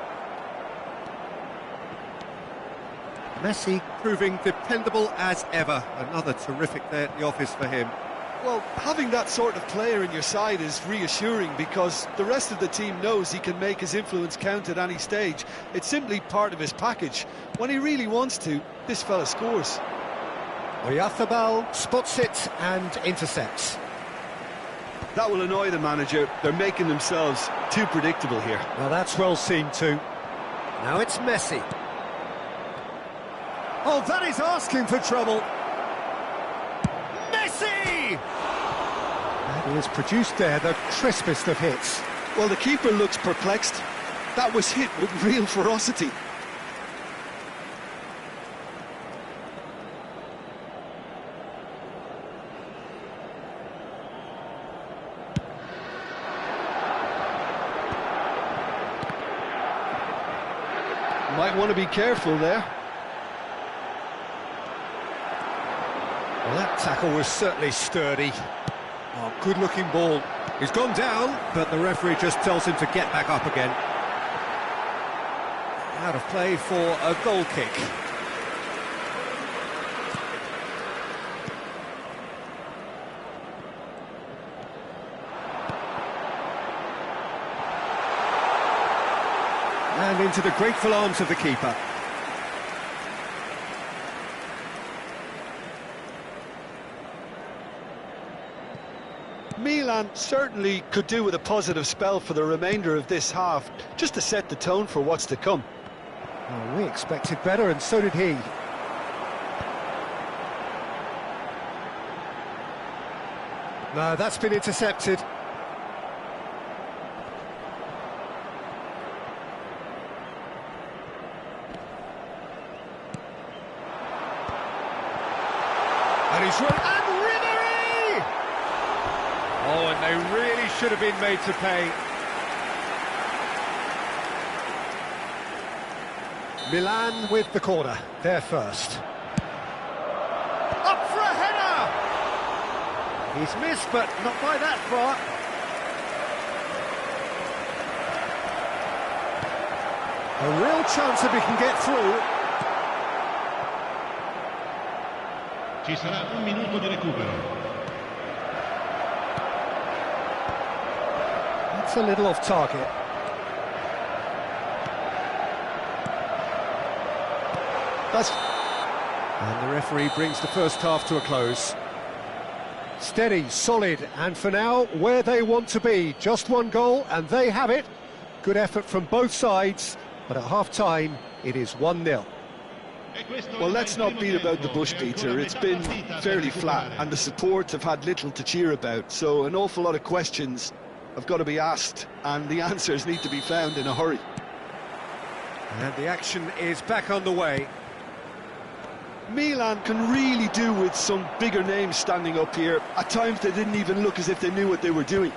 A: Messi proving dependable as ever. Another terrific day at the office for him.
B: Well, having that sort of player in your side is reassuring because the rest of the team knows he can make his influence count at any stage. It's simply part of his package. When he really wants to, this fella scores.
A: Oyarzabal spots it and intercepts.
B: That will annoy the manager. They're making themselves too predictable here.
A: Well, that's well seen too. Now it's Messi.
D: Oh, that is asking for trouble. Messi!
A: And he has produced there the crispest of hits.
B: Well, the keeper looks perplexed. That was hit with real ferocity. Might want to be careful there.
D: Well, that tackle was certainly sturdy.
A: Oh, good-looking ball.
D: He's gone down, but the referee just tells him to get back up again.
A: Out of play for a goal kick. And into the grateful arms of the keeper.
B: Milan certainly could do with a positive spell for the remainder of this half, just to set the tone for what's to come.
A: Well, we expected better, and so did he. No, that's been intercepted.
D: And he's run... And Ribery! Oh, and they really should have been made to pay.
A: Milan with the corner, they're first. Up for a header! He's missed, but not by that far. A real chance that we can get through.
F: Ci sarà un minuto di recupero.
A: That's a little off target. And the referee brings the first half to a close. Steady, solid, and for now, where they want to be. Just one goal, and they have it. Good effort from both sides, but at half-time, it is 1-0.
B: Well, let's not beat about the bush, Peter. It's been fairly flat, and the support have had little to cheer about, so an awful lot of questions have got to be asked, and the answers need to be found in a hurry.
A: And the action is back on the way.
B: Milan can really do with some bigger names standing up here. At times they didn't even look as if they knew what they were doing.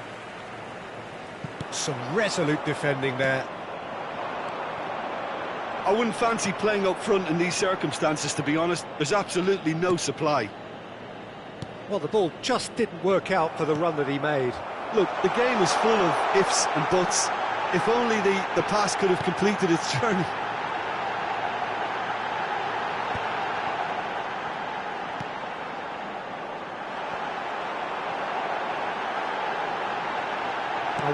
A: Some resolute defending there.
B: I wouldn't fancy playing up front in these circumstances, to be honest. There's absolutely no supply.
A: Well, the ball just didn't work out for the run that he made.
B: Look, the game is full of ifs and buts. If only the pass could have completed its journey.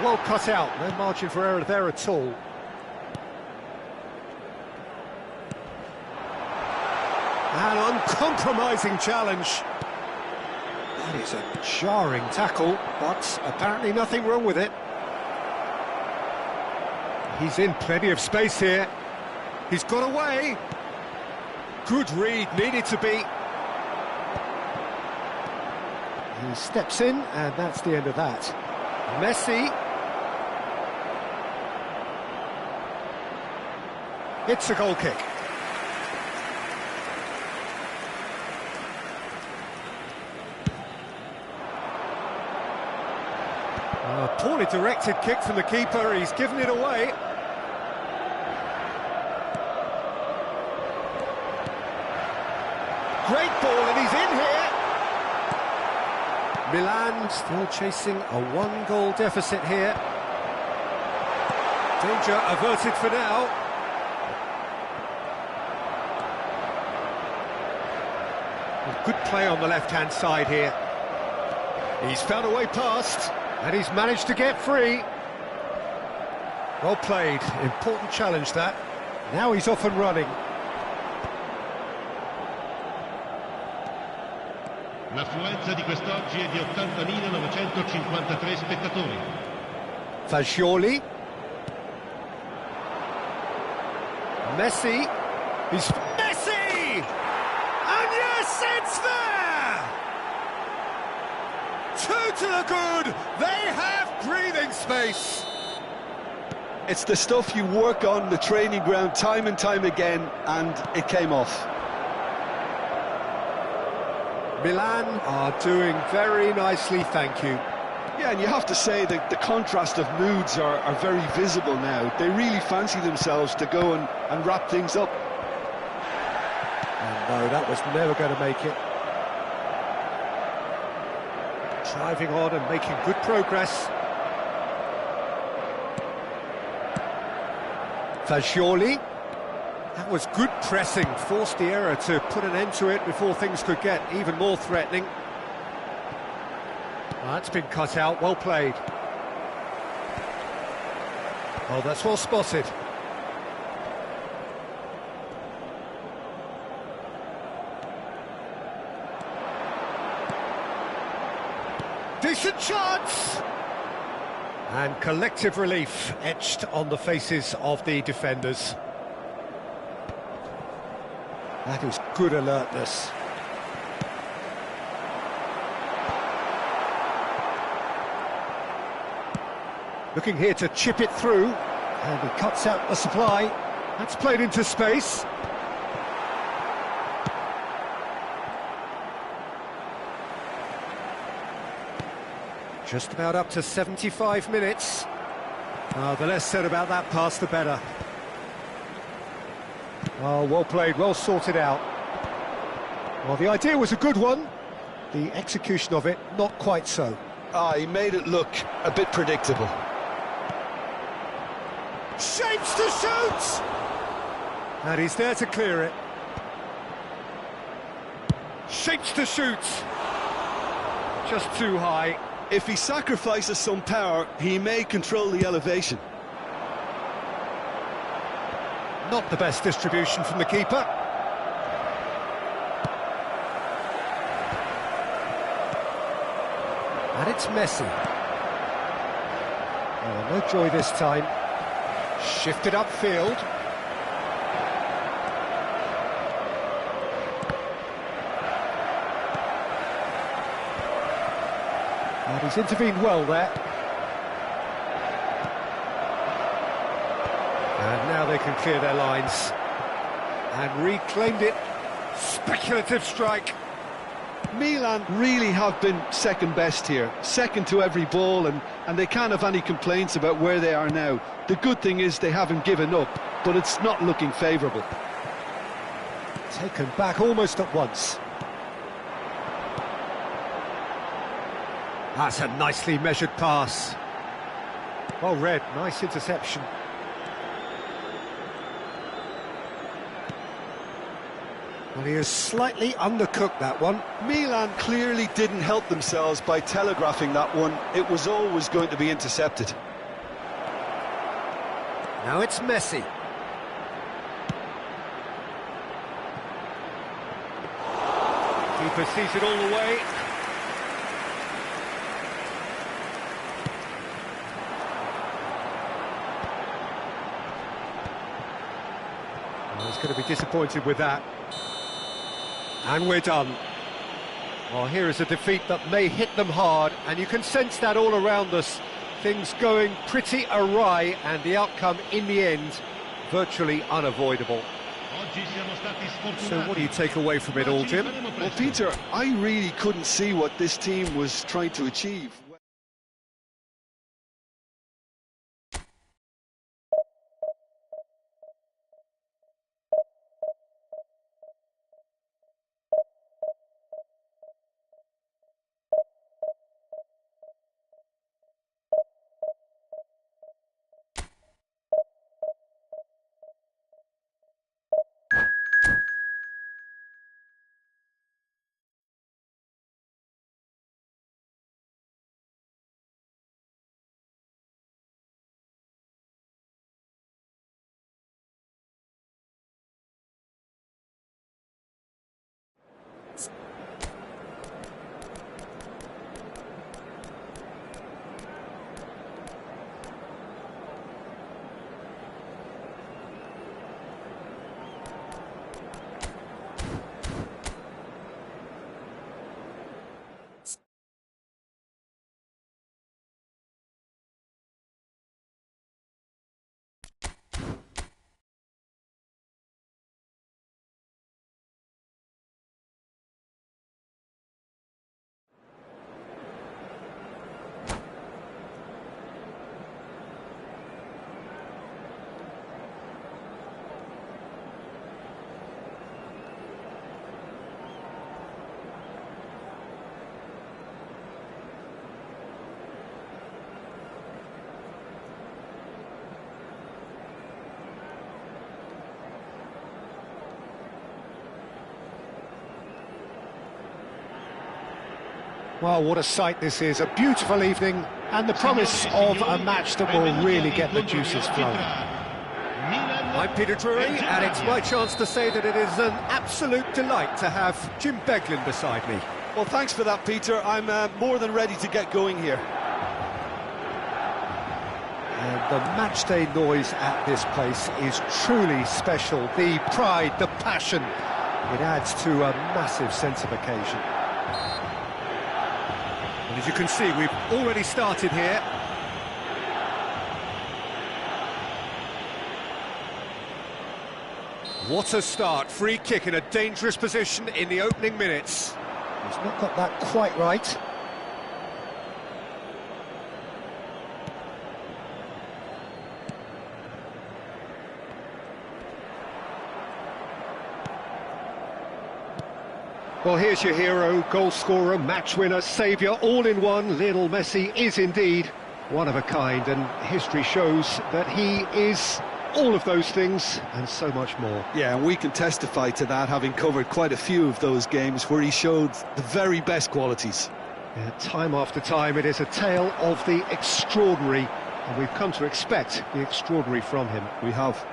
A: Well cut out, no margin for error there at all. An uncompromising challenge. That is a jarring tackle, but apparently nothing wrong with it. He's in plenty of space here. He's got away. Good read, needed to be. He steps in, and that's the end of that. Messi. It's a goal kick. A poorly directed kick from the keeper, he's given it away. Great ball, and he's in here. Milan still chasing a one-goal deficit here. Danger averted for now. Good play on the left-hand side here. He's found a way past, and he's managed to get free. Well played, important challenge that. Now he's off and running.
F: L'affluenza di quest'oggi è di 80.953 spettatori.
A: Fagioli. Messi. He's Messi! And yes, it's there! 2 to the good. They have breathing space.
B: It's the stuff you work on the training ground time and time again, and it came off.
A: Milan are doing very nicely, thank you.
B: Yeah, and you have to say that the contrast of moods are very visible now. They really fancy themselves to go and wrap things up.
A: And no, that was never going to make it. Driving on and making good progress. Fagioli. That was good pressing, forced the error to put an end to it before things could get even more threatening. Well, that's been cut out, well played. Oh, that's well spotted. Decent chance! And collective relief etched on the faces of the defenders. That is good alertness. Looking here to chip it through, and he cuts out the supply. That's played into space. Just about up to 75 minutes. The less said about that pass, the better. Oh, well played, well sorted out. Well, the idea was a good one. The execution of it, not quite so.
B: He made it look a bit predictable.
A: Shapes to shoot! And he's there to clear it. Shapes to shoot. Just too high.
B: If he sacrifices some power, he may control the elevation.
A: Not the best distribution from the keeper. And it's Messi. Oh, no joy this time. Shifted upfield. And he's intervened well there. And now they can clear their lines. And reclaimed it. Speculative strike.
B: Milan really have been second best here, second to every ball, and they can't have any complaints about where they are now. The good thing is they haven't given up, but it's not looking favourable.
A: Taken back almost at once. That's a nicely measured pass. Well read, nice interception. Well, he has slightly undercooked that one.
B: Milan clearly didn't help themselves by telegraphing that one. It was always going to be intercepted.
A: Now it's Messi. Keeper sees it all the way. Well, he's going to be disappointed with that. And we're done. Well, here is a defeat that may hit them hard, and you can sense that all around us. Things going pretty awry, and the outcome in the end, virtually unavoidable. So what do you take away from it all, Jim?
B: Well, Peter, I really couldn't see what this team was trying to achieve.
A: Well, what a sight this is. A beautiful evening and the promise of a match that will really get the juices flowing. I'm Peter Drury, and it's my chance to say that it is an absolute delight to have Jim Beglin beside me.
B: Well, thanks for that, Peter. I'm more than ready to get going here.
A: And the matchday noise at this place is truly special. The pride, the passion, it adds to a massive sense of occasion. And as you can see, we've already started here. What a start. Free kick in a dangerous position in the opening minutes. He's not got that quite right.
D: Well, here's your hero, goal scorer, match winner, saviour, all in one. Lionel Messi is indeed one of a kind, and history shows that he is all of those things and so much more.
E: Yeah, and we can testify to that, having covered quite a few of those games where he showed the very best qualities.
D: Yeah, time after time, it is a tale of the extraordinary, and we've come to expect the extraordinary from him.
E: We have.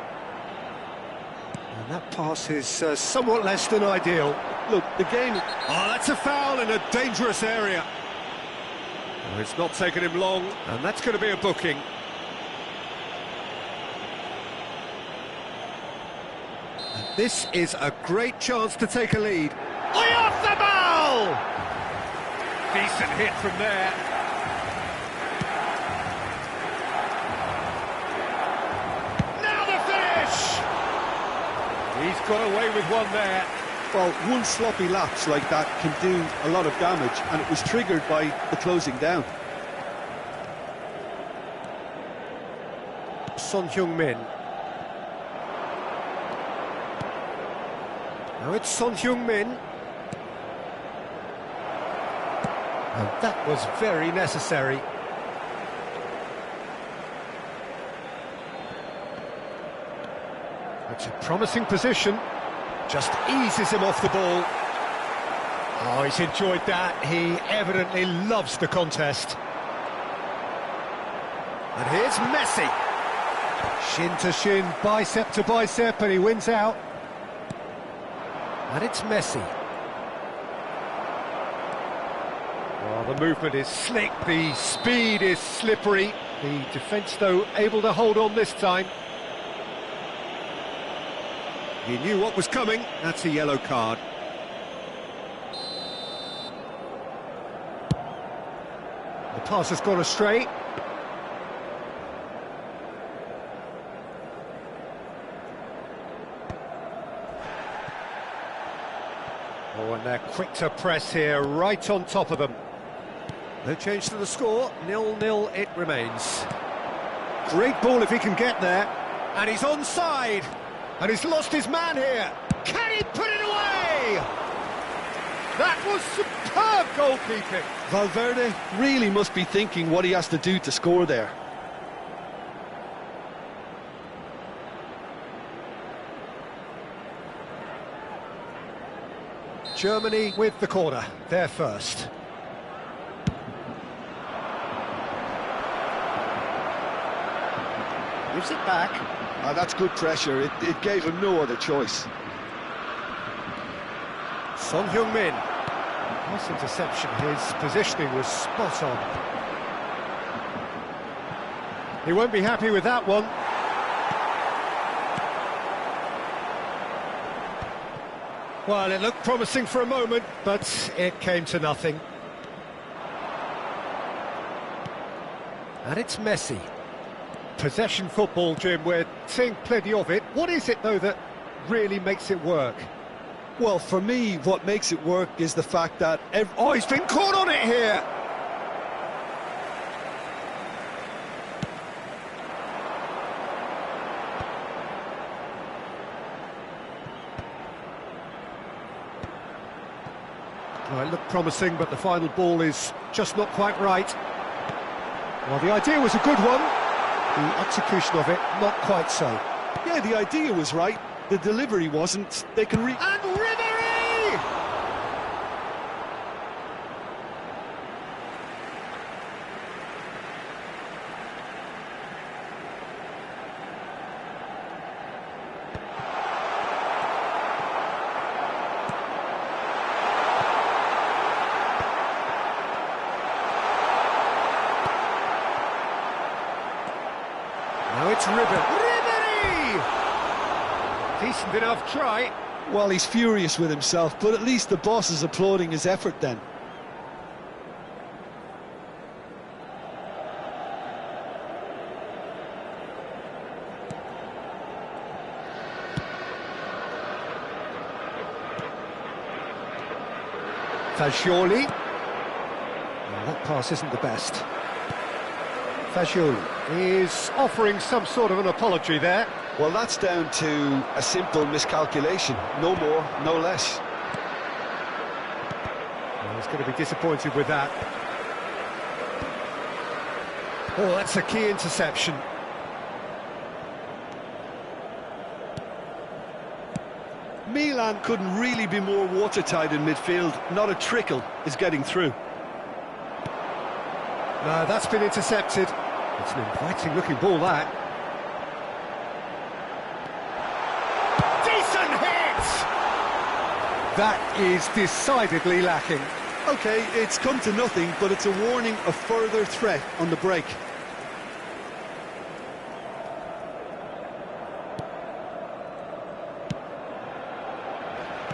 D: And that pass is somewhat less than ideal.
E: Look, the game...
D: Oh, that's a foul in a dangerous area. Oh, it's not taken him long, and that's going to be a booking. And this is a great chance to take a lead. Oyarzabal! Decent hit from there. Now the finish! He's got away with one there.
E: Well, one sloppy lapse like that can do a lot of damage, and it was triggered by the closing down.
D: Son Heung-min. Now it's Son Heung-min. And that was very necessary. It's a promising position. Just eases him off the ball. Oh, he's enjoyed that. He evidently loves the contest. And here's Messi. Shin to shin, bicep to bicep, and he wins out. And it's Messi. Well, the movement is slick, the speed is slippery. The defence, though, able to hold on this time. He knew what was coming. That's a yellow card. The pass has gone astray. Oh, and they're quick to press here, right on top of them. No change to the score, 0-0 it remains. Great ball if he can get there. And he's onside. And he's lost his man here. Can he put it away? That was superb goalkeeping.
E: Valverde really must be thinking what he has to do to score there.
D: Germany with the corner, they're first. Gives it back.
E: That's good pressure. It gave him no other choice.
D: Son Heung-min. Nice interception. His positioning was spot on. He won't be happy with that one. Well, it looked promising for a moment, but it came to nothing. And it's Messi. Possession football, Jim, we're seeing plenty of it. What is it, though, that really makes it work?
E: Well, for me, what makes it work is the fact that...
D: Oh, he's been caught on it here! Well, it looked promising, but the final ball is just not quite right. Well, the idea was a good one. The execution of it, not quite so.
E: Yeah, the idea was right. The delivery wasn't. They can
D: And Ribéry! Now it's Ribéry! Decent enough try.
E: Well, he's furious with himself, but at least the boss is applauding his effort then.
D: Fagioli. Well, that pass isn't the best. Fagioli is offering some sort of an apology there.
E: Well, that's down to a simple miscalculation. No more, no less.
D: going to be disappointed with that. Oh, that's a key interception.
E: Milan couldn't really be more watertight in midfield. Not a trickle is getting through.
D: No, that's been intercepted. It's an inviting-looking ball, that. Decent hit! That is decidedly lacking.
E: OK, it's come to nothing, but it's a warning of further threat on the break.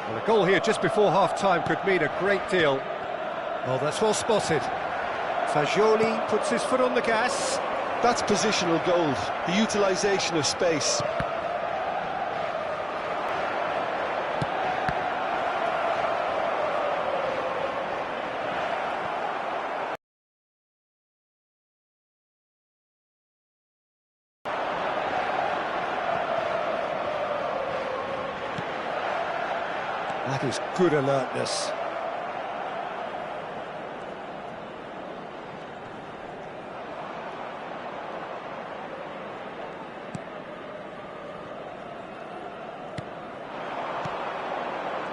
D: Well, a goal here just before half-time could mean a great deal. Oh, that's well spotted. Fagioli puts his foot on the gas.
E: That's positional gold, the utilisation of space.
D: That is good alertness.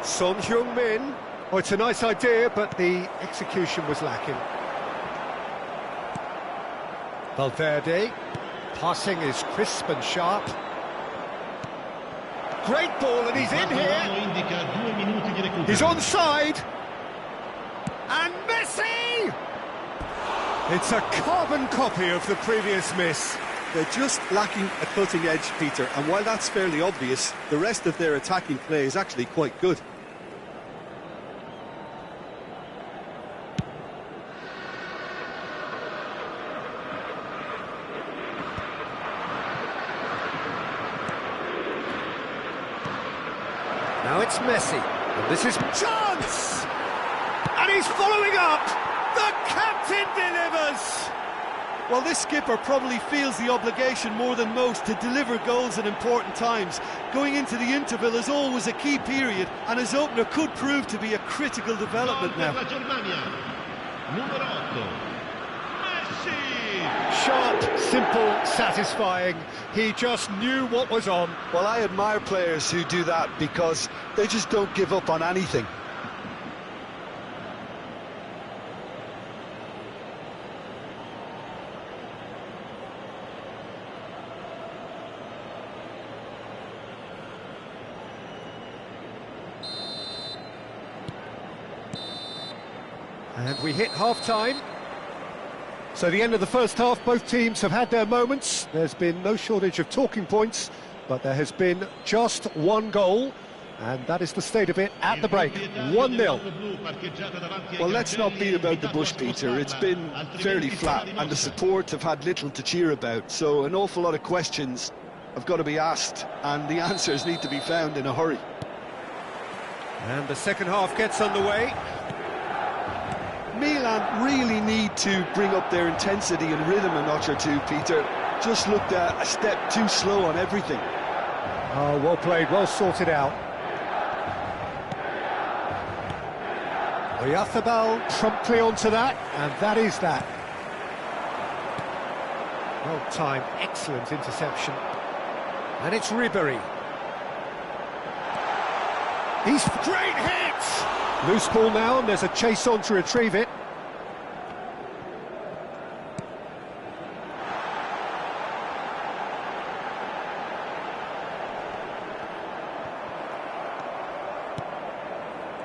D: Son Heung-min. Oh, it's a nice idea, but the execution was lacking. Valverde. Passing is crisp and sharp. Great ball, and he's in here. He's onside. And Messi! It's a carbon copy of the previous miss.
E: They're just lacking a cutting edge, Peter, and while that's fairly obvious, the rest of their attacking play is actually quite good.
D: Now it's Messi, and this is chance! And he's following up! The captain delivers!
E: Well, this skipper probably feels the obligation more than most to deliver goals at important times. Going into the interval is always a key period, and his opener could prove to be a critical development now.
D: Sharp, simple, satisfying. He just knew what was on.
E: Well, I admire players who do that because they just don't give up on anything.
D: And we hit half-time. So the end of the first half, both teams have had their moments. There's been no shortage of talking points, but there has been just one goal, and that is the state of it at the break, 1-0.
E: Well, let's not beat about the bush, Peter. It's been fairly flat, and the support have had little to cheer about, so an awful lot of questions have got to be asked, and the answers need to be found in a hurry.
D: And the second half gets underway.
E: Milan really need to bring up their intensity and rhythm a notch or two, Peter. Just looked a step too slow on everything.
D: Oh, well played, well sorted out. Oyarzabal promptly onto that, and that is that. Well timed, excellent interception. And it's Ribéry. He's great hit! Loose ball now, and there's a chase on to retrieve it.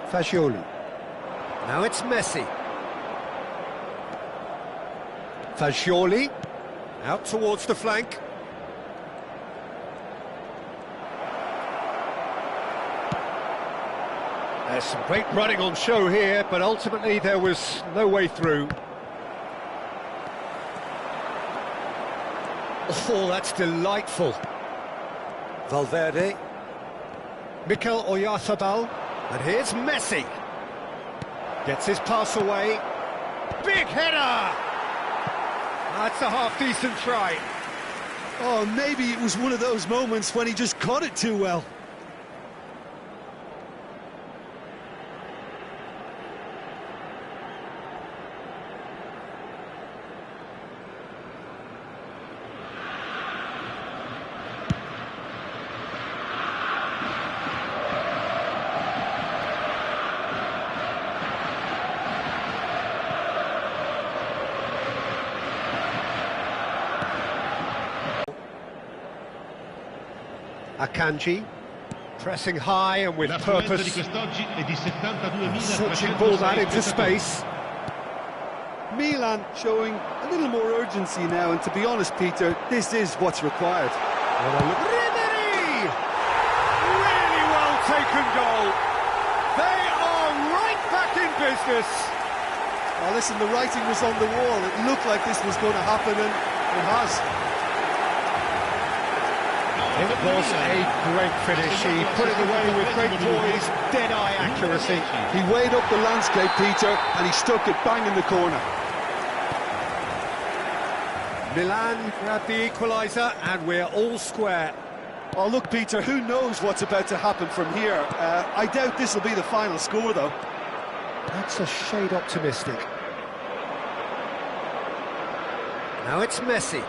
D: Fagioli. Now it's Messi. Fagioli. Out towards the flank. There's some great running on show here, but ultimately there was no way through. Oh, that's delightful. Valverde. Mikel Oyarzabal. And here's Messi. Gets his pass away. Big header! That's a half-decent try.
E: Oh, maybe it was one of those moments when he just caught it too well.
A: Akanji, pressing high and with
F: L'affluenza di
A: purpose,
F: quest'oggi è di 72.366.
A: searching ball that into space.
E: Milan showing a little more urgency now, and to be honest, Peter, this is what's required.
A: Ribery! Really well taken goal. They are right back in business.
E: Well, listen, the writing was on the wall. It looked like this was going to happen, and it has.
A: It was a great finish. He put it away with great poise, dead-eye accuracy.
E: He weighed up the landscape, Peter, and he stuck it bang in the corner.
A: Milan grabbed the equaliser, and we're all square.
E: Oh, look, Peter, who knows what's about to happen from here? I doubt this will be the final score, though.
A: That's a shade optimistic. Now it's Messi.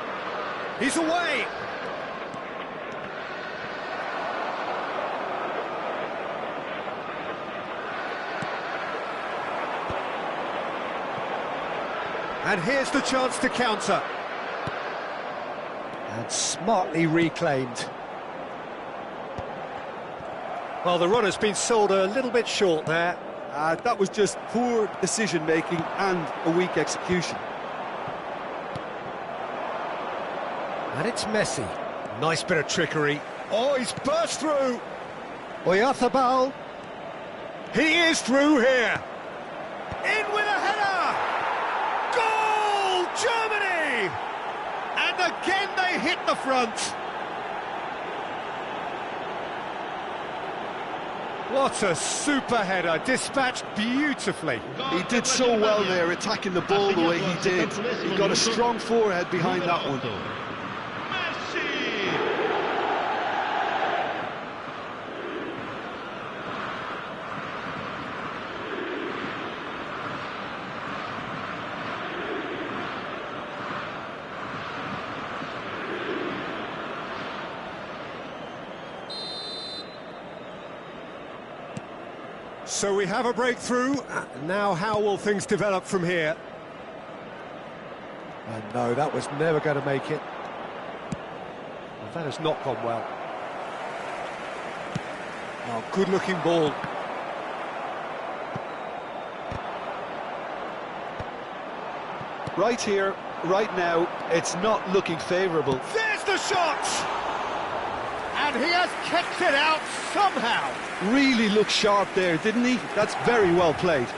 A: He's away! And here's the chance to counter. And smartly reclaimed. Well, the run has been sold a little bit short there.
E: That was just poor decision-making and a weak execution.
A: And it's Messi. Nice bit of trickery. Oh, he's burst through. Oyarzabal. He is through here. In with a header. Goal, Germany! And again they hit the front. What a super header, dispatched beautifully.
E: He did so well there, attacking the ball the way he did. He got a strong forehead behind that one.
A: So we have a breakthrough. Now how will things develop from here? And no, that was never going to make it. Well, that has not gone well. Oh, good-looking ball.
E: Right here, right now, it's not looking favourable.
A: There's the shot! And he has kicked it out somehow.
E: Really looked sharp there, didn't he? That's very well played.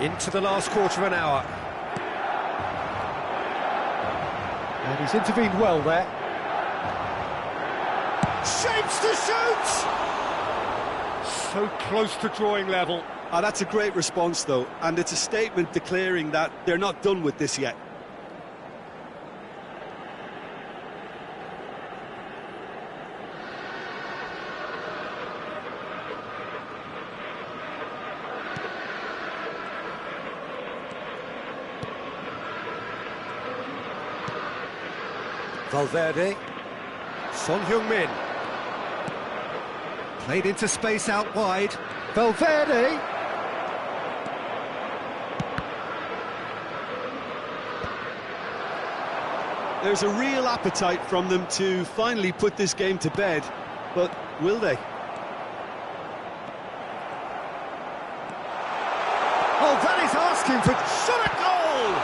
A: Into the last quarter of an hour. And he's intervened well there. Shapes to shoot! So close to drawing level.
E: That's a great response, though, and it's a statement declaring that they're not done with this yet.
A: Valverde, Son Heung-min, played into space out wide, Valverde,
E: There's a real appetite from them to finally put this game to bed, but will they?
A: oh that is asking for shot at goal!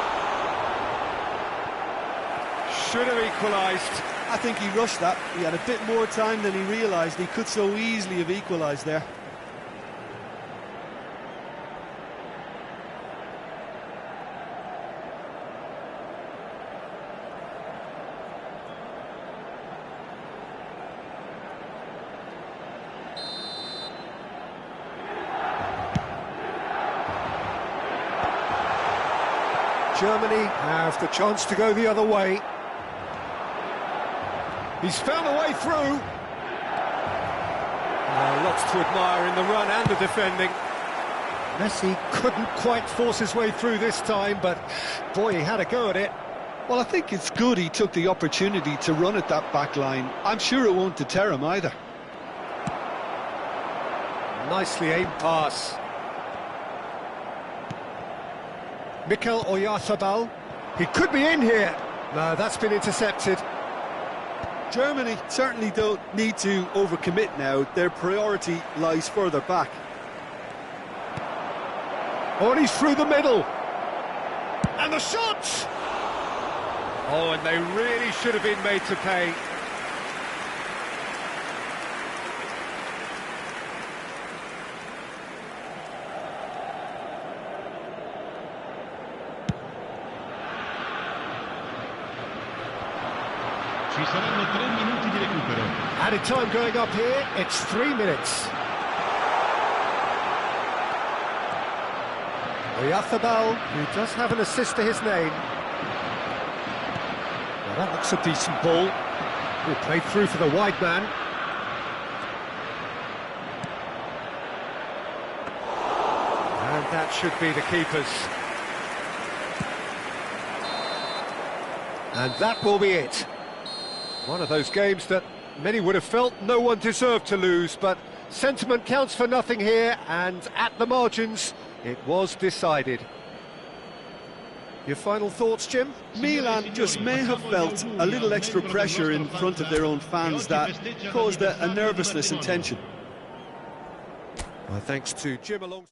A: Should have equalised.
E: I think he rushed that. He had a bit more time than he realised. He could so easily have equalised there.
A: Germany have the chance to go the other way. He's found a way through. Lots to admire in the run and the defending. Messi couldn't quite force his way through this time, but boy, he had a go at it.
E: Well, I think it's good he took the opportunity to run at that back line. I'm sure it won't deter him either.
A: Nicely aimed pass. Mikel Oyarzabal. He could be in here.
D: No, that's been intercepted.
E: Germany certainly don't need to overcommit now. Their priority lies further back.
D: Oh, and he's through the middle. And the shot! Oh, and they really should have been made to pay.
F: Ci saranno 3 minuti di recupero.
A: Added time going up here, it's 3 minutes.
D: Oyathabal, who does have an assist to his name. Well, that looks a decent ball. He played through for the wide man. And that should be the keeper's. And that will be it. One of those games that many would have felt no one deserved to lose, but sentiment counts for nothing here, and at the margins, it was decided. Your final thoughts, Jim?
E: Milan just may have felt a little extra pressure in front of their own fans that caused a nervousness and tension.
D: Well, thanks to Jim along.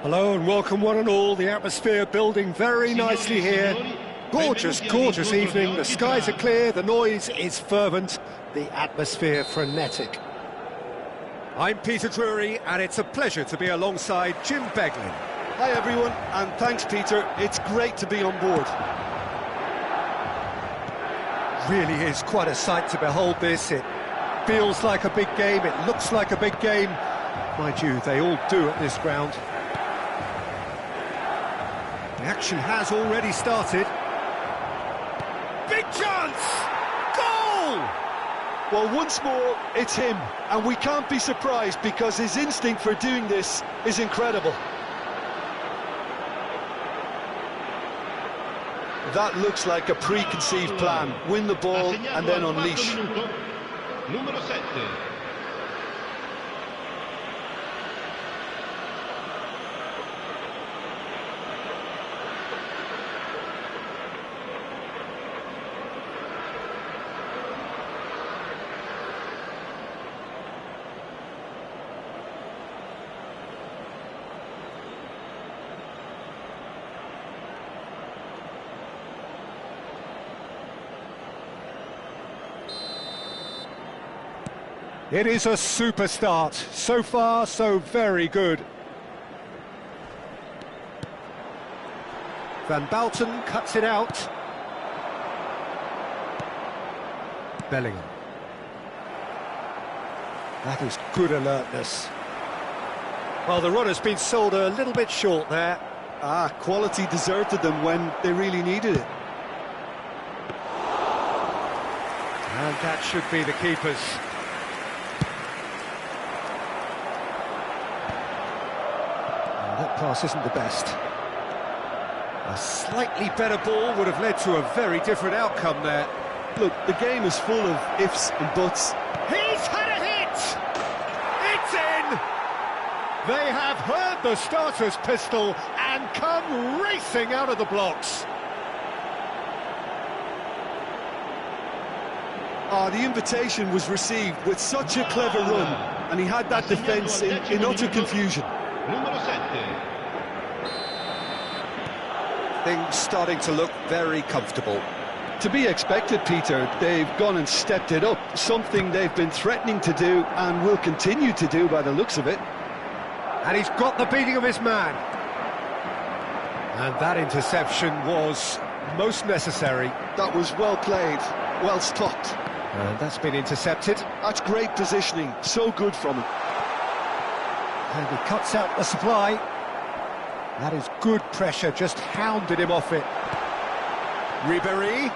A: Hello and welcome one and all. The atmosphere building very nicely here. Gorgeous, gorgeous evening. The skies are clear, the noise is fervent, the atmosphere frenetic.
D: I'm Peter Drury, and it's a pleasure to be alongside Jim Beglin.
E: Hi everyone, and thanks Peter, it's great to be on board.
D: Really is quite a sight to behold this. It feels like a big game, it looks like a big game. Mind you, they all do at this ground. The action has already started. Big chance! Goal!
E: Well, once more, it's him, and we can't be surprised because his instinct for doing this is incredible. That looks like a preconceived plan. Win the ball and then unleash.
F: Numero 7.
A: It is a super start. So far, so very good. Van Bouten cuts it out. Bellingham. That is good alertness. Well, the run has been sold a little bit short there.
E: Quality deserted them when they really needed it.
A: And that should be the keeper's. That pass isn't the best. A slightly better ball would have led to a very different outcome there.
E: Look, the game is full of ifs and buts.
A: He's had a hit! It's in! They have heard the starter's pistol and come racing out of the blocks.
E: The invitation was received with such a clever run, and he had that defence in utter confusion.
F: Numero 7.
D: Things starting to look very comfortable.
E: To be expected, Peter. They've gone and stepped it up, something they've been threatening to do and will continue to do by the looks of it.
A: And he's got the beating of his man. And that interception was most necessary.
E: That was well played, well stopped.
A: And that's been intercepted.
E: That's great positioning, so good from him.
A: And he cuts out the supply. That is good pressure, just hounded him off it. Ribéry.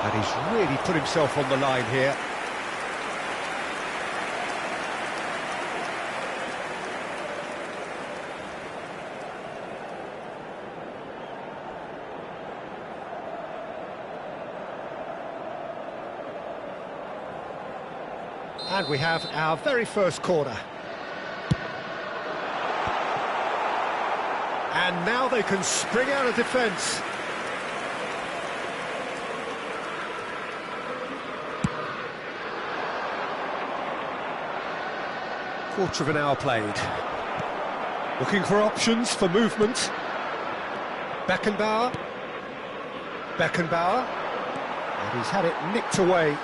A: And he's really put himself on the line here. And we have our very first corner. And now they can spring out of defence. Quarter of an hour played. Looking for options for movement. Beckenbauer. And he's had it nicked away.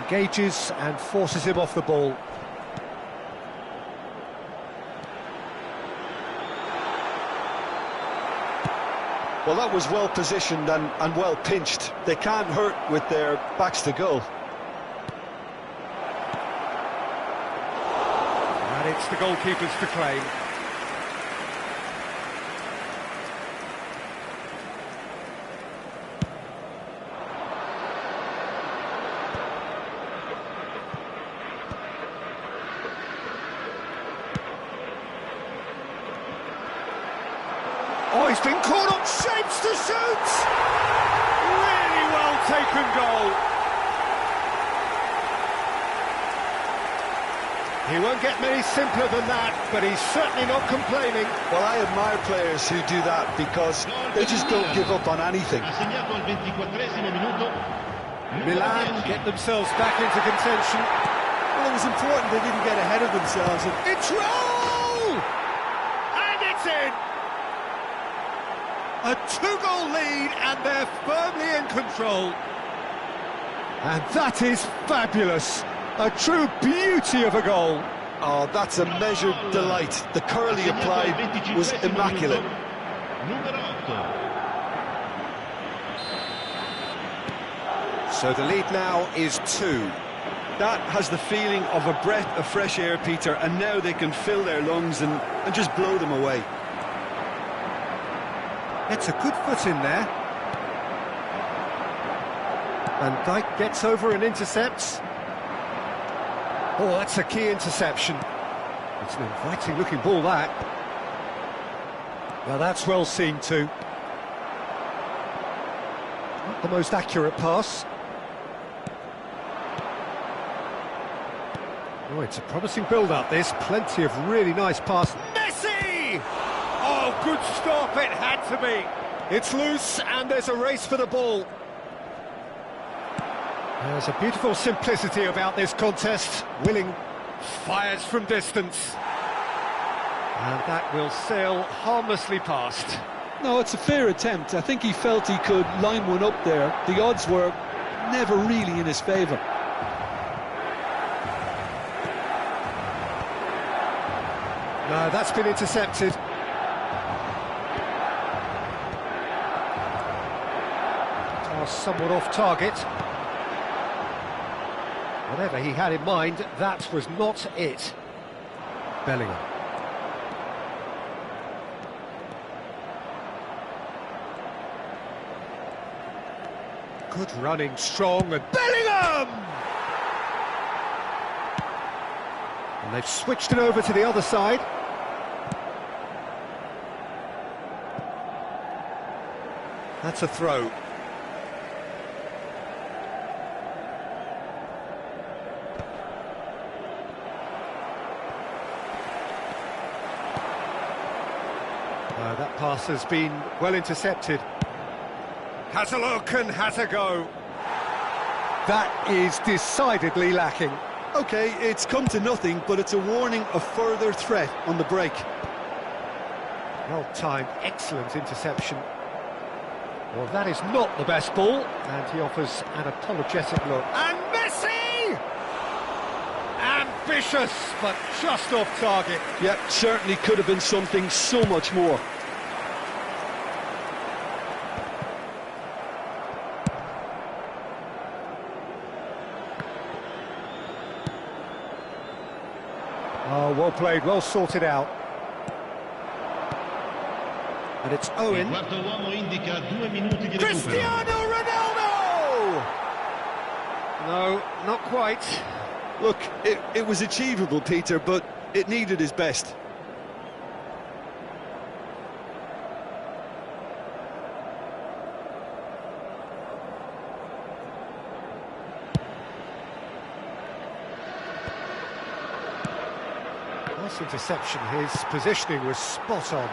A: Engages and forces him off the ball.
E: Well, that was well positioned and well pinched. They can't hurt with their backs to goal.
A: And it's the goalkeepers to claim. Oh, he's been caught on shapes to shoot! Really well taken goal. He won't get many simpler than that, but he's certainly not complaining.
E: Well, I admire players who do that because they just don't give up on anything.
A: Milan get themselves back into contention.
E: Well, it was important they didn't get ahead of themselves.
A: It's roll! And it's in! A two-goal lead, and they're firmly in control. And that is fabulous. A true beauty of a goal.
E: Oh, that's a measured delight. The curly applied was immaculate.
D: So the lead now is 2.
E: That has the feeling of a breath of fresh air, Peter, and now they can fill their lungs and just blow them away.
A: It's a good foot in there. Van Dijk gets over and intercepts. Oh, that's a key interception. It's an inviting looking ball, that. Now that's well seen too. Not the most accurate pass. Oh, it's a promising build-up, this. Plenty of really nice pass. Messi! Oh, good stop, it had to be. It's loose, and there's a race for the ball. There's a beautiful simplicity about this contest. Willing fires from distance. And that will sail harmlessly past.
E: No, it's a fair attempt. I think he felt he could line one up there. The odds were never really in his favour.
D: No, that's been intercepted. Somewhat off target. Whatever he had in mind, that was not it. Bellingham. Good running, strong, and Bellingham! And they've switched it over to the other side. That's a throw. That pass has been well intercepted. Has a look and has a go. That is decidedly lacking.
E: OK, it's come to nothing, but it's a warning of further threat on the break.
D: Well-timed, excellent interception. Well, that is not the best ball, and he offers an apologetic look. And Messi! Ambitious, but just off target.
E: Yep, certainly could have been something so much more.
D: Oh, well played, well sorted out. And it's Owen. Cristiano Ronaldo! No, not quite.
E: Look, it was achievable, Peter, but it needed his best.
D: Nice interception, his positioning was spot on.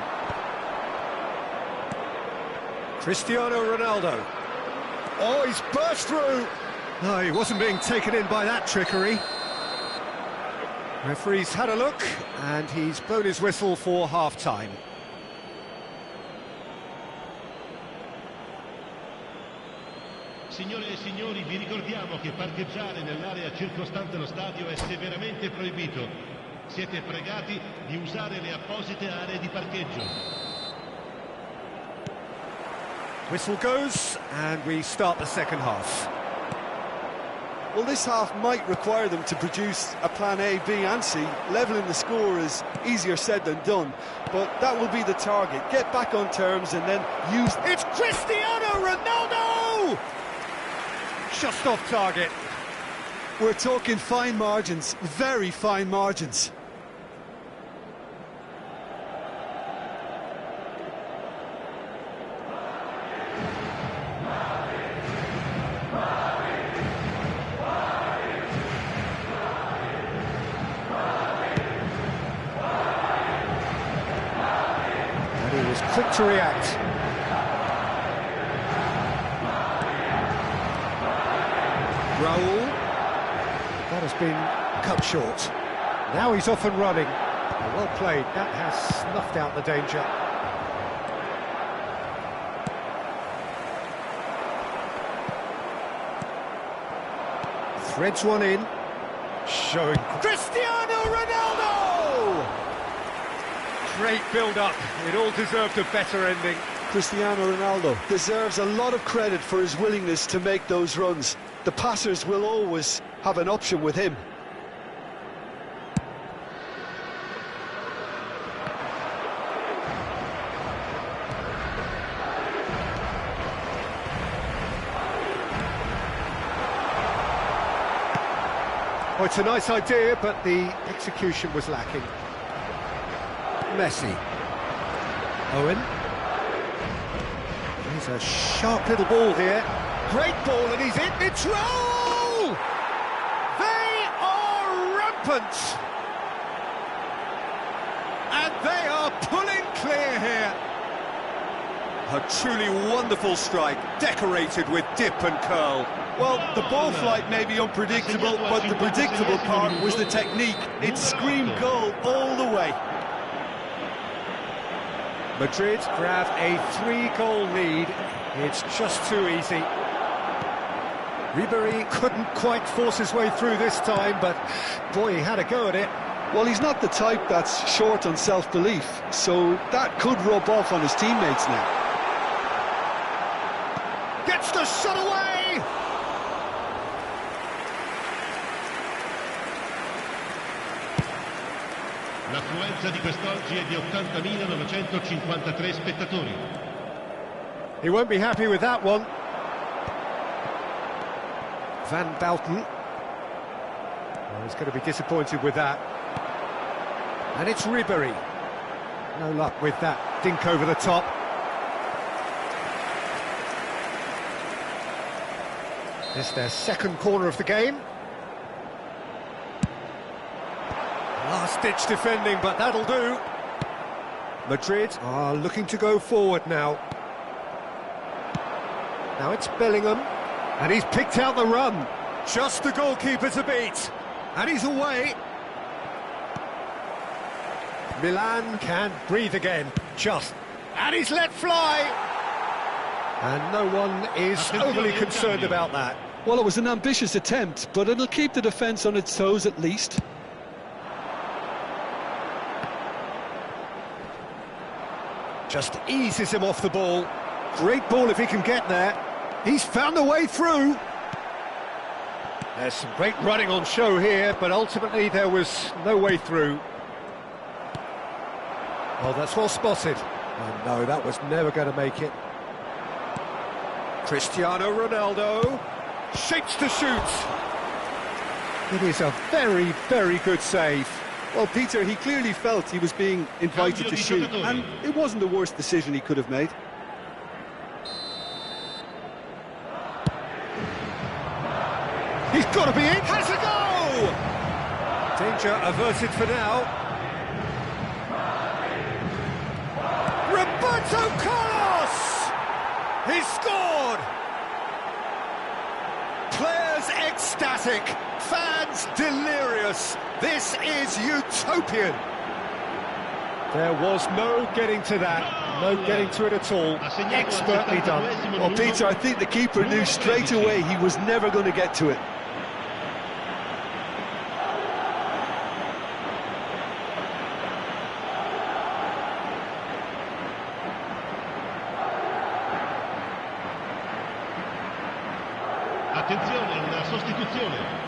D: Cristiano Ronaldo. Oh, he's burst through! No, he wasn't being taken in by that trickery. Referee's had a look, and he's blown his whistle for half-time.
F: Signore e signori, vi ricordiamo che parcheggiare nell'area circostante lo stadio è severamente proibito. Siete pregati di usare le apposite aree di parcheggio.
D: Whistle goes, and we start the second half.
E: Well, this half might require them to produce a plan A, B and C. Levelling the score is easier said than done, but that will be the target. Get back on terms and then use...
D: It's Cristiano Ronaldo! Just off target.
E: We're talking fine margins, very fine margins.
D: Quick to react. Raul. That has been cut short. Now he's off and running. Well played. That has snuffed out the danger. Threads one in. Showing Cristiano Ronaldo! Great build-up. It all deserved a better ending.
E: Cristiano Ronaldo deserves a lot of credit for his willingness to make those runs. The passers will always have an option with him.
D: Oh, it's a nice idea, but the execution was lacking. Messi. Owen. There's a sharp little ball here. Great ball, and he's in. It's Raul! They are rampant! And they are pulling clear here. A truly wonderful strike, decorated with dip and curl.
E: Well, the ball flight may be unpredictable, but the predictable part was the technique. It screamed goal all the way.
D: Madrid grab a 3-goal lead. It's just too easy.
A: Ribéry couldn't quite force his way through this time, but boy, he had a go at it.
B: Well, he's not the type that's short on self-belief, so that could rub off on his teammates now.
A: Gets the shot away!
F: L'affluenza di quest'oggi è di 80.953 spettatori.
A: He won't be happy with that one. Van Bouten. Well, he's going to be disappointed with that. And it's Ribéry. No luck with that dink over the top. It's their second corner of the game. Last-ditch defending, but that'll do. Madrid are looking to go forward now. Now it's Bellingham, and he's picked out the run. Just the goalkeeper to beat, and he's away. Milan can breathe again, and he's let fly. And no one is overly concerned about that.
B: Well, it was an ambitious attempt, but it'll keep the defence on its toes at least.
A: Just eases him off the ball. Great ball if he can get there. He's found a way through. There's some great running on show here, but ultimately there was no way through. Oh, that's well spotted. Oh no, that was never going to make it. Cristiano Ronaldo shapes to shoot. It is a very, very good save.
B: Well, Peter, he clearly felt he was being invited to shoot, and it wasn't the worst decision he could have made.
A: He's got to be in. Has a go! Danger averted for now. Roberto Carlos! He's scored! Players ecstatic, fans delirious. This is utopian. There was no getting to that, no getting to it at all. Expertly done.
B: Well, Peter, I think the keeper knew straight away he was never going to get to it.
F: Attenzione, una sostituzione.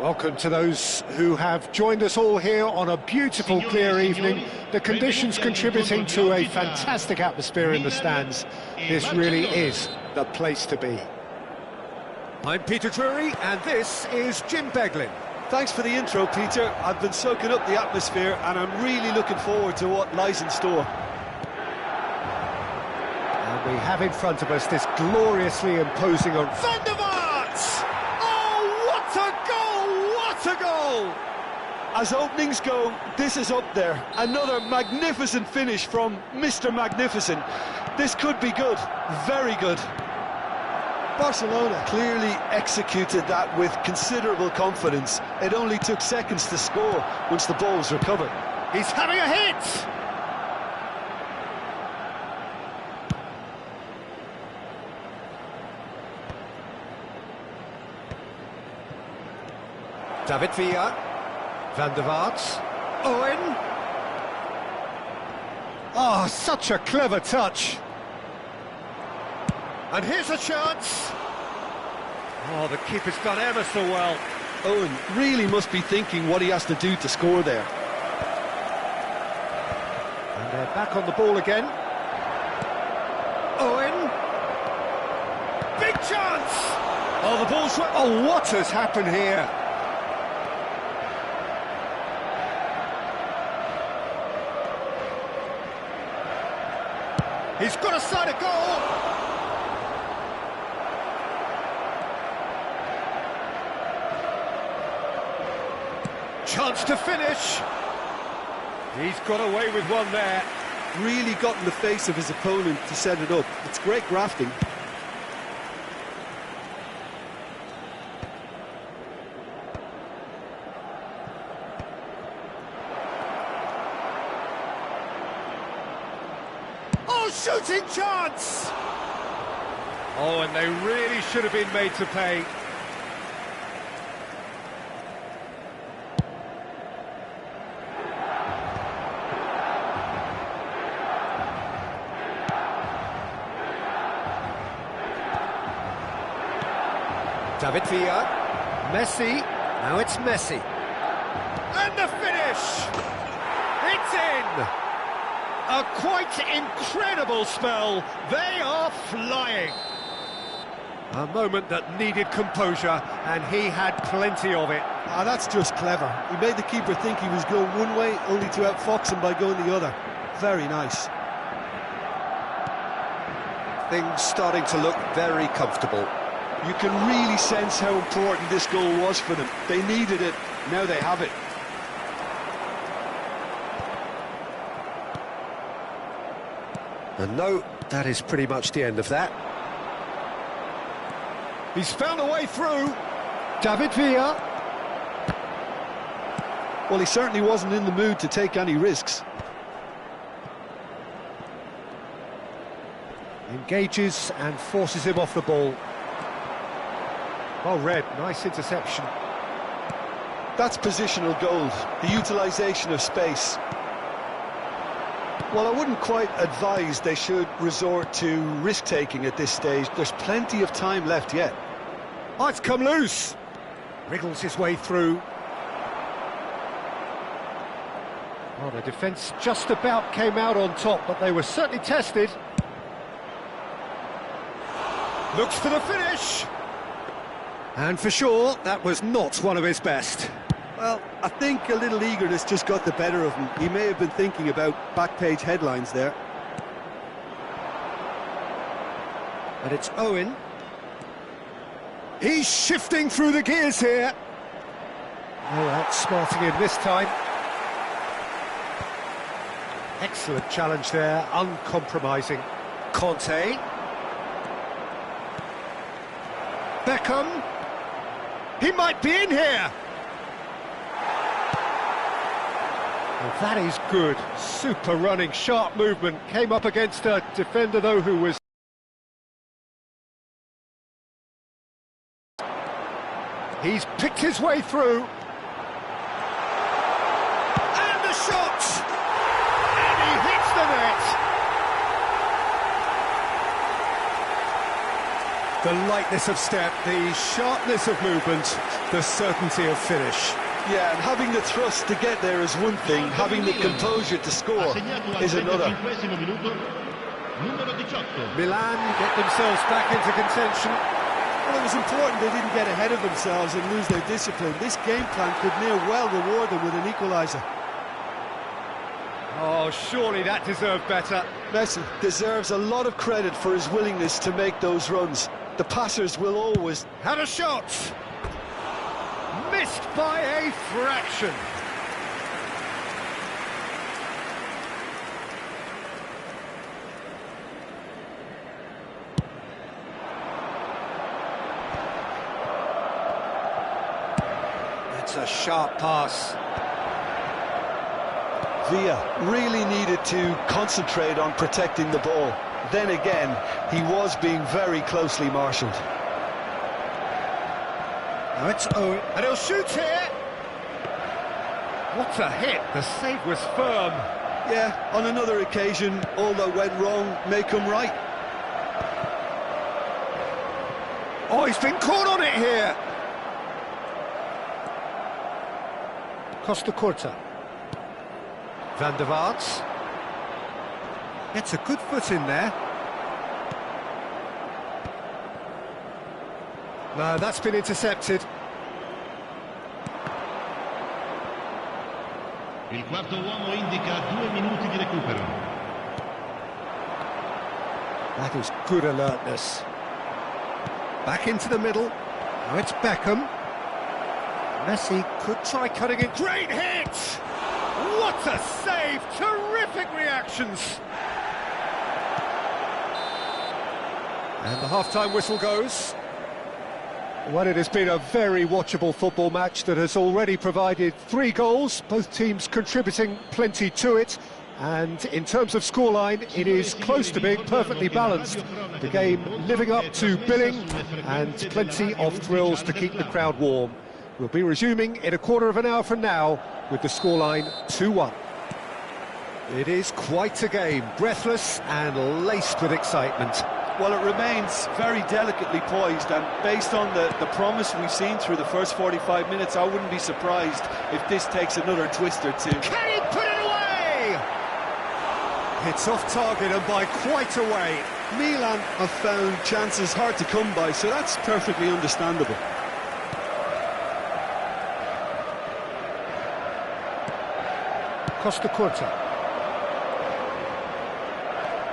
A: Welcome to those who have joined us all here on a beautiful, clear evening. The conditions contributing to a fantastic atmosphere in the stands. This really is the place to be.
D: I'm Peter Drury, and this is Jim Beglin.
E: Thanks for the intro, Peter. I've been soaking up the atmosphere, and I'm really looking forward to what lies in store.
A: And we have in front of us this gloriously imposing on
D: Van der Vaart! Oh, what a goal! What a goal!
E: As openings go, this is up there. Another magnificent finish from Mr. Magnificent. This could be good, very good. Barcelona clearly executed that with considerable confidence. It only took seconds to score once the ball was recovered.
A: He's having a hit!
D: David Villa. Van der Vaart. Owen.
A: Oh, such a clever touch.
D: And here's a chance. Oh, the keeper's done ever so well.
E: Owen really must be thinking what he has to do to score there.
A: And they're back on the ball again.
D: Owen. Big chance. Oh, the ball's...
A: Oh, what has happened here?
D: He's got a side of goal. Chance to finish. He's got away with one there.
E: Really got in the face of his opponent to set it up. It's great grafting.
D: Oh, shooting chance! Oh, and they really should have been made to pay. David Villa. Messi. Now it's Messi. And the finish! It's in! A quite incredible spell. They are flying. A moment that needed composure, and he had plenty of it.
E: Ah, that's just clever. He made the keeper think he was going one way, only to outfox him by going the other. Very nice.
D: Things starting to look very comfortable.
E: You can really sense how important this goal was for them. They needed it, now they have it.
D: And no, that is pretty much the end of that. He's found a way through.
A: David Villa.
E: Well, he certainly wasn't in the mood to take any risks.
A: Engages and forces him off the ball. Well read, nice interception.
E: That's positional gold, the utilisation of space. Well, I wouldn't quite advise they should resort to risk-taking at this stage. There's plenty of time left yet.
D: Oh, it's come loose. Wriggles his way through.
A: Well, the defence just about came out on top, but they were certainly tested.
D: Looks for the finish. And for sure, that was not one of his best.
E: Well, I think a little eagerness just got the better of him. He may have been thinking about back-page headlines there.
A: And it's Owen.
D: He's shifting through the gears here.
A: Oh, outsmarting him this time. Excellent challenge there, uncompromising.
D: Conte. Beckham. He might be in here.
A: Well, that is good. Super running, sharp movement. Came up against a defender, though, who was...
D: He's picked his way through. And the shot! And he hits the net! The lightness of step, the sharpness of movement, the certainty of finish.
E: Yeah, and having the thrust to get there is one thing, having the composure to score is another.
D: Milan get themselves back into contention.
E: Well, it was important they didn't get ahead of themselves and lose their discipline. This game plan could near well reward them with an equaliser.
D: Oh, surely that deserved better.
E: Messi deserves a lot of credit for his willingness to make those runs. The passers will always...
D: Had a shot! Missed by a fraction. That's a sharp pass.
E: Villa really needed to concentrate on protecting the ball. Then again, he was being very closely marshalled.
D: Now it's Owen, and he'll shoot here! What a hit, the save was firm.
E: Yeah, on another occasion, all that went wrong may come right.
D: Oh, he's been caught on it here! Costa Curta. Van der Vaart. Gets a good foot in there. No, that's been intercepted.
F: Il quarto uomo indica 2 minuti di recupero.
D: That is good alertness. Back into the middle. Now it's Beckham. Messi could try cutting it. Great hit! What a save! Terrific reactions! And the half-time whistle goes. Well, it has been a very watchable football match that has already provided 3 goals, both teams contributing plenty to it. And in terms of scoreline, it is close to being perfectly balanced. The game living up to billing and plenty of thrills to keep the crowd warm. We'll be resuming in a quarter of an hour from now with the scoreline 2-1. It is quite a game, breathless and laced with excitement.
E: Well, it remains very delicately poised, and based on the promise we've seen through the first 45 minutes, I wouldn't be surprised if this takes another twist or two.
D: Can he put it away? It's off target and by quite a way.
E: Milan have found chances hard to come by, so that's perfectly understandable.
D: Costa Curta.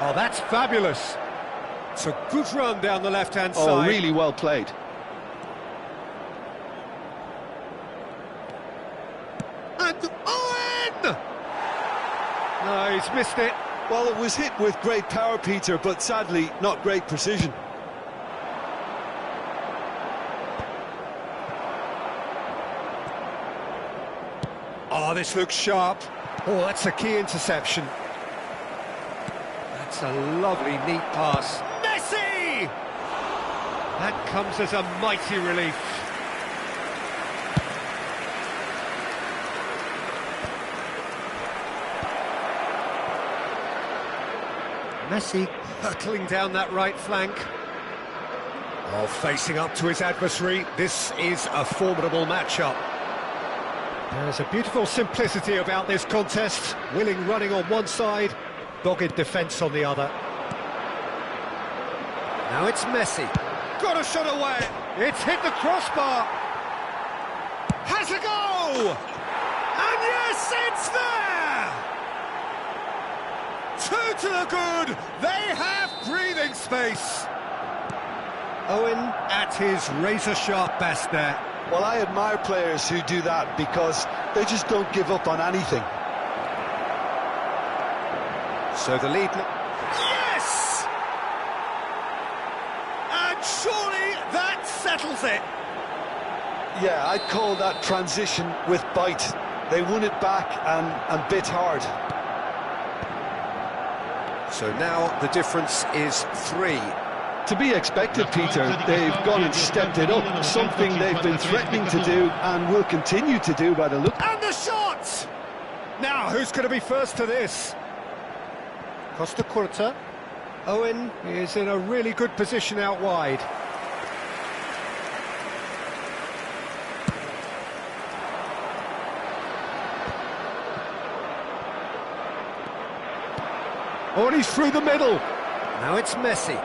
D: Oh, that's fabulous. It's a good run down the left-hand side.
E: Oh, really well played.
D: And Owen! No, he's missed it.
E: Well, it was hit with great power, Peter, but sadly, not great precision.
D: Oh, this looks sharp. Oh, that's a key interception. That's a lovely, neat pass. Messi! That comes as a mighty relief. Messi hurtling down that right flank. Oh, facing up to his adversary. This is a formidable matchup. There's a beautiful simplicity about this contest. Willing running on one side, dogged defence on the other. Now it's Messi. Got a shot away. It's hit the crossbar. Has a go! And yes, it's there! 2 to the good. They have breathing space. Owen at his razor-sharp best there.
E: Well, I admire players who do that because they just don't give up on anything.
D: So the lead... Yes! And surely that settles it.
E: Yeah, I'd call that transition with bite. They won it back and bit hard.
D: So now the difference is 3.
E: To be expected, Peter. They've gone and stepped it up, something they've been threatening to do and will continue to do by the look.
D: And the shot! Now, who's going to be first to this? Costa Curta. Owen is in a really good position out wide.
A: Oh, and he's through the middle.
D: Now it's Messi.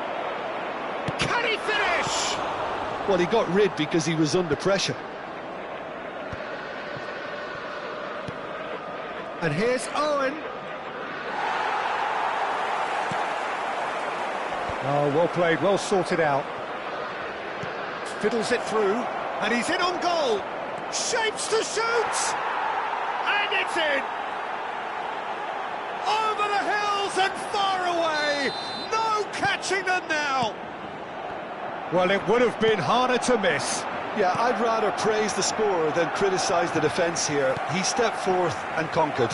A: Can he finish?
B: Well, he got rid because he was under pressure.
D: And here's Owen.
A: Oh, well played, well sorted out.
D: Fiddles it through, and he's in on goal. Shapes to shoot! And it's in! Over the hills and far away! No catching them now!
A: Well, it would have been harder to miss.
E: Yeah, I'd rather praise the scorer than criticise the defence here. He stepped forth and conquered.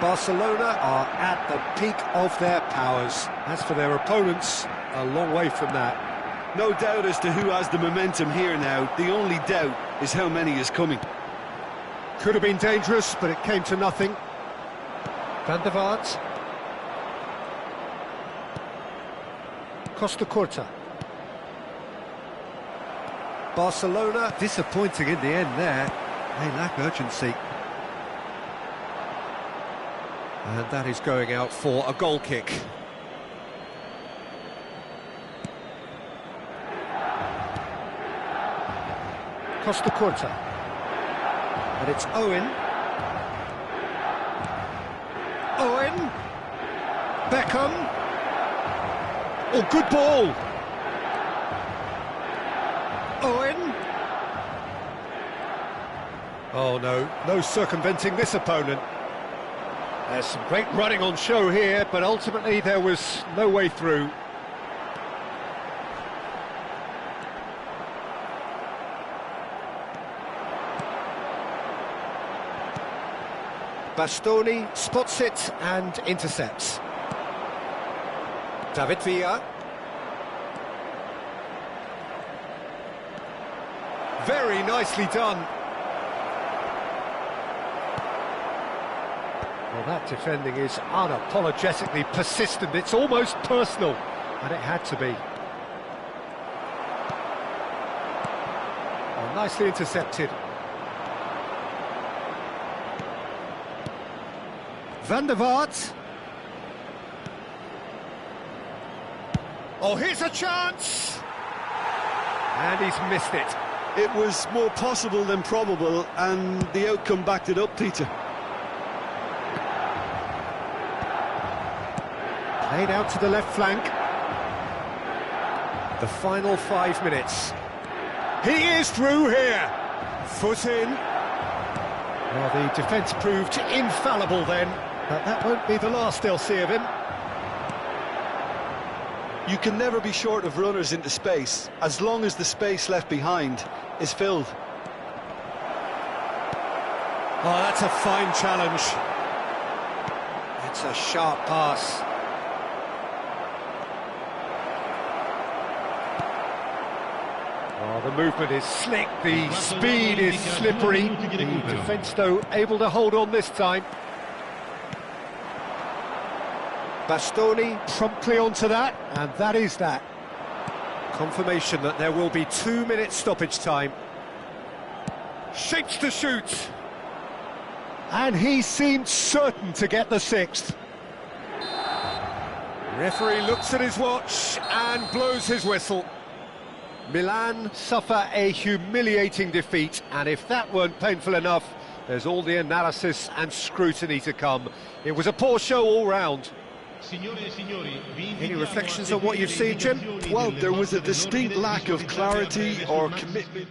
D: Barcelona are at the peak of their powers.
A: As for their opponents, a long way from that.
B: No doubt as to who has the momentum here now. The only doubt is how many is coming.
A: Could have been dangerous, but it came to nothing. Van der Vaart. Costa Curta.
D: Barcelona disappointing in the end there. They lack urgency.
A: And that is going out for a goal kick. Costa Curta.
D: And it's Owen.
A: Owen. Beckham. Oh, good ball. Owen. Oh, no circumventing this opponent. There's some great running on show here, but ultimately there was no way through. Bastoni spots it and intercepts. David Villa. Very nicely done. Well, that defending is unapologetically persistent. It's almost personal, and it had to be. Oh, nicely intercepted. Van der Vaart. Oh, here's a chance! And he's missed it.
B: It was more possible than probable, and the outcome backed it up, Peter.
A: Played out to the left flank. The final 5 minutes. He is through here. Foot in. Well, the defence proved infallible then, but that won't be the last they'll see of him.
E: You can never be short of runners into space, as long as the space left behind is filled.
A: Oh, that's a fine challenge. It's a sharp pass. Oh, the movement is slick, the speed is slippery. The defence, though, able to hold on this time. Bastoni promptly onto that, and that is that. Confirmation that there will be 2 minutes stoppage time. Shapes to shoot. And he seemed certain to get the sixth. Referee looks at his watch and blows his whistle. Milan suffer a humiliating defeat, and if that weren't painful enough, there's all the analysis and scrutiny to come. It was a poor show all round. Any reflections on what you've seen, Jim?
B: Well, there was a distinct lack of clarity or commitment.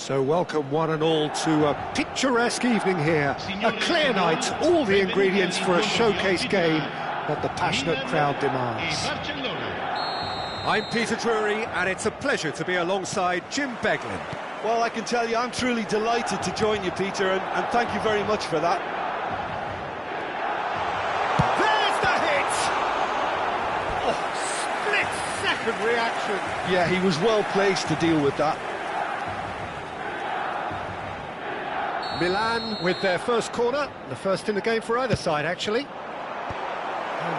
A: So welcome one and all to a picturesque evening here. A clear night, all the ingredients for a showcase game that the passionate crowd demands.
D: I'm Peter Drury, and it's a pleasure to be alongside Jim Beglin.
E: Well, I can tell you I'm truly delighted to join you, Peter, and thank you very much for that.
D: There's the hit! Oh, split-second reaction.
B: Yeah, he was well placed to deal with that.
A: Milan with their first corner, the first in the game for either side, actually. And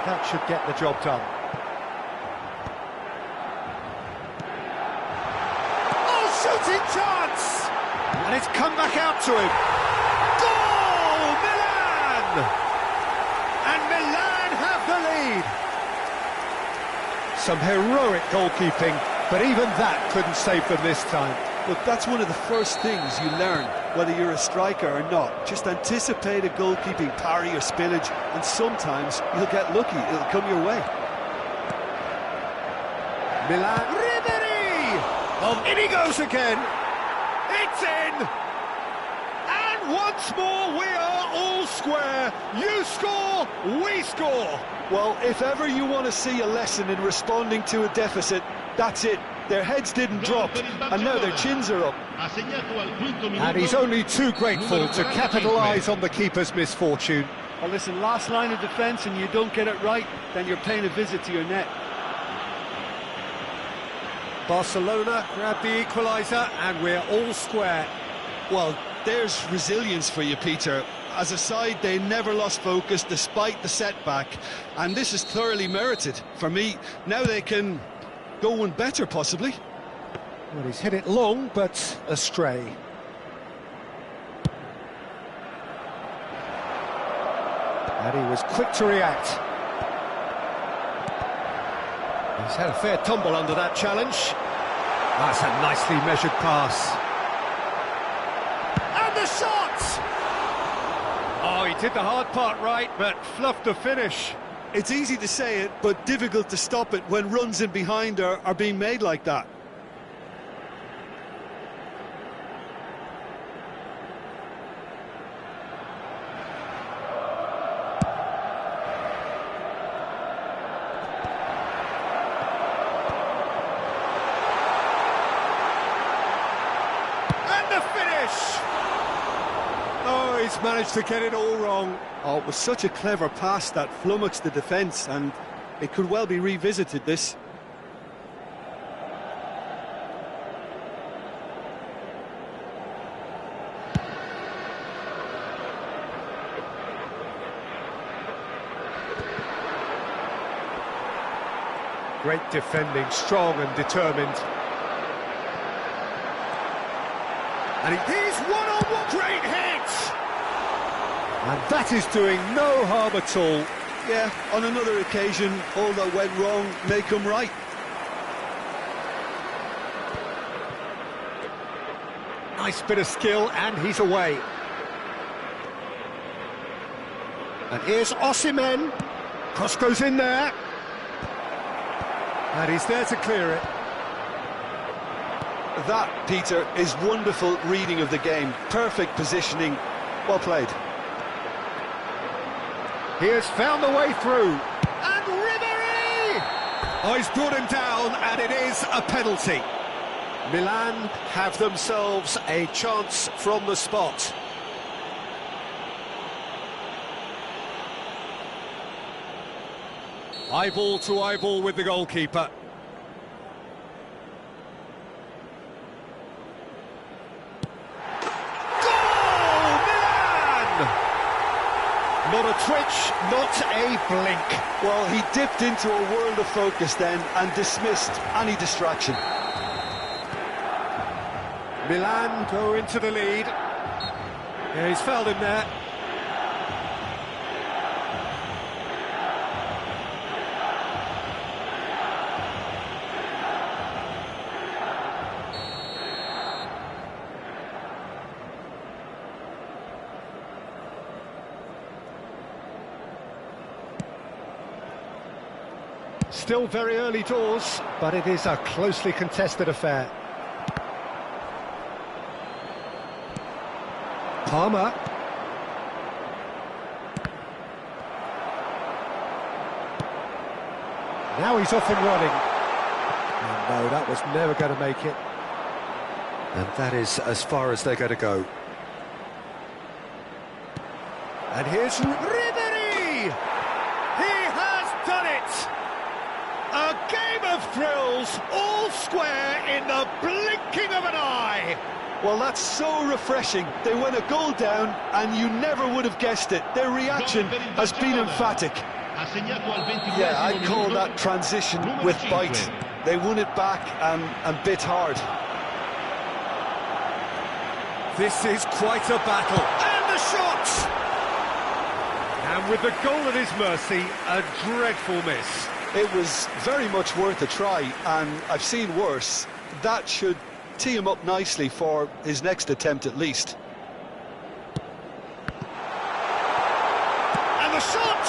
A: that should get the job done.
D: Oh, shooting chance! And it's come back out to him. Goal, Milan! And Milan have the lead.
A: Some heroic goalkeeping, but even that couldn't save them this time.
E: Look, that's one of the first things you learn, whether you're a striker or not. Just anticipate a goalkeeping parry or spillage, and sometimes you'll get lucky, it'll come your way.
D: Milan, Ribery! Oh, in he goes again. It's in! And once more we are all square. You score, we score.
E: Well, if ever you want to see a lesson in responding to a deficit, that's it. Their heads didn't drop, and now their chins are up.
A: And he's only too grateful to capitalise on the keeper's misfortune.
E: Well, listen, last line of defence and you don't get it right, then you're paying a visit to your net.
D: Barcelona grab the equaliser, and we're all square.
B: Well, there's resilience for you, Peter. As a side, they never lost focus despite the setback, and this is thoroughly merited. For me, now they can go one better, possibly.
A: Well, he's hit it long, but astray. And he was quick to react. He's had a fair tumble under that challenge.
D: That's a nicely measured pass. And the shot! Oh, he did the hard part right, but fluffed the finish.
E: It's easy to say it, but difficult to stop it when runs in behind are being made like that.
D: And the finish! Oh, he's managed to get it all wrong.
E: Oh, it was such a clever pass that flummoxed the defence, and it could well be revisited, this.
A: Great defending, strong and determined.
D: And he's one-on-one. Great hit!
A: And that is doing no harm at all.
E: Yeah, on another occasion, all that went wrong may come right.
A: Nice bit of skill, and he's away. And here's Osimhen. Cross goes in there. And he's there to clear it.
E: That, Peter, is wonderful reading of the game. Perfect positioning. Well played.
A: He has found the way through.
D: And Ribery! Oh, he's brought him down, and it is a penalty.
A: Milan have themselves a chance from the spot.
D: Eyeball to eyeball with the goalkeeper. Goal, Milan!
A: Not a twitch, not a blink.
E: Well, he dipped into a world of focus then and dismissed any distraction.
A: Milan go into the lead.
D: Yeah, he's fouled him there.
A: Still very early doors, but it is a closely contested affair.
D: Palmer. Now he's off and running. Oh, no, that was never going to make it. And that is as far as they're going to go. And here's Ribery! He has done it! A game of thrills, all square in the blinking of an eye!
E: Well, that's so refreshing. They went a goal down, and you never would have guessed it. Their reaction has been emphatic. Yeah, I'd call that transition with bite. They won it back and bit hard.
D: This is quite a battle. And the shot! And with the goal at his mercy, a dreadful miss.
E: It was very much worth a try, and I've seen worse. That should tee him up nicely for his next attempt at least.
D: And the shot!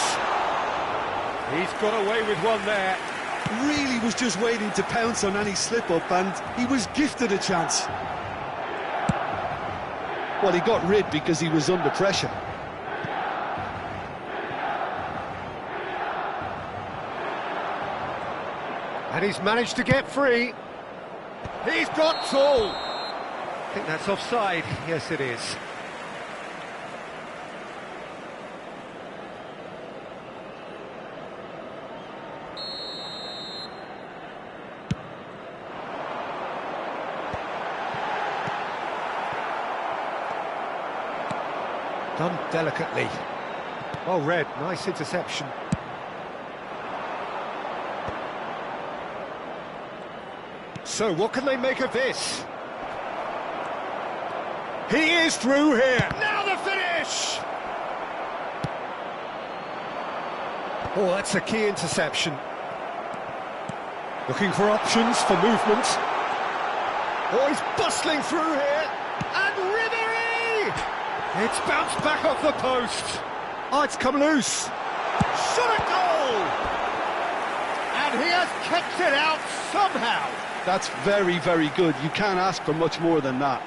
D: He's got away with one there.
E: Really was just waiting to pounce on any slip-up, and he was gifted a chance. Well, he got rid because he was under pressure.
D: And he's managed to get free. He's got tall. I think that's offside. Yes, it is. Done delicately. Well read, nice interception. So what can they make of this? He is through here. Now the finish! Oh, that's a key interception. Looking for options for movement. Oh, he's bustling through here. And Ribery! It's bounced back off the post. Oh, it's come loose. Shot a goal! And he has kept it out somehow.
E: That's very, very good. You can't ask for much more than that.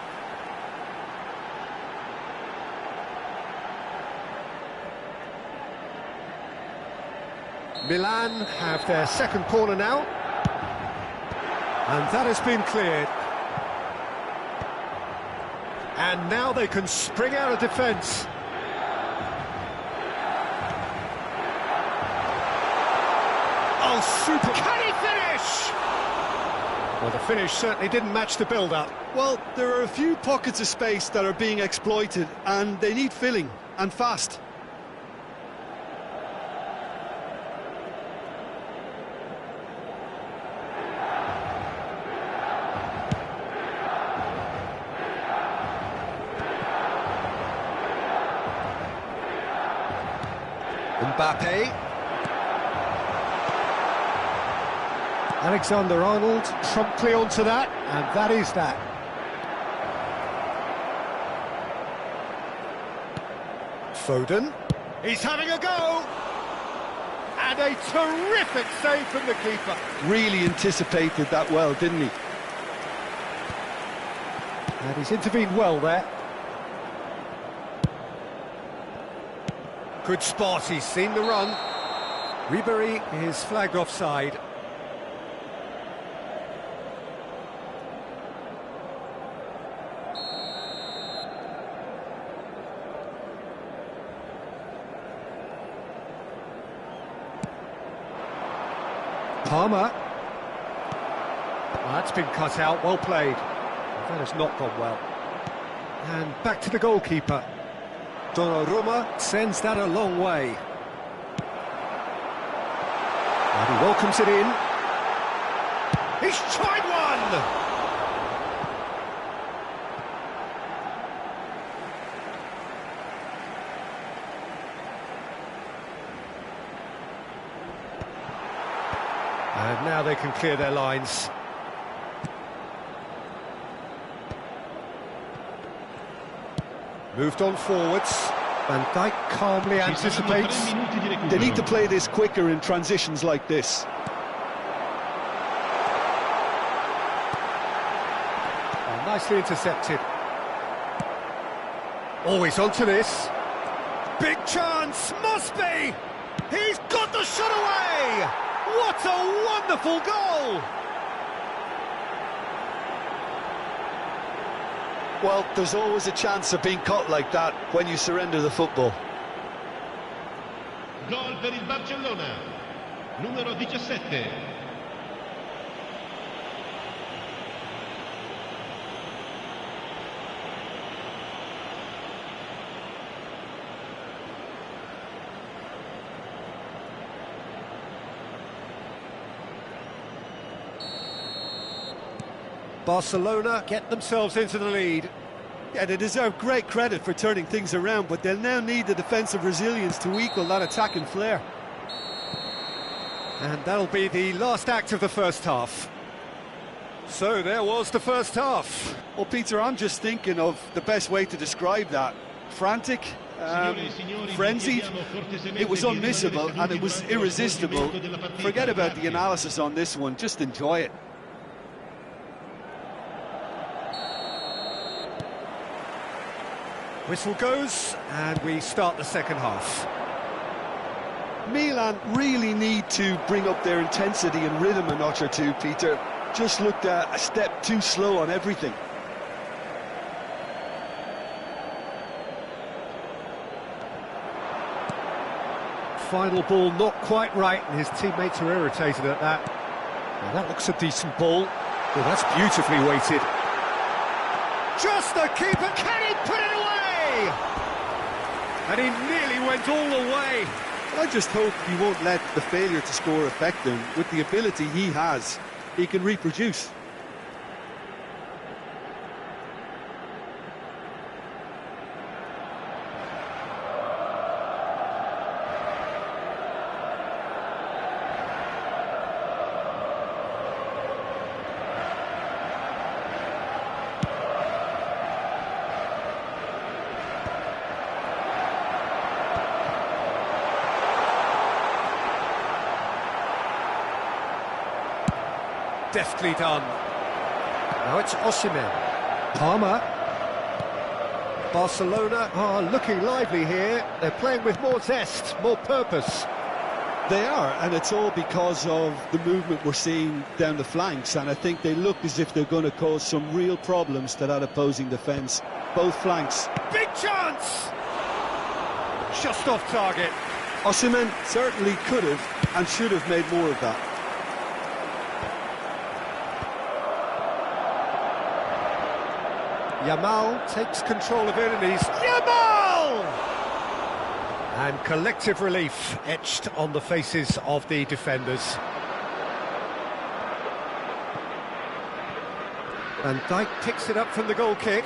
D: Milan have their second corner now. And that has been cleared. And now they can spring out of defence. Oh, super! Can he finish? Well, the finish certainly didn't match the build-up.
E: Well, there are a few pockets of space that are being exploited, and they need filling, and fast.
D: Mbappe. Alexander-Arnold promptly onto that, and that is that. Foden. He's having a go! And a terrific save from the keeper.
E: Really anticipated that well, didn't he?
D: And he's intervened well there. Good spot, he's seen the run. Ribery is flagged offside. Palmer. Well, that's been cut out, well played. That has not gone well. And back to the goalkeeper. Donnarumma sends that a long way. And he welcomes it in. He's tried one! And now they can clear their lines. Moved on forwards. Van Dijk calmly anticipates.
E: They need to play this quicker in transitions like this.
D: Oh, nicely intercepted. Always onto this. Big chance, must be! He's got the shot away! What a wonderful goal!
E: Well, there's always a chance of being caught like that when you surrender the football.
F: Gol per il Barcellona, numero 17.
D: Barcelona get themselves into the lead.
E: Yeah, they deserve great credit for turning things around, but they'll now need the defensive resilience to equal that attacking flair.
D: And that'll be the last act of the first half. So there was the first half.
E: Well, Peter, I'm just thinking of the best way to describe that. Frantic, frenzied. It was unmissable and it was irresistible. Forget about the analysis on this one, just enjoy it.
D: Whistle goes, and we start the second half.
E: Milan really need to bring up their intensity and rhythm a notch or two, Peter. Just looked a step too slow on everything.
D: Final ball not quite right, and his teammates are irritated at that. Now that looks a decent ball. Well, that's beautifully weighted. Just the keeper, can he put it away? And he nearly went all the way.
E: I just hope he won't let the failure to score affect him. With the ability he has, he can reproduce.
D: Deftly done. Now it's Osimhen. Palmer. Barcelona are looking lively here. They're playing with more zest, more purpose.
E: They are, and it's all because of the movement we're seeing down the flanks, and I think they look as if they're going to cause some real problems to that opposing defence. Both flanks.
D: Big chance! Just off target.
E: Osimhen certainly could have and should have made more of that.
D: Yamal takes control of it, and he's... Yamal! And collective relief etched on the faces of the defenders. Van Dijk picks it up from the goal kick.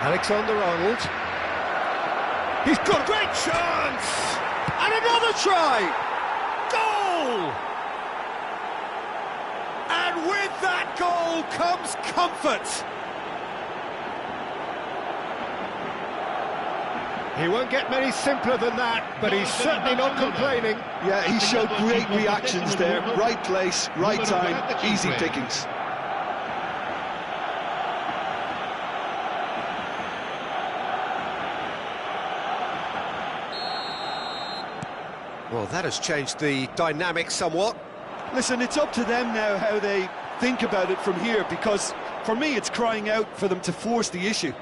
D: Alexander-Arnold. He's got a great chance! And another try! Goal! And with that goal comes comfort. He won't get many simpler than that, but he's certainly not complaining.
E: Yeah, he showed great reactions there. Right place, right time, easy pickings.
D: Well, that has changed the dynamic somewhat.
E: Listen, it's up to them now how they think about it from here, because for me it's crying out for them to force the issue.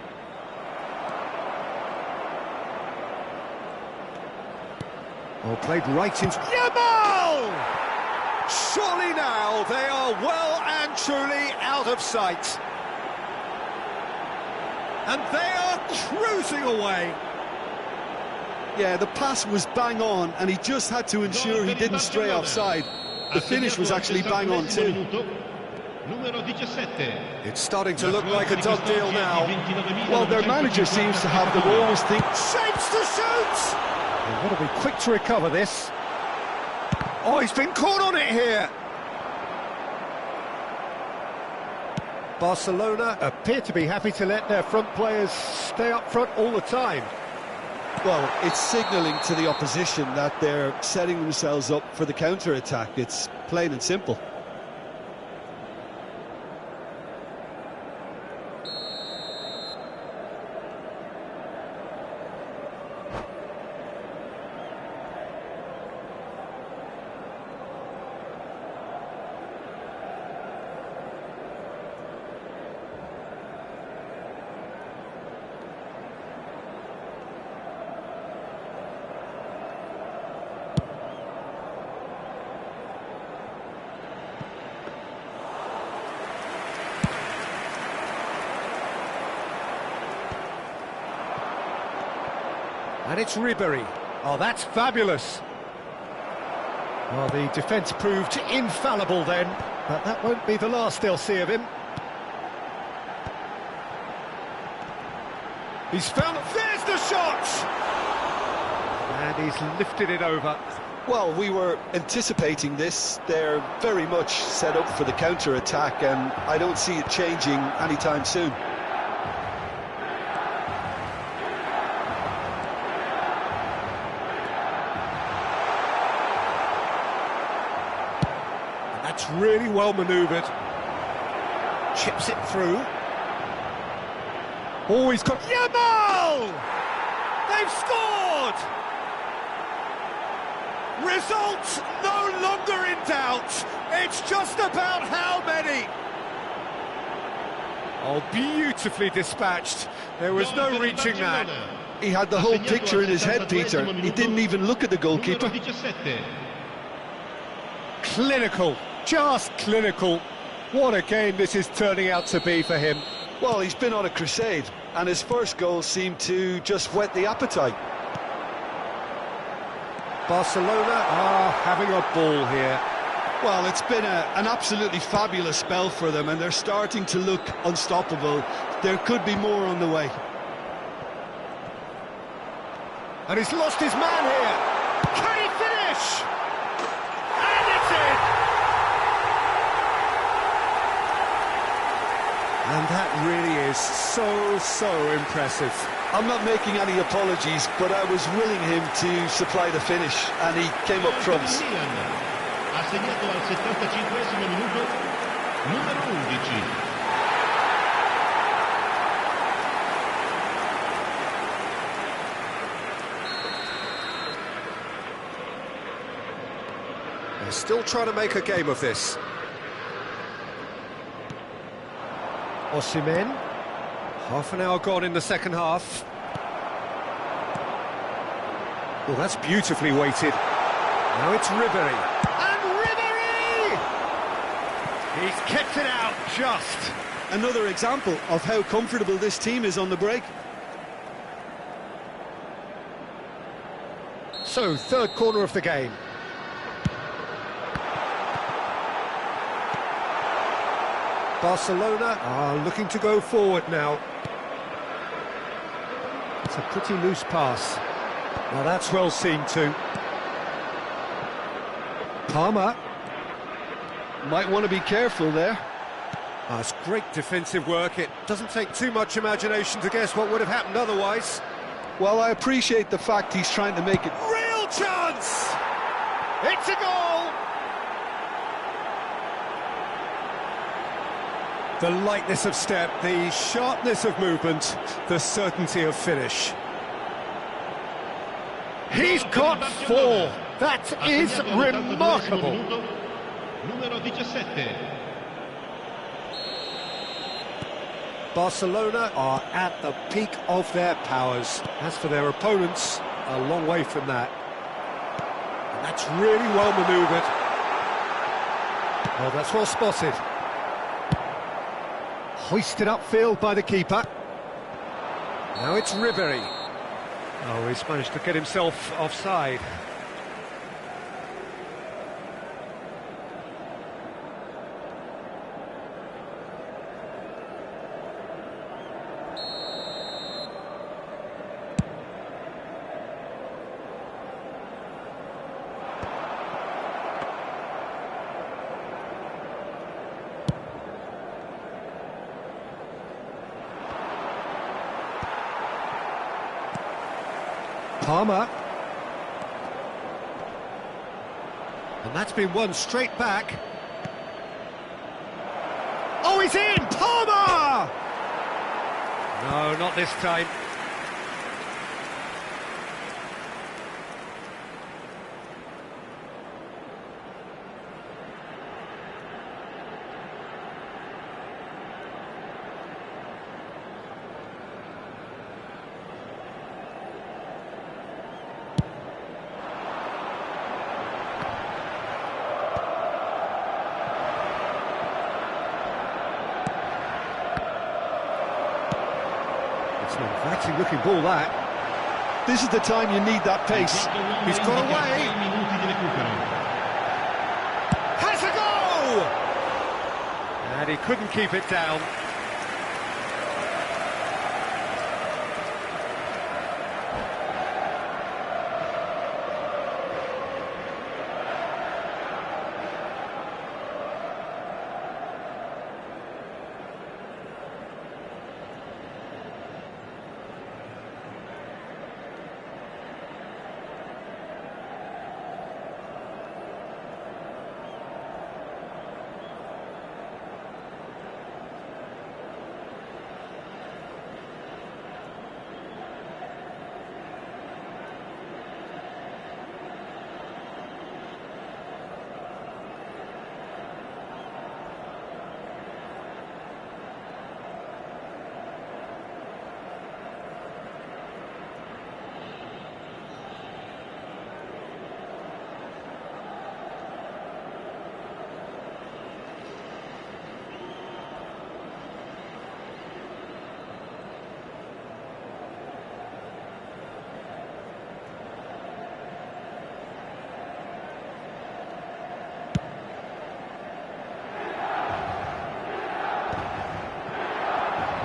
D: Oh, played right into... Yamal! Surely now they are well and truly out of sight. And they are cruising away.
E: Yeah, the pass was bang on, and he just had to ensure he didn't stray offside. The finish was actually bang on too.
D: It's starting to look like a done deal now.
E: Well, their manager seems to have them always think...
D: Shapes to shoot! They've got to be quick to recover this. Oh, he's been caught on it here. Barcelona appear to be happy to let their front players stay up front all the time.
E: Well, it's signalling to the opposition that they're setting themselves up for the counter-attack. It's plain and simple.
D: And it's Ribery. Oh, that's fabulous.
A: Well, the defence proved infallible then, but that won't be the last they'll see of him.
D: He's found... There's the shot!
A: And he's lifted it over.
E: Well, we were anticipating this. They're very much set up for the counter-attack, and I don't see it changing anytime soon.
D: That's really well manoeuvred.
A: Chips it through. Oh, he's got...
D: Yamal! They've scored! Result no longer in doubt. It's just about how many.
A: Oh, beautifully dispatched. There was no reaching that.
B: He had the whole picture in his head, Peter. He didn't even look at the goalkeeper.
A: Clinical, just clinical. What a game this is turning out to be for him.
B: Well, he's been on a crusade, and his first goal seemed to just whet the appetite.
A: Barcelona are having a ball here.
B: Well, it's been an absolutely fabulous spell for them, and they're starting to look unstoppable. There could be more on the way.
A: And he's lost his man here. Can he finish? And it's in!
D: And that really is so impressive.
B: I'm not making any apologies, but I was willing him to supply the finish, and he came up trumps.
F: Ha segnato al 75esimo minuto numero 11.
D: They're still trying to make a game of this.
A: Osimhen.
D: Half an hour gone in the second half. Oh, that's beautifully weighted. Now it's Ribery.
A: And Ribery! He's kept it out just.
B: Another example of how comfortable this team is on the break.
A: So, third corner of the game.
D: Barcelona are looking to go forward now.
A: It's a pretty loose pass.
D: Now that's well seen too. Palmer.
B: Might want to be careful there.
D: That's great defensive work. It doesn't take too much imagination to guess what would have happened otherwise.
B: Well, I appreciate the fact he's trying to make it.
D: Real chance!
A: It's a goal!
D: The lightness of step, the sharpness of movement, the certainty of finish.
A: He's got four. That is remarkable.
F: Numero 17.
D: Barcelona are at the peak of their powers. As for their opponents, a long way from that. And that's really well manoeuvred.
A: Oh, that's well spotted. Hoisted upfield by the keeper.
D: Now it's Ribery.
A: Oh, he's managed to get himself offside.
D: Palmer. And that's been won straight back.
A: Oh, he's in! Palmer! No, not this time. It's an inviting looking ball, that.
E: This is the time you need that pace.
A: He's got away. Has a goal! And he couldn't keep it down.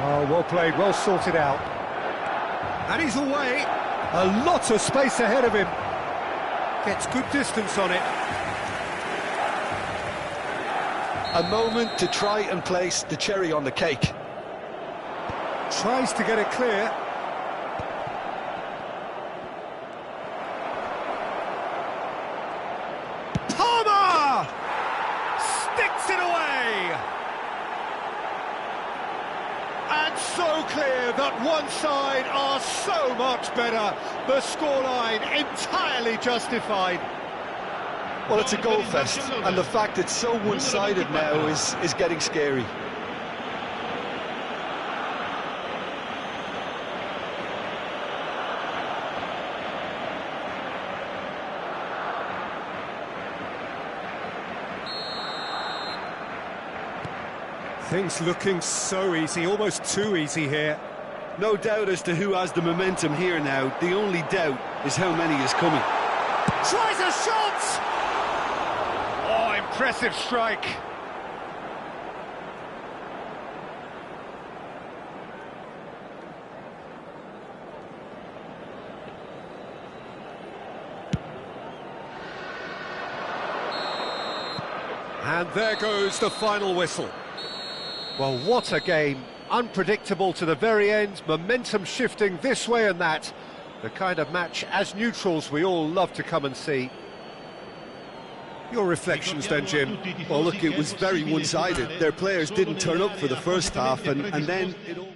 A: Oh, well played, well sorted out. And he's away. A lot of space ahead of him. Gets good distance on it.
E: A moment to try and place the cherry on the cake.
A: Tries to get it clear. Palmer! Sticks it away! And so clear that one side are so much better. The scoreline entirely justified.
E: Well, it's a goal fest, and the fact it's so one-sided now is getting scary.
A: Things looking so easy, almost too easy here.
B: No doubt as to who has the momentum here now. The only doubt is how many is coming.
A: Tries a shot! Oh, impressive strike. And there goes the final whistle. Well, what a game. Unpredictable to the very end, momentum shifting this way and that. The kind of match, as neutrals, we all love to come and see. Your reflections then, Jim?
B: Well, look, it was very one-sided. Their players didn't turn up for the first half, and then it all...